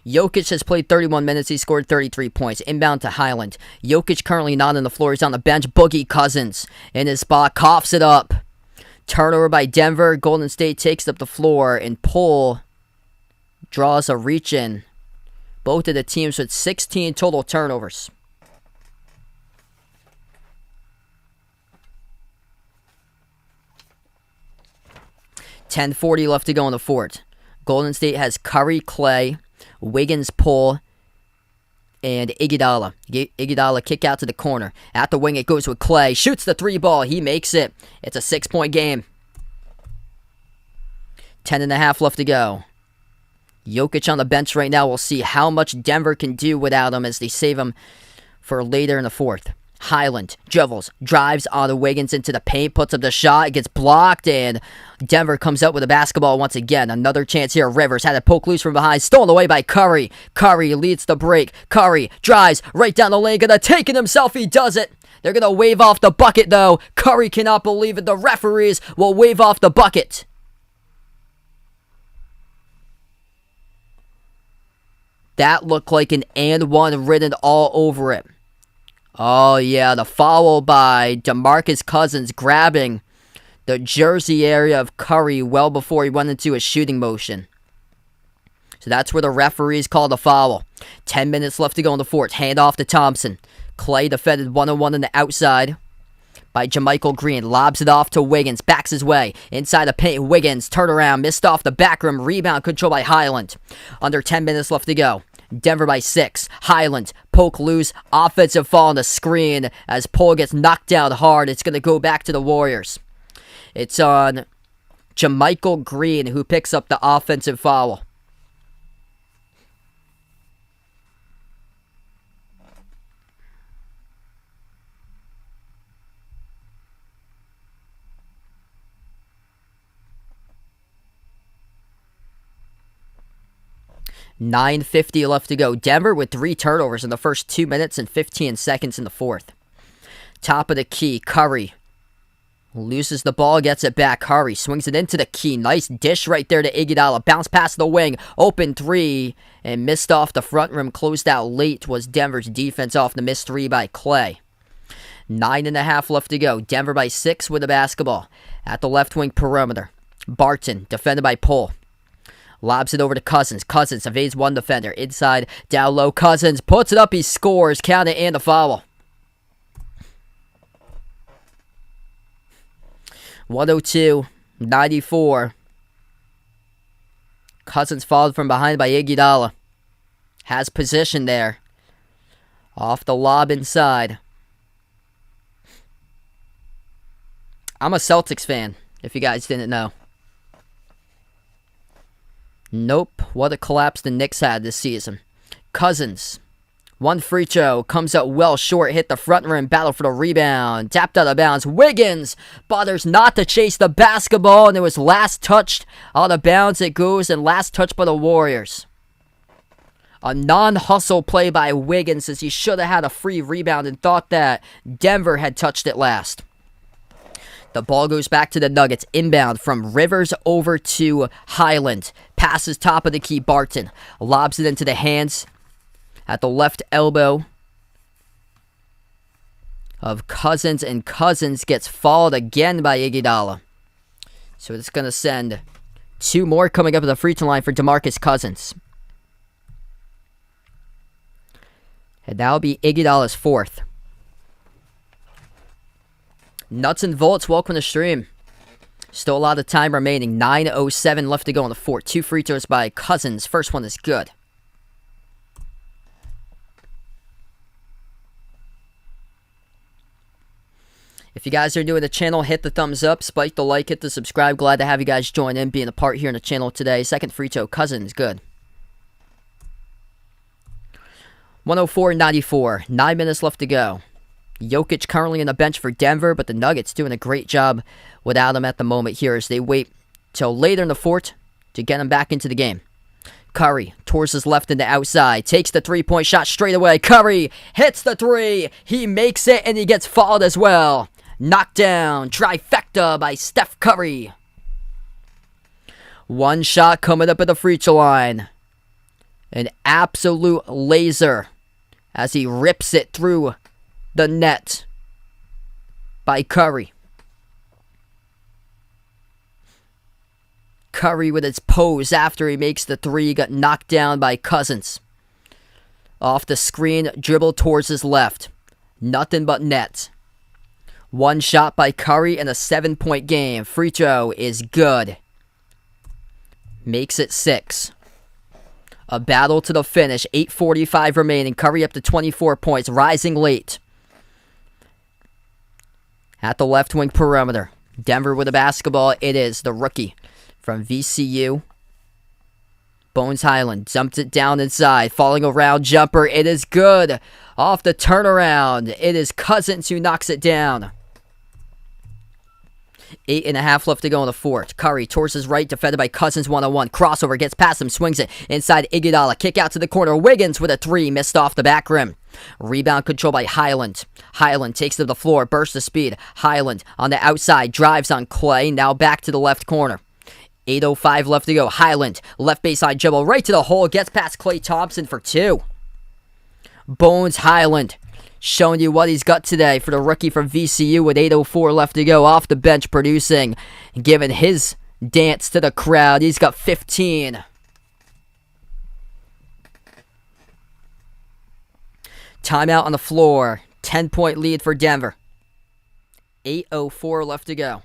Jokic has played 31 minutes. He scored 33 points. Inbound to Highland. Jokic currently not on the floor. He's on the bench. Boogie Cousins in his spot. Coughs it up. Turnover by Denver. Golden State takes up the floor. And Pole draws a reach in. Both of the teams with 16 total turnovers. .40 left to go in the fourth. Golden State has Curry, Clay, Wiggins, Pole, and Iguodala. Iguodala kick out to the corner. At the wing it goes with Clay. Shoots the 3 ball. He makes it. It's a 6-point game. 10.5 left to go. Jokic on the bench right now. We'll see how much Denver can do without him as they save him for later in the fourth. Highland dribbles, drives onto Wiggins into the paint, puts up the shot, it gets blocked, and Denver comes out with a basketball once again. Another chance here. Rivers had it poke loose from behind, stolen away by Curry. Curry leads the break. Curry drives right down the lane, gonna take it himself. He does it. They're gonna wave off the bucket though. Curry cannot believe it. The referees will wave off the bucket. That looked like an and one written all over it. Oh, yeah, the foul by DeMarcus Cousins grabbing the jersey area of Curry well before he went into a shooting motion. So that's where the referees called the foul. 10 minutes left to go in the fourth. Hand off to Thompson. Clay defended 1-on-1 on the outside by Draymond Green. Lobs it off to Wiggins. Backs his way. Inside the paint, Wiggins. Turn around. Missed off the back rim. Rebound controlled by Highland. Under 10 minutes left to go. Denver by 6. Highland, poke loose, offensive foul on the screen as Poole gets knocked down hard. It's going to go back to the Warriors. It's on Draymond Green who picks up the offensive foul. $9:50 left to go. Denver with 3 turnovers in the first 2 minutes and 15 seconds in the fourth. Top of the key, Curry loses the ball, gets it back. Curry swings it into the key. Nice dish right there to Iguodala. Bounce past the wing. Open 3 and missed off the front rim. Closed out late was Denver's defense off the missed 3 by Clay. 9.5 left to go. Denver by 6 with the basketball at the left wing perimeter. Barton defended by Poole. Lobs it over to Cousins. Cousins evades one defender. Inside, down low. Cousins puts it up. He scores. Count it and the foul. 102-94. Cousins followed from behind by Iguodala. Has position there. Off the lob inside. I'm a Celtics fan, if you guys didn't know. Nope, what a collapse the Knicks had this season. Cousins, one free throw, comes out well short, hit the front rim, battle for the rebound, tapped out of bounds. Wiggins bothers not to chase the basketball, and it was last touched out of bounds it goes, and last touch by the Warriors. A non-hustle play by Wiggins as he should have had a free rebound and thought that Denver had touched it last. The ball goes back to the Nuggets. Inbound from Rivers over to Highland. Passes top of the key. Barton lobs it into the hands at the left elbow of Cousins. And Cousins gets fouled again by Iguodala. So it's going to send 2 more coming up at the free throw line for DeMarcus Cousins. And that'll be Iguodala's 4th. Nuts and Volts, welcome to the stream. Still a lot of time remaining. 9:07 left to go in the fourth. 2 free throws by Cousins. First one is good. If you guys are new to the channel, hit the thumbs up, spike the like, hit the subscribe. Glad to have you guys join in, being a part here in the channel today. Second free throw, Cousins, good. 104-94. 9 minutes left to go. Jokic currently on the bench for Denver, but the Nuggets doing a great job without him at the moment here as they wait till later in the fourth to get him back into the game. Curry towards his left in the outside, takes the 3-point shot straight away. Curry hits the 3. He makes it and he gets fouled as well. Knocked down, trifecta by Steph Curry. One shot coming up at the free throw line. An absolute laser as he rips it through the net by Curry. Curry with his pose after he makes the 3 got knocked down by Cousins. Off the screen, dribble towards his left. Nothing but net. One shot by Curry and a 7-point game. Free throw is good. Makes it 6. A battle to the finish. 8:45 remaining. Curry up to 24 points. Rising late. At the left wing perimeter. Denver with a basketball. It is the rookie from VCU. Bones Highland dumped it down inside. Falling around jumper. It is good. Off the turnaround. It is Cousins who knocks it down. 8.5 left to go in the fourth. Curry towards his right, defended by Cousins 1-on-1. Crossover, gets past him, swings it inside Iguodala. Kick out to the corner. Wiggins with a 3, missed off the back rim. Rebound control by Highland. Highland takes to the floor, burst of speed. Highland on the outside, drives on Clay. Now back to the left corner. 8:05 left to go. Highland, left baseline dribble, right to the hole. Gets past Klay Thompson for 2. Bones Highland showing you what he's got today for the rookie from VCU with 8:04 left to go. Off the bench producing, giving his dance to the crowd. He's got 15. Timeout on the floor. 10-point lead for Denver. 8:04 left to go.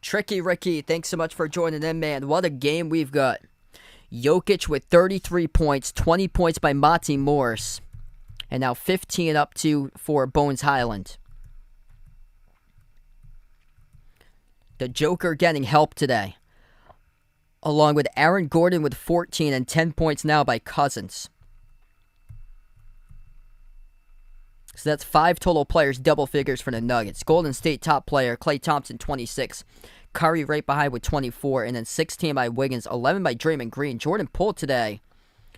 Tricky Ricky, thanks so much for joining in, man. What a game we've got. Jokic with 33 points, 20 points by Monty Morris, and now 15 up to for Bones Highland. The Joker getting help today, along with Aaron Gordon with 14 and 10 points now by Cousins. So that's 5 total players, double figures for the Nuggets. Golden State top player, Klay Thompson, 26. Curry right behind with 24, and then 16 by Wiggins, 11 by Draymond Green. Jordan Poole today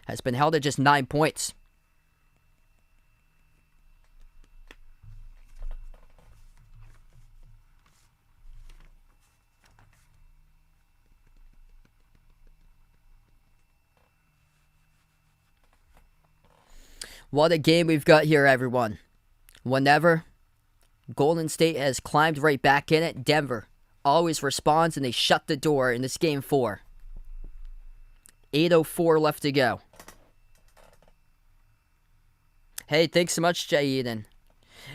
has been held at just 9 points. What a game we've got here, everyone. Whenever Golden State has climbed right back in it, Denver always responds, and they shut the door in this game 4. 8:04 left to go. Hey, thanks so much, Jay Eden.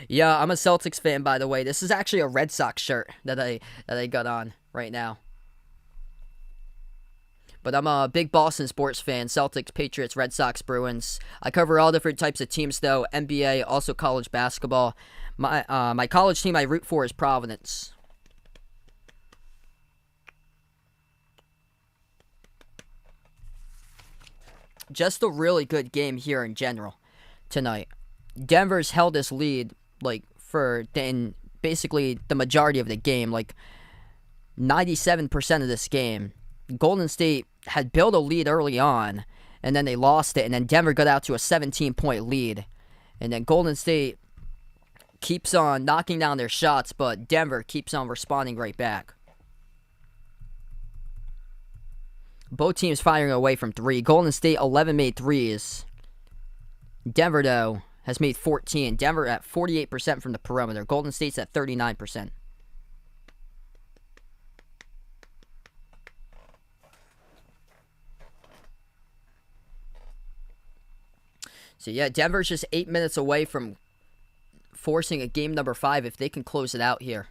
Yeah, I'm a Celtics fan, by the way. This is actually a Red Sox shirt that I got on right now. But I'm a big Boston sports fan. Celtics, Patriots, Red Sox, Bruins. I cover all different types of teams, though. NBA, also college basketball. My college team I root for is Providence. Just a really good game here in general tonight. Denver's held this lead for basically the majority of the game, 97% of this game. Golden State had built a lead early on, and then they lost it, and then Denver got out to a 17-point lead. And then Golden State keeps on knocking down their shots, but Denver keeps on responding right back. Both teams firing away from 3. Golden State, 11 made threes. Denver, though, has made 14. Denver at 48% from the perimeter. Golden State's at 39%. So, yeah, Denver's just 8 minutes away from forcing a game number 5 if they can close it out here.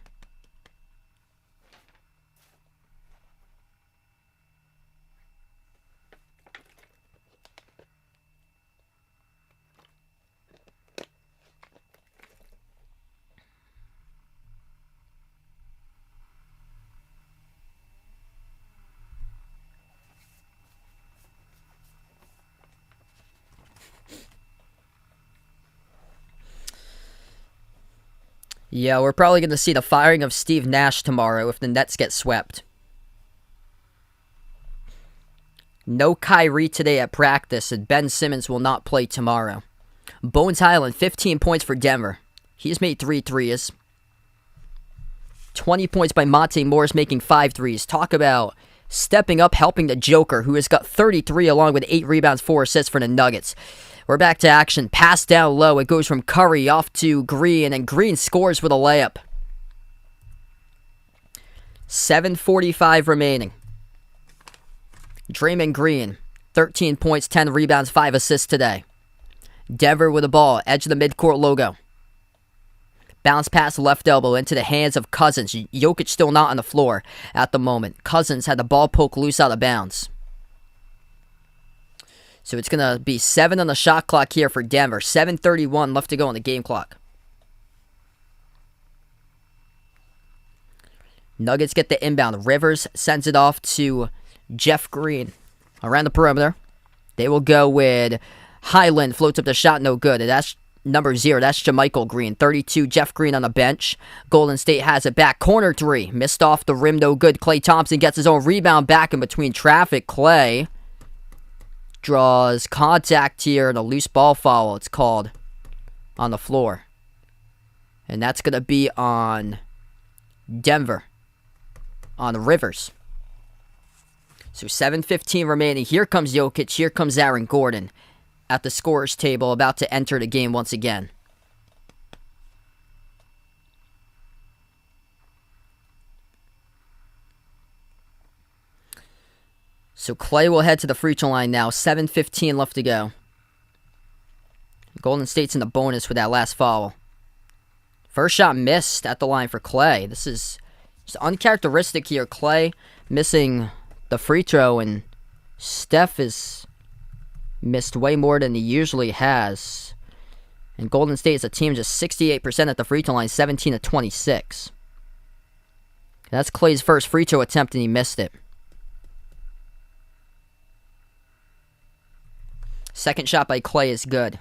Yeah, we're probably going to see the firing of Steve Nash tomorrow if the Nets get swept. No Kyrie today at practice, and Ben Simmons will not play tomorrow. Bones Highland, 15 points for Denver. He's made 3 threes. 20 points by Monte Morris, making 5 threes. Talk about stepping up, helping the Joker, who has got 33 along with 8 rebounds, 4 assists for the Nuggets. We're back to action. Pass down low. It goes from Curry off to Green, and Green scores with a layup. 7:45 remaining. Draymond Green, 13 points, 10 rebounds, 5 assists today. Denver with the ball, edge of the midcourt logo. Bounce pass left elbow into the hands of Cousins. Jokic still not on the floor at the moment. Cousins had the ball poke loose out of bounds. So it's going to be 7 on the shot clock here for Denver. 7:31 left to go on the game clock. Nuggets get the inbound. Rivers sends it off to Jeff Green around the perimeter. They will go with Highland. Floats up the shot, no good. And that's number 0. That's JaMychal Green. 32, Jeff Green on the bench. Golden State has it back. Corner 3. Missed off the rim, no good. Klay Thompson gets his own rebound back in between traffic. Klay draws contact here and a loose ball foul, it's called, on the floor. And that's going to be on Denver. On Rivers. So 7:15 remaining. Here comes Jokic. Here comes Aaron Gordon at the scorer's table, about to enter the game once again. So Klay will head to the free throw line now. 7:15 left to go. Golden State's in the bonus with that last foul. First shot missed at the line for Klay. This is just uncharacteristic here. Klay missing the free throw, and Steph has missed way more than he usually has. And Golden State is a team just 68% at the free throw line, 17-26. That's Klay's first free throw attempt, and he missed it. Second shot by Klay is good.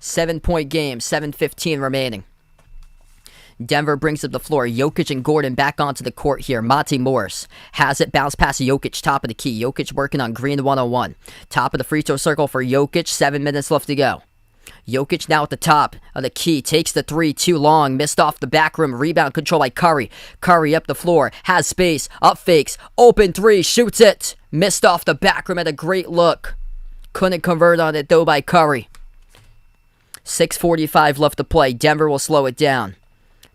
7-point game, 7:15 remaining. Denver brings up the floor. Jokic and Gordon back onto the court here. Monty Morris has it. Bounce past Jokic, top of the key. Jokic working on Green 1-on-1. Top of the free throw circle for Jokic. 7 minutes left to go. Jokic now at the top of the key. Takes the 3, too long. Missed off the back rim. Rebound control by Curry. Curry up the floor. Has space. Up fakes. Open 3. Shoots it. Missed off the back rim at a great look. Couldn't convert on it though by Curry. 6:45 left to play. Denver will slow it down.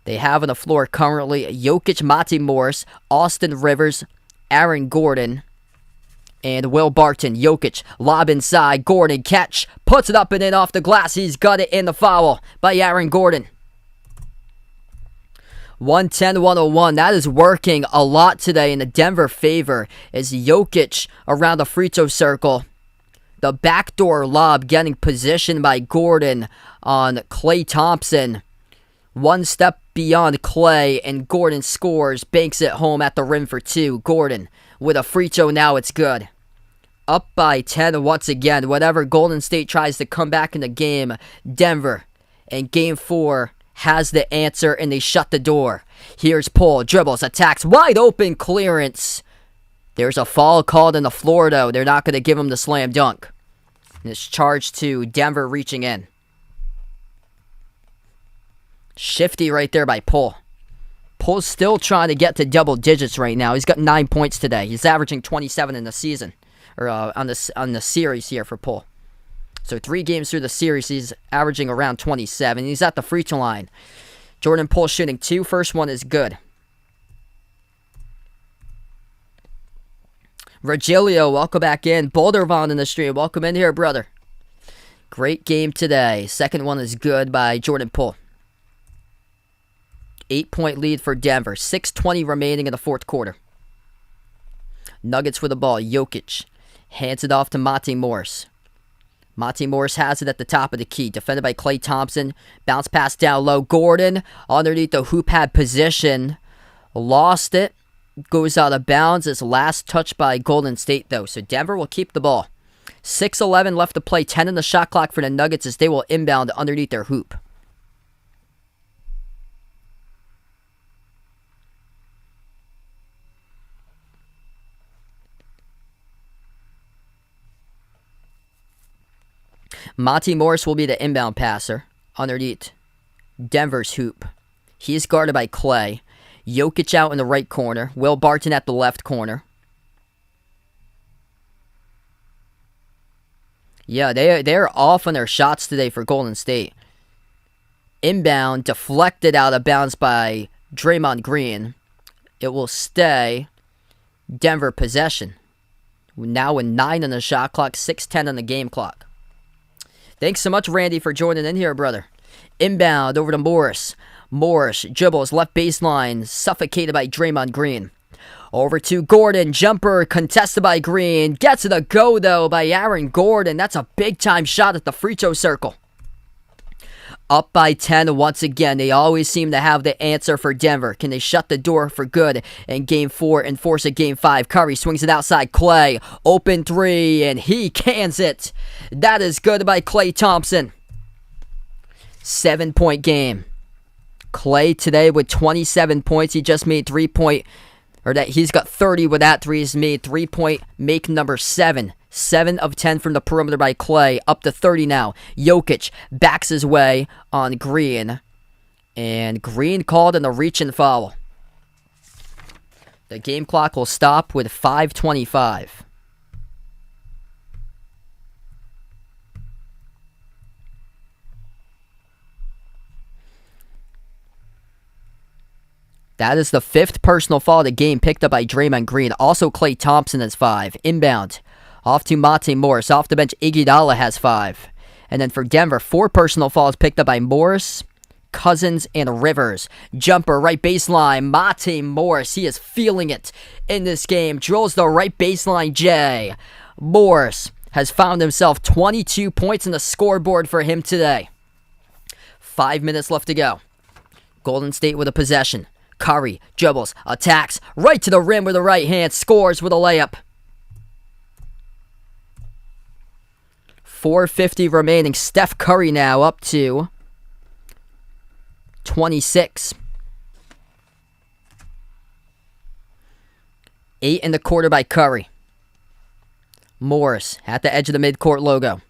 They have on the floor currently Jokic, Monty Morris, Austin Rivers, Aaron Gordon, and Will Barton. Jokic, lob inside, Gordon catch, puts it up and in off the glass. He's got it in, the foul by Aaron Gordon. 110-101. That is working a lot today in the Denver favor as Jokic around the free throw circle. The backdoor lob getting positioned by Gordon on Klay Thompson. One step beyond Klay, and Gordon scores, banks it home at the rim for 2. Gordon with a free throw, now it's good. Up by 10 once again. Whatever Golden State tries to come back in the game, Denver in Game 4 has the answer, and they shut the door. Here's Paul, dribbles, attacks, wide open clearance. There's a foul called on the floor, though. They're not going to give him the slam dunk. And it's charged to Denver reaching in. Shifty right there by Paul. Paul's still trying to get to double digits right now. He's got 9 points today. He's averaging 27 in the season. Or on the series here for Paul. So 3 games through the series, he's averaging around 27. He's at the free throw line. Jordan Poole shooting 2. First one is good. Virgilio, welcome back in. Bouldervon in the stream. Welcome in here, brother. Great game today. Second one is good by Jordan Poole. 8-point lead for Denver. 6:20 remaining in the fourth quarter. Nuggets with the ball. Jokic hands it off to Monty Morris. Monty Morris has it at the top of the key. Defended by Klay Thompson. Bounce pass down low. Gordon underneath the hoop pad position. Lost it. Goes out of bounds. It's last touch by Golden State, though. So Denver will keep the ball. 6:11 left to play. 10 in the shot clock for the Nuggets as they will inbound underneath their hoop. Monty Morris will be the inbound passer underneath Denver's hoop. He is guarded by Klay. Jokic out in the right corner. Will Barton at the left corner. Yeah, they're off on their shots today for Golden State. Inbound, deflected out of bounds by Draymond Green. It will stay Denver possession. Now with 9 on the shot clock, 6:10 on the game clock. Thanks so much, Randy, for joining in here, brother. Inbound over to Morris. Morris dribbles left baseline, suffocated by Draymond Green. Over to Gordon, jumper contested by Green. Gets it a go, though, by Aaron Gordon. That's a big-time shot at the free throw circle. Up by 10 once again. They always seem to have the answer for Denver. Can they shut the door for good in Game 4 and force a Game 5? Curry swings it outside. Klay, open three, and he cans it. That is good by Klay Thompson. 7-point game. Klay today with 27 points. He just made he's got 30 with that three. He's made 3-point make number 7. 7 of 10 from the perimeter by Klay. Up to 30 now. Jokic backs his way on Green. And Green called in a reach and foul. The game clock will stop with 5:25. That is the 5th personal foul of the game picked up by Draymond Green. Also, Klay Thompson has 5. Inbound. Off to Monte Morris. Off the bench, Iguodala has 5. And then for Denver, 4 personal fouls picked up by Morris, Cousins, and Rivers. Jumper, right baseline. Monte Morris, he is feeling it in this game. Drills the right baseline J. Morris has found himself 22 points in the scoreboard for him today. 5 minutes left to go. Golden State with a possession. Curry dribbles, attacks, right to the rim with the right hand, scores with a layup. 4:50 remaining. Steph Curry now up to 26. 8 in the quarter by Curry. Morris at the edge of the midcourt logo.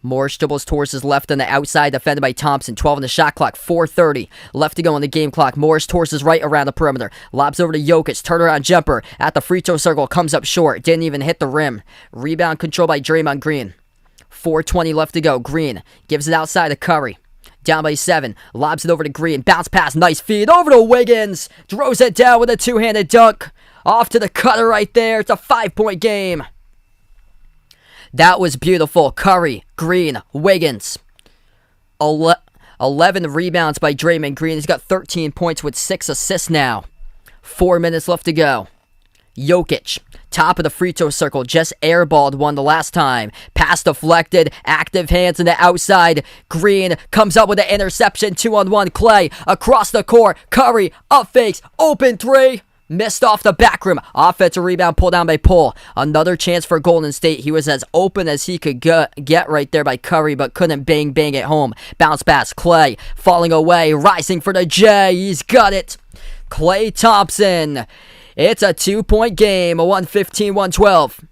Morris dribbles towards his left on the outside, defended by Thompson. 12 on the shot clock, 4:30 left to go on the game clock. Morris towards his right around the perimeter. Lobs over to Jokic, turnaround jumper at the free throw circle, comes up short. Didn't even hit the rim. Rebound control by Draymond Green. 4:20 left to go. Green gives it outside to Curry. Down by 7. Lobs it over to Green. Bounce pass. Nice feed. Over to Wiggins. Throws it down with a two-handed dunk. Off to the cutter right there. It's a 5-point game. That was beautiful. Curry, Green, Wiggins. 11 rebounds by Draymond Green. He's got 13 points with 6 assists now. 4 minutes left to go. Jokic, top of the free throw circle, just airballed one the last time. Pass deflected, active hands in the outside. Green comes up with an interception, 2-on-1. Klay across the court. Curry up fakes, open three. Missed off the back rim. Offensive rebound pulled down by Poole. Another chance for Golden State. He was as open as he could get right there by Curry, but couldn't bang it home. Bounce pass. Klay falling away. Rising for the J. He's got it. Klay Thompson. It's a 2-point game. A 115-112.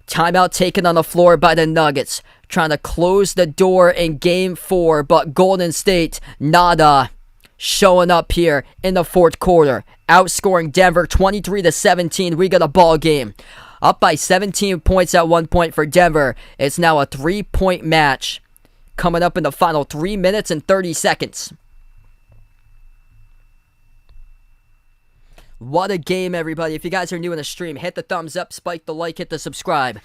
Timeout taken on the floor by the Nuggets. Trying to close the door in Game 4, but Golden State, nada. Showing up here in the 4th quarter. Outscoring Denver 23-17. We got a ball game. Up by 17 points at one point for Denver. It's now a 3-point match. Coming up in the final 3 minutes and 30 seconds. What a game, everybody. If you guys are new in the stream, hit the thumbs up, spike the like, hit the subscribe.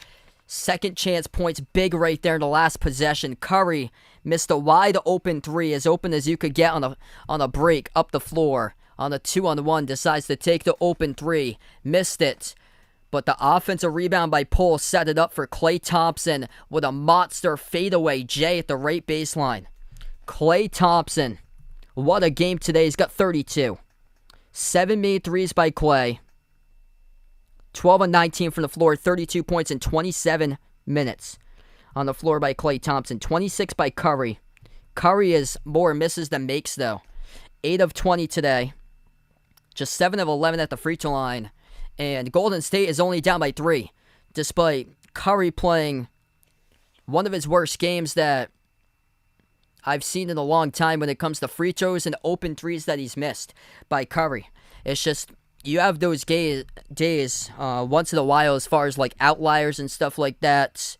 Second chance points big right there in the last possession. Curry missed a wide open 3, as open as you could get on a break up the floor. On a 2-on-1, decides to take the open 3. Missed it. But the offensive rebound by Poole set it up for Klay Thompson with a monster fadeaway J at the right baseline. Klay Thompson. What a game today. He's got 32. 7 made threes by Klay. 12 on 19 from the floor. 32 points in 27 minutes on the floor by Klay Thompson. 26 by Curry. Curry is more misses than makes, though. 8 of 20 today. Just 7 of 11 at the free throw line. And Golden State is only down by 3. Despite Curry playing one of his worst games that I've seen in a long time when it comes to free throws and open threes that he's missed by Curry. It's just, you have those days once in a while as far as like outliers and stuff like that.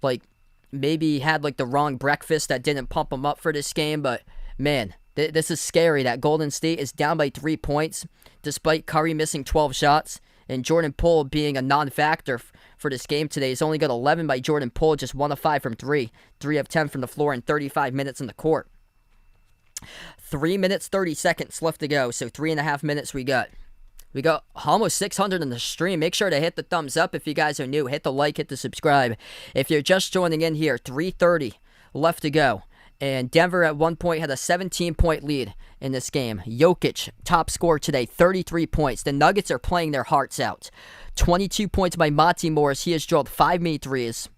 Like maybe he had like the wrong breakfast that didn't pump him up for this game. But man, this is scary that Golden State is down by 3 points despite Curry missing 12 shots. And Jordan Poole being a non-factor for this game today. He's only got 11 by Jordan Poole, just 1 of 5 from 3. 3 of 10 from the floor and 35 minutes in the court. 3 minutes, 30 seconds left to go, so 3.5 minutes we got. We got almost 600 in the stream. Make sure to hit the thumbs up if you guys are new. Hit the like, hit the subscribe. If you're just joining in here, 3:30 left to go. And Denver at one point had a 17-point lead in this game. Jokic, top scorer today, 33 points. The Nuggets are playing their hearts out. 22 points by Monty Morris. He has drilled 5 made threes.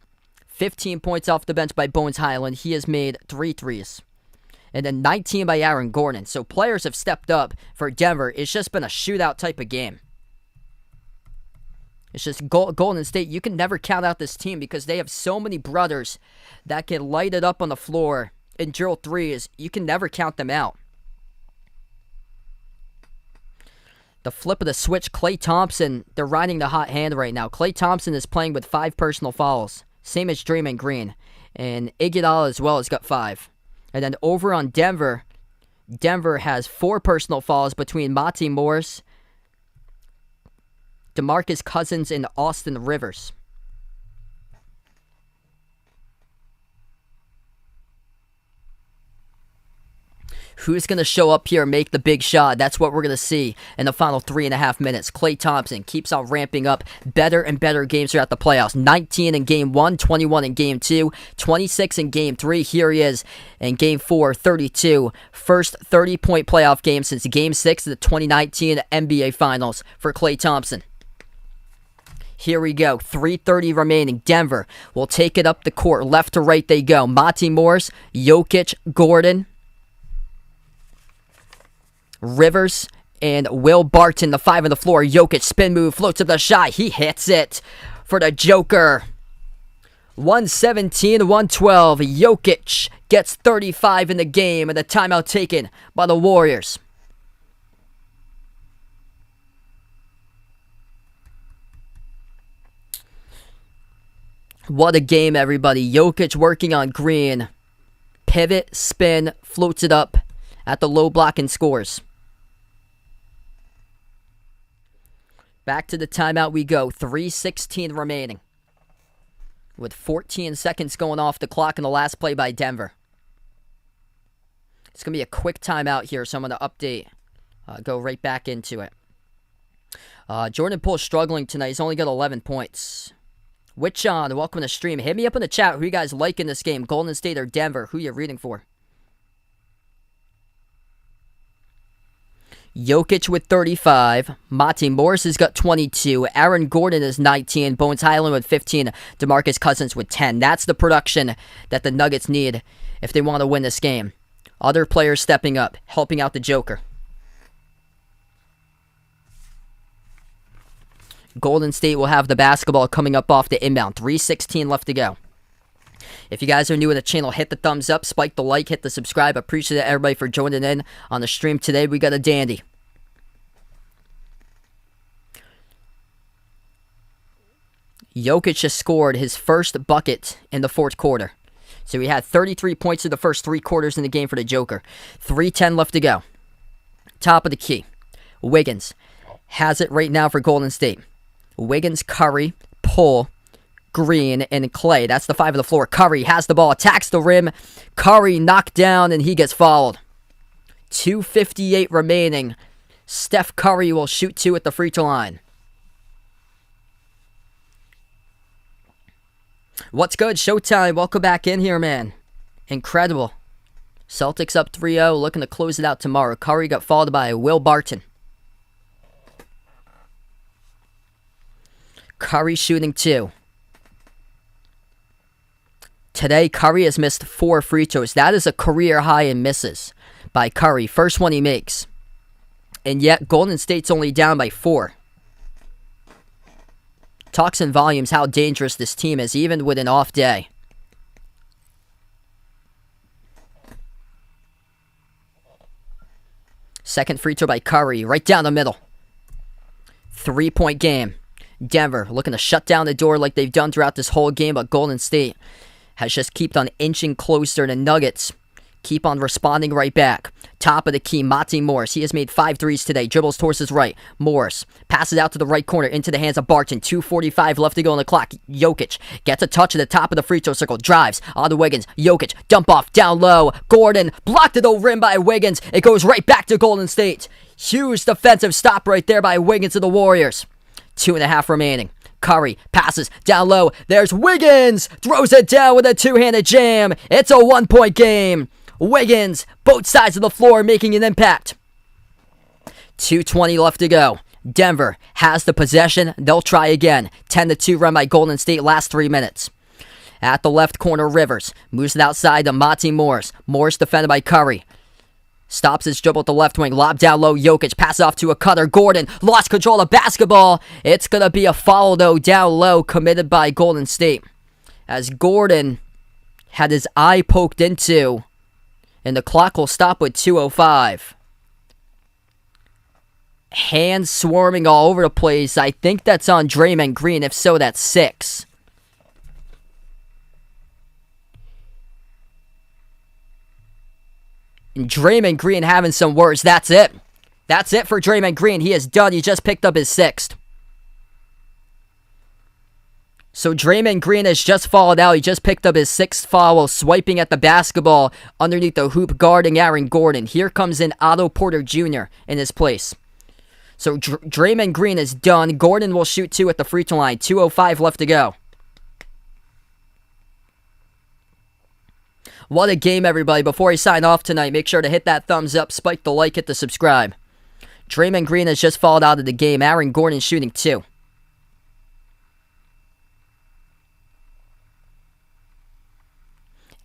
15 points off the bench by Bones Highland. He has made 3 threes. And then 19 by Aaron Gordon. So players have stepped up for Denver. It's just been a shootout type of game. It's just Golden State. You can never count out this team because they have so many brothers that can light it up on the floor and drill threes. You can never count them out. The flip of the switch, Klay Thompson, they're riding the hot hand right now. Klay Thompson is playing with 5 personal fouls, same as Draymond Green. And Iguodala as well has got 5. And then over on Denver, Denver has 4 personal fouls between Monty Morris, DeMarcus Cousins, and Austin Rivers. Who's going to show up here and make the big shot? That's what we're going to see in the final 3.5 minutes. Klay Thompson keeps on ramping up better and better games throughout the playoffs. 19 in Game 1, 21 in Game 2, 26 in Game 3. Here he is in Game 4, 32. First 30-point playoff game since Game 6 of the 2019 NBA Finals for Klay Thompson. Here we go. 3:30 remaining. Denver will take it up the court. Left to right they go. Monty Morris, Jokic, Gordon, Rivers, and Will Barton, the 5 on the floor. Jokic, spin move, floats up the shot. He hits it for the Joker. 117-112. Jokic gets 35 in the game, and the timeout taken by the Warriors. What a game, everybody. Jokic working on Green. Pivot, spin, floats it up at the low block and scores. Back to the timeout we go. 3:16 remaining. With 14 seconds going off the clock in the last play by Denver. It's going to be a quick timeout here, so I'm going to update. Go right back into it. Jordan Poole struggling tonight. He's only got 11 points. Witchon, welcome to the stream. Hit me up in the chat. Who you guys like in this game? Golden State or Denver? Who you rooting for? Jokic with 35. Monty Morris has got 22. Aaron Gordon is 19. Bones Highland with 15. DeMarcus Cousins with 10. That's the production that the Nuggets need if they want to win this game. Other players stepping up, helping out the Joker. Golden State will have the basketball coming up off the inbound. 3:16 left to go. If you guys are new to the channel, hit the thumbs up, spike the like, hit the subscribe. Appreciate everybody for joining in on the stream today. We got a dandy. Jokic just scored his first bucket in the fourth quarter. So he had 33 points in the first 3 quarters in the game for the Joker. 3:10 left to go. Top of the key. Wiggins has it right now for Golden State. Wiggins, Curry, Poole, Green, and Klay. That's the 5 of the floor. Curry has the ball, attacks the rim. Curry knocked down, and he gets fouled. 2:58 remaining. Steph Curry will shoot 2 at the free throw line. What's good? Showtime. Welcome back in here, man. Incredible. Celtics up 3-0, looking to close it out tomorrow. Curry got fouled by Will Barton. Curry shooting 2. Today, Curry has missed 4 free throws. That is a career high in misses by Curry. First one he makes. And yet, Golden State's only down by 4. Talks in volumes how dangerous this team is, even with an off day. Second free throw by Curry, right down the middle. 3-point game. Denver looking to shut down the door like they've done throughout this whole game, but Golden State has just kept on inching closer. The Nuggets keep on responding right back. Top of the key, Monty Morris. He has made 5 threes today. Dribbles towards his right. Morris passes out to the right corner into the hands of Barton. 2:45 left to go on the clock. Jokic gets a touch at the top of the free throw circle. Drives on to Wiggins. Jokic, dump off, down low. Gordon blocked at the rim by Wiggins. It goes right back to Golden State. Huge defensive stop right there by Wiggins of the Warriors. 2.5 remaining. Curry passes down low. There's Wiggins. Throws it down with a two-handed jam. It's a 1-point game. Wiggins, both sides of the floor making an impact. 2:20 left to go. Denver has the possession. They'll try again. 10-2 run by Golden State last 3 minutes. At the left corner, Rivers moves it outside to Monty Morris. Morris defended by Curry. Stops his dribble at the left wing. Lob down low. Jokic. Pass off to a cutter. Gordon lost control of the basketball. It's going to be a foul, though, down low, committed by Golden State. As Gordon had his eye poked into. And the clock will stop with 2:05. Hands swarming all over the place. I think that's on Draymond Green. If so, that's 6. And Draymond Green having some words. That's it. That's it for Draymond Green. He is done. He just picked up his 6th. So Draymond Green has just fouled out. He just picked up his 6th foul while swiping at the basketball underneath the hoop guarding Aaron Gordon. Here comes in Otto Porter Jr. in his place. So Draymond Green is done. Gordon will shoot 2 at the free throw line. 2:05 left to go. What a game, everybody. Before I sign off tonight, make sure to hit that thumbs up, spike the like, hit the subscribe. Draymond Green has just fallen out of the game. Aaron Gordon shooting 2.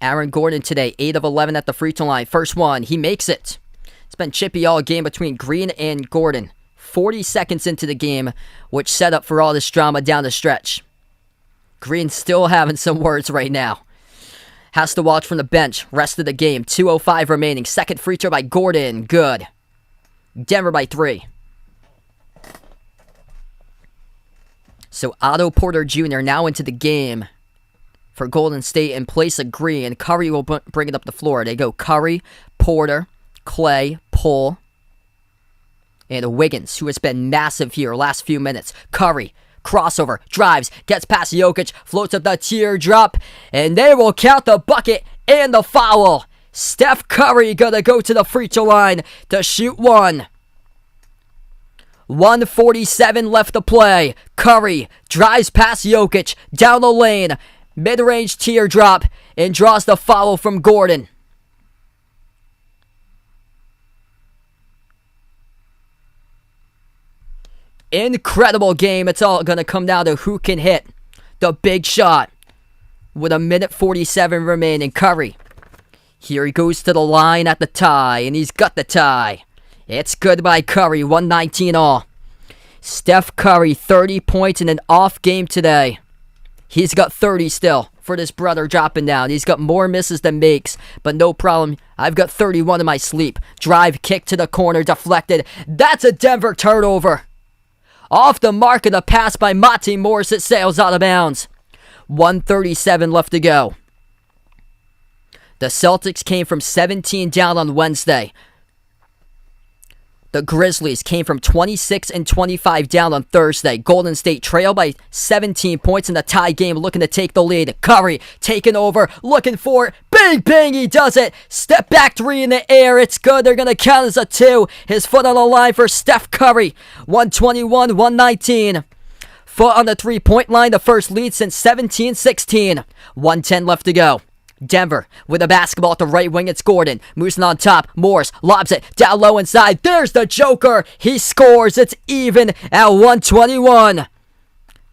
Aaron Gordon today, 8 of 11 at the free throw line. First one, he makes it. It's been chippy all game between Green and Gordon. 40 seconds into the game, which set up for all this drama down the stretch. Green still having some words right now. Has to watch from the bench. Rest of the game. 2:05 remaining. Second free throw by Gordon. Good. Denver by 3. So Otto Porter Jr. now into the game for Golden State in place of Green. Curry will bring it up the floor. They go Curry, Porter, Clay, Poole, and Wiggins, who has been massive here last few minutes. Curry. Crossover, drives, gets past Jokic, floats up the teardrop, and they will count the bucket and the foul. Steph Curry gonna go to the free throw line to shoot 1. 1:47 left to play. Curry drives past Jokic, down the lane, mid-range teardrop, and draws the foul from Gordon. Incredible game. It's all going to come down to who can hit the big shot with 1:47 remaining. Curry. Here he goes to the line at the tie, and he's got the tie. It's good by Curry, 119 all. Steph Curry, 30 points in an off game today. He's got 30 still for this brother dropping down. He's got more misses than makes, but no problem. I've got 31 in my sleep. Drive, kick to the corner, deflected. That's a Denver turnover. Off the mark of the pass by Monty Morris, it sails out of bounds. 1:37 left to go. The Celtics came from 17 down on Wednesday. The Grizzlies came from 26 and 25 down on Thursday. Golden State trailed by 17 points in the tie game, looking to take the lead. Curry taking over, looking for it. Bang, bang, he does it. Step back 3 in the air. It's good. They're going to count as a 2. His foot on the line for Steph Curry. 121, 119. Foot on the 3-point line, the first lead since 17-16. 1:10 left to go. Denver with a basketball at the right wing. It's Gordon. Moves it on top. Morris lobs it down low inside. There's the Joker. He scores. It's even at 121.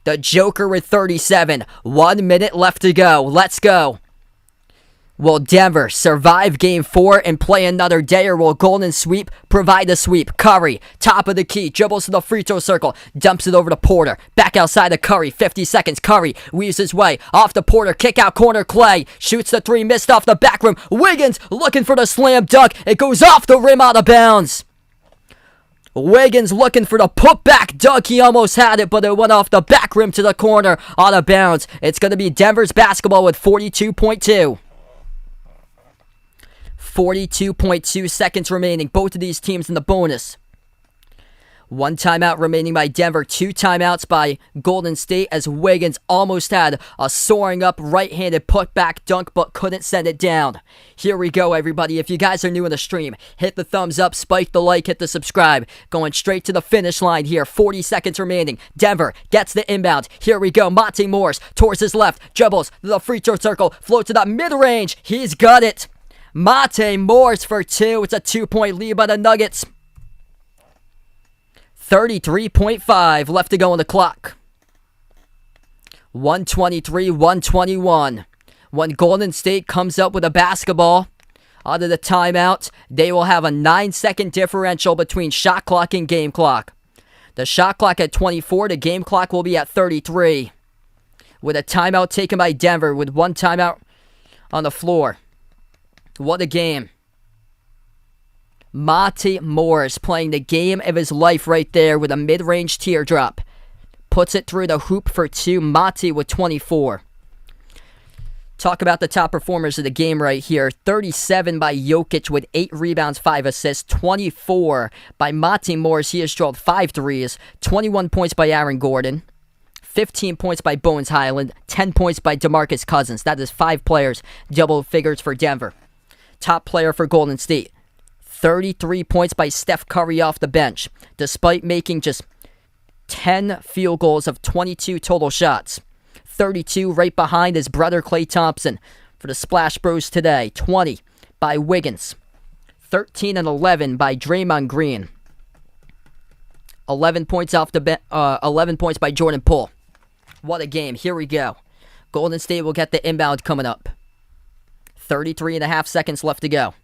The Joker with 37. 1 minute left to go. Let's go. Will Denver survive Game 4 and play another day, or will Golden Sweep provide the sweep? Curry, top of the key, dribbles to the free throw circle, dumps it over to Porter. Back outside to Curry, 50 seconds. Curry weaves his way off to Porter, kick out corner. Clay shoots the 3, missed off the back rim. Wiggins looking for the slam dunk. It goes off the rim, out of bounds. Wiggins looking for the putback dunk. He almost had it, but it went off the back rim to the corner, out of bounds. It's going to be Denver's basketball with 42.2. 42.2 seconds remaining. Both of these teams in the bonus. 1 timeout remaining by Denver. 2 timeouts by Golden State as Wiggins almost had a soaring up right-handed putback dunk but couldn't send it down. Here we go, everybody. If you guys are new in the stream, hit the thumbs up, spike the like, hit the subscribe. Going straight to the finish line here. 40 seconds remaining. Denver gets the inbound. Here we go. Monte Morris towards his left. Dribbles to the free throw circle. Float to the mid-range. He's got it. Monte Morris for 2. It's a 2-point lead by the Nuggets. 33.5 left to go on the clock. 123, 121. When Golden State comes up with a basketball out of the timeout, they will have a 9-second differential between shot clock and game clock. The shot clock at 24, the game clock will be at 33. With a timeout taken by Denver with 1 timeout on the floor. What a game. Monte Morris playing the game of his life right there with a mid-range teardrop. Puts it through the hoop for 2. Monte with 24. Talk about the top performers of the game right here. 37 by Jokic with 8 rebounds, 5 assists. 24 by Monte Morris. He has drilled 5 threes. 21 points by Aaron Gordon. 15 points by Bones Highland. 10 points by DeMarcus Cousins. That is 5 players. Double figures for Denver. Top player for Golden State. 33 points by Steph Curry off the bench, despite making just 10 field goals of 22 total shots. 32 right behind his brother Klay Thompson for the Splash Bros today. 20 by Wiggins. 13 and 11 by Draymond Green. 11 points off the 11 points by Jordan Poole. What a game. Here we go. Golden State will get the inbound coming up. 33 and a half seconds left to go.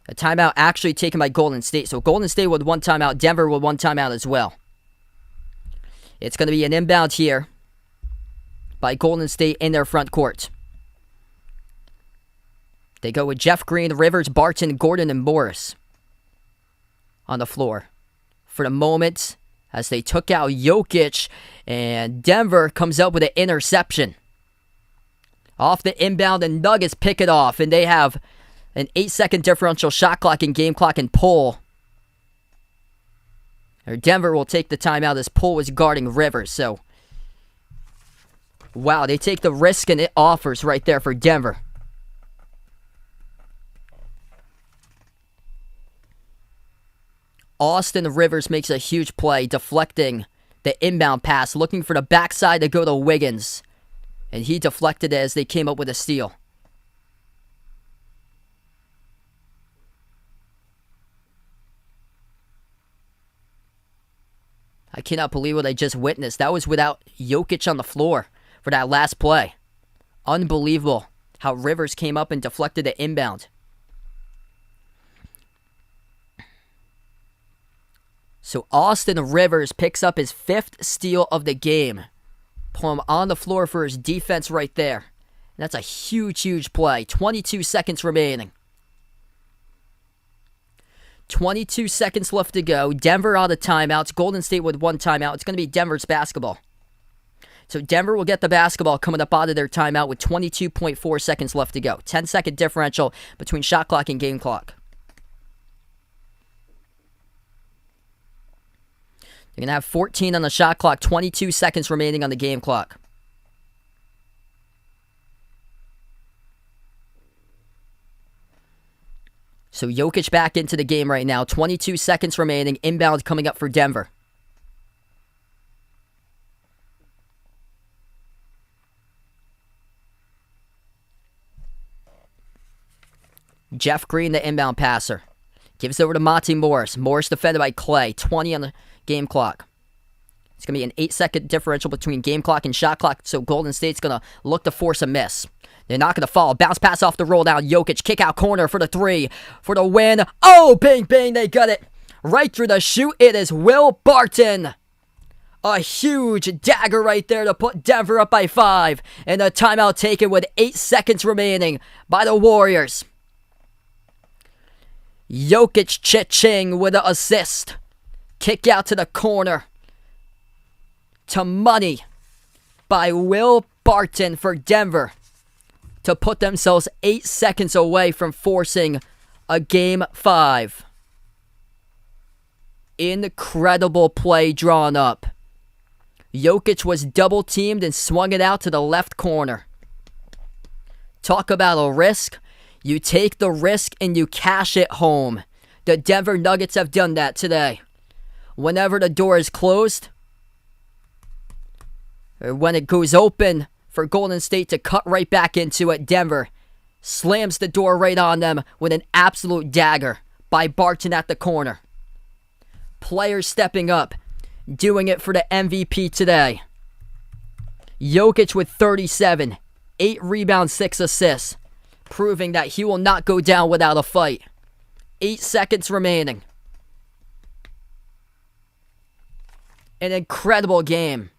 A timeout actually taken by Golden State. So Golden State with 1 timeout. Denver with 1 timeout as well. It's going to be an inbound here by Golden State in their front court. They go with Jeff Green, Rivers, Barton, Gordon, and Morris on the floor for the moment as they took out Jokic, and Denver comes up with an interception. Off the inbound, and Nuggets pick it off, and they have an 8-second differential shot clock and game clock and pull. Or Denver will take the timeout as Poole was guarding Rivers. So, wow, they take the risk and it offers right there for Denver. Austin Rivers makes a huge play, deflecting the inbound pass, looking for the backside to go to Wiggins. And he deflected it as they came up with a steal. I cannot believe what I just witnessed. That was without Jokic on the floor for that last play. Unbelievable how Rivers came up and deflected the inbound. So Austin Rivers picks up his 5th steal of the game. Pull him on the floor for his defense right there. And that's a huge, huge play. 22 seconds remaining. 22 seconds left to go. Denver out of timeouts. Golden State with 1 timeout. It's going to be Denver's basketball. So Denver will get the basketball coming up out of their timeout with 22.4 seconds left to go. 10-second differential between shot clock and game clock. They're going to have 14 on the shot clock, 22 seconds remaining on the game clock. So Jokic back into the game right now. 22 seconds remaining. Inbound coming up for Denver. Jeff Green, the inbound passer. Gives it over to Monte Morris. Morris defended by Klay. 20 on the game clock. It's going to be an 8-second differential between game clock and shot clock, so Golden State's going to look to force a miss. They're not going to fall. Bounce pass off the roll down. Jokic, kick out corner for the 3 for the win. Oh, bang, bang, they got it. Right through the chute. It is Will Barton. A huge dagger right there to put Denver up by 5. And a timeout taken with 8 seconds remaining by the Warriors. Jokic cha-ching with an assist. Kick out to the corner. To money by Will Barton for Denver to put themselves 8 seconds away from forcing a Game 5. incredible play drawn up. Jokic was double teamed and swung it out to the left corner. Talk about a risk. You take the risk and you cash it home. The Denver Nuggets have done that today. Whenever the door is closed, or when it goes open for Golden State to cut right back into it, Denver slams the door right on them with an absolute dagger by Barton at the corner. Players stepping up, doing it for the MVP today. Jokic with 37, 8 rebounds, 6 assists, proving that he will not go down without a fight. 8 seconds remaining. An incredible game.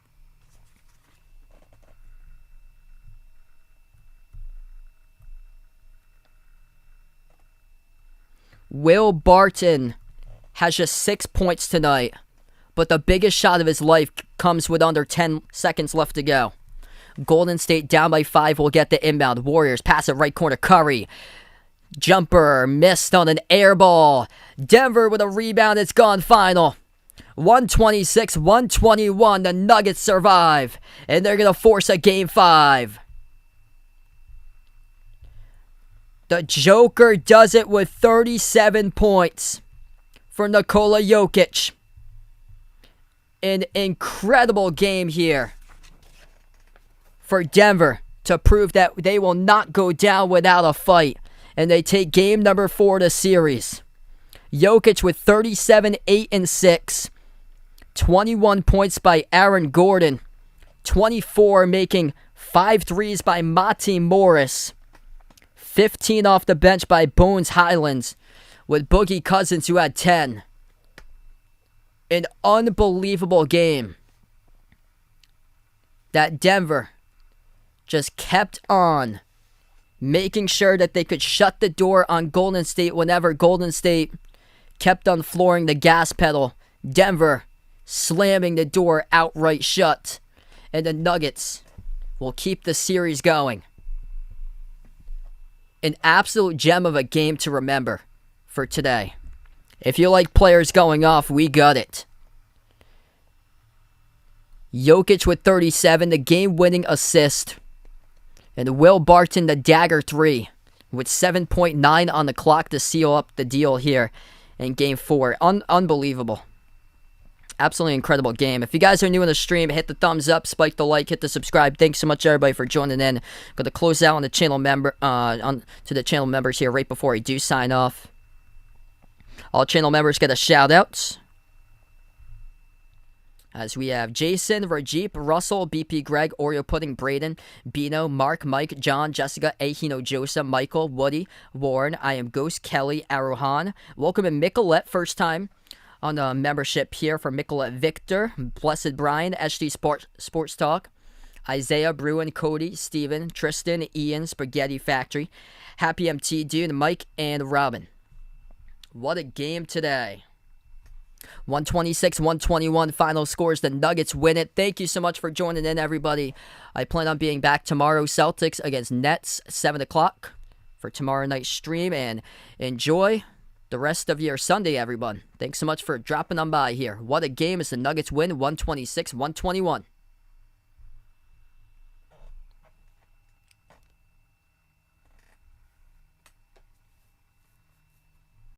Will Barton has just 6 points tonight, but the biggest shot of his life comes with under 10 seconds left to go. Golden State down by 5 will get the inbound. Warriors pass it right corner. Curry. Jumper missed on an air ball. Denver with a rebound. It's gone final. 126-121. The Nuggets survive, and they're going to force a Game 5. The Joker does it with 37 points for Nikola Jokic. An incredible game here for Denver to prove that they will not go down without a fight. And they take game number 4 of the series. Jokic with 37, 8, and 6. 21 points by Aaron Gordon. 24 making 5 threes by Monty Morris. 15 off the bench by Bones Highlands, with Boogie Cousins who had 10. An unbelievable game that Denver just kept on making sure that they could shut the door on Golden State whenever Golden State kept on flooring the gas pedal. Denver slamming the door outright shut. And the Nuggets will keep the series going. An absolute gem of a game to remember for today. If you like players going off, we got it. Jokic with 37, the game-winning assist. And Will Barton, the dagger 3, with 7.9 on the clock to seal up the deal here in Game 4. Unbelievable. Absolutely incredible game. If you guys are new in the stream, hit the thumbs up, spike the like, hit the subscribe. Thanks so much, everybody, for joining in. Going to close out on the channel to the channel members here right before I do sign off. All channel members get a shout out. As we have Jason, Rajeep, Russell, BP, Greg, Oreo Pudding, Braden, Bino, Mark, Mike, John, Jessica, Ahino, Joseph, Michael, Woody, Warren, I am Ghost, Kelly, Arohan. Welcome in Micolette, first time on the membership here for Micolette Victor, Blessed Brian, HD Sports Talk, Isaiah, Bruin, Cody, Steven, Tristan, Ian, Spaghetti Factory, Happy MT Dude, Mike, and Robin. What a game today. 126-121 final scores. The Nuggets win it. Thank you so much for joining in, everybody. I plan on being back tomorrow. Celtics against Nets, 7 o'clock for tomorrow night's stream. And enjoy the rest of your Sunday, everyone. Thanks so much for dropping on by here. What a game as the Nuggets win 126-121.